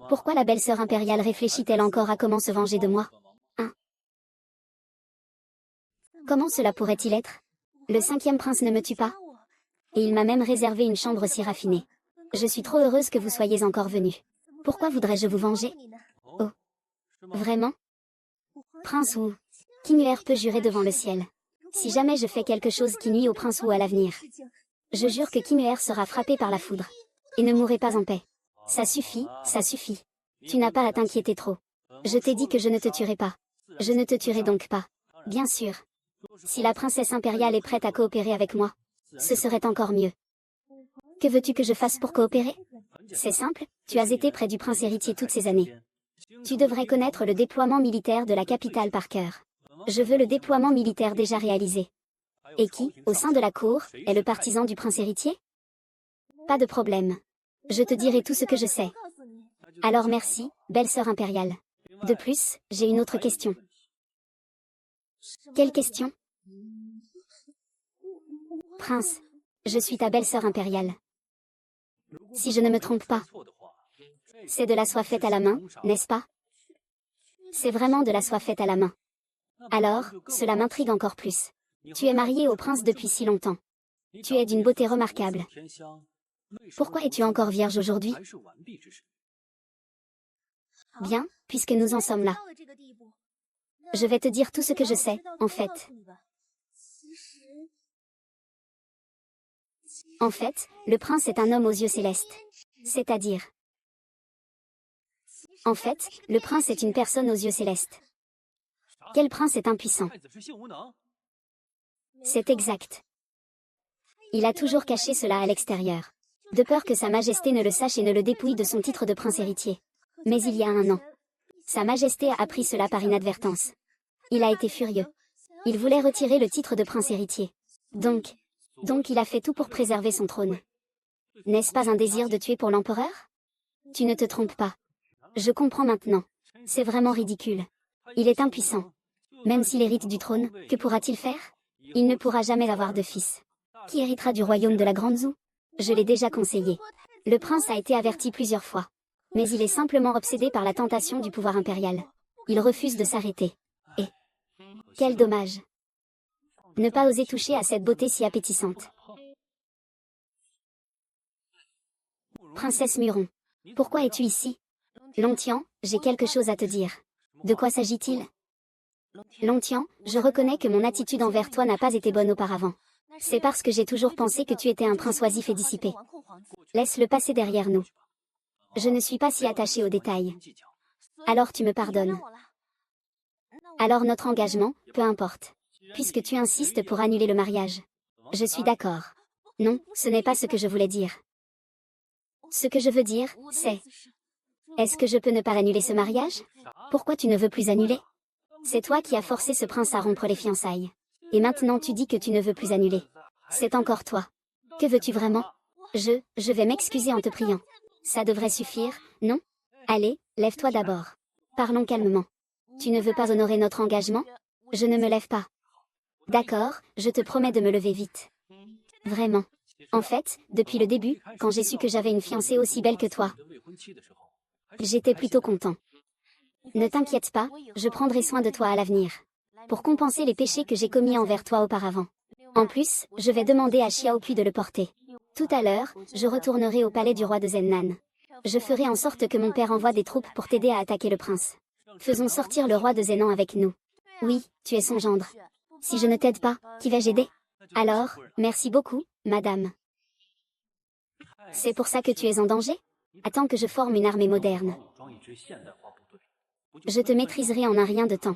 Pourquoi la belle-sœur impériale réfléchit-elle encore à comment se venger de moi? Hein? Comment cela pourrait-il être? Le 5e prince ne me tue pas. Et il m'a même réservé une chambre si raffinée. Je suis trop heureuse que vous soyez encore venu. Pourquoi voudrais-je vous venger? Oh. Vraiment? Prince Wu. King Lear peut jurer devant le ciel. Si jamais je fais quelque chose qui nuit au prince Wu à l'avenir, je jure que King Lear sera frappé par la foudre. Et ne mourrez pas en paix. Ça suffit, ça suffit. Tu n'as pas à t'inquiéter trop. Je t'ai dit que je ne te tuerai pas. Je ne te tuerai donc pas. Bien sûr. Si la princesse impériale est prête à coopérer avec moi, ce serait encore mieux. Que veux-tu que je fasse pour coopérer? C'est simple, tu as été près du prince héritier toutes ces années. Tu devrais connaître le déploiement militaire de la capitale par cœur. Je veux le déploiement militaire déjà réalisé. Et qui, au sein de la cour, est le partisan du prince héritier? Pas de problème. Je te dirai tout ce que je sais. Alors merci, belle-sœur impériale. De plus, j'ai une autre question. Quelle question? Prince, je suis ta belle-sœur impériale. Si je ne me trompe pas, c'est de la soie faite à la main, n'est-ce pas? C'est vraiment de la soie faite à la main. Alors, cela m'intrigue encore plus. Tu es mariée au prince depuis si longtemps. Tu es d'une beauté remarquable. Pourquoi es-tu encore vierge aujourd'hui? Bien, puisque nous en sommes là. Je vais te dire tout ce que je sais, en fait. En fait, le prince est un homme aux yeux célestes. C'est-à-dire... En fait, le prince est une personne aux yeux célestes. Quel prince est impuissant? C'est exact. Il a toujours caché cela à l'extérieur, de peur que Sa Majesté ne le sache et ne le dépouille de son titre de prince héritier. Mais il y a un an, Sa Majesté a appris cela par inadvertance. Il a été furieux. Il voulait retirer le titre de prince héritier. Donc il a fait tout pour préserver son trône. N'est-ce pas un désir de tuer pour l'empereur? Tu ne te trompes pas. Je comprends maintenant. C'est vraiment ridicule. Il est impuissant. Même s'il hérite du trône, que pourra-t-il faire? Il ne pourra jamais avoir de fils. Qui héritera du royaume de la Grande Zhou? Je l'ai déjà conseillé. Le prince a été averti plusieurs fois. Mais il est simplement obsédé par la tentation du pouvoir impérial. Il refuse de s'arrêter. Et... Quel dommage. Ne pas oser toucher à cette beauté si appétissante. Princesse Muron. Pourquoi es-tu ici? Longtian, j'ai quelque chose à te dire. De quoi s'agit-il? Longtian, je reconnais que mon attitude envers toi n'a pas été bonne auparavant. C'est parce que j'ai toujours pensé que tu étais un prince oisif et dissipé. Laisse-le passer derrière nous. Je ne suis pas si attachée aux détails. Alors tu me pardonnes. Alors notre engagement, peu importe. Puisque tu insistes pour annuler le mariage. Je suis d'accord. Non, ce n'est pas ce que je voulais dire. Ce que je veux dire, c'est... Est-ce que je peux ne pas annuler ce mariage? Pourquoi tu ne veux plus annuler? C'est toi qui as forcé ce prince à rompre les fiançailles. Et maintenant tu dis que tu ne veux plus annuler. C'est encore toi. Que veux-tu vraiment? Je vais m'excuser en te priant. Ça devrait suffire, non? Allez, lève-toi d'abord. Parlons calmement. Tu ne veux pas honorer notre engagement? Je ne me lève pas. D'accord, je te promets de me lever vite. Vraiment. En fait, depuis le début, quand j'ai su que j'avais une fiancée aussi belle que toi, j'étais plutôt content. Ne t'inquiète pas, je prendrai soin de toi à l'avenir. Pour compenser les péchés que j'ai commis envers toi auparavant. En plus, je vais demander à Xiao Pu de le porter. Tout à l'heure, je retournerai au palais du roi de Zennan. Je ferai en sorte que mon père envoie des troupes pour t'aider à attaquer le prince. Faisons sortir le roi de Zenan avec nous. Oui, tu es son gendre. Si je ne t'aide pas, qui vais-je aider? Alors, merci beaucoup, madame. C'est pour ça que tu es en danger? Attends que je forme une armée moderne. Je te maîtriserai en un rien de temps.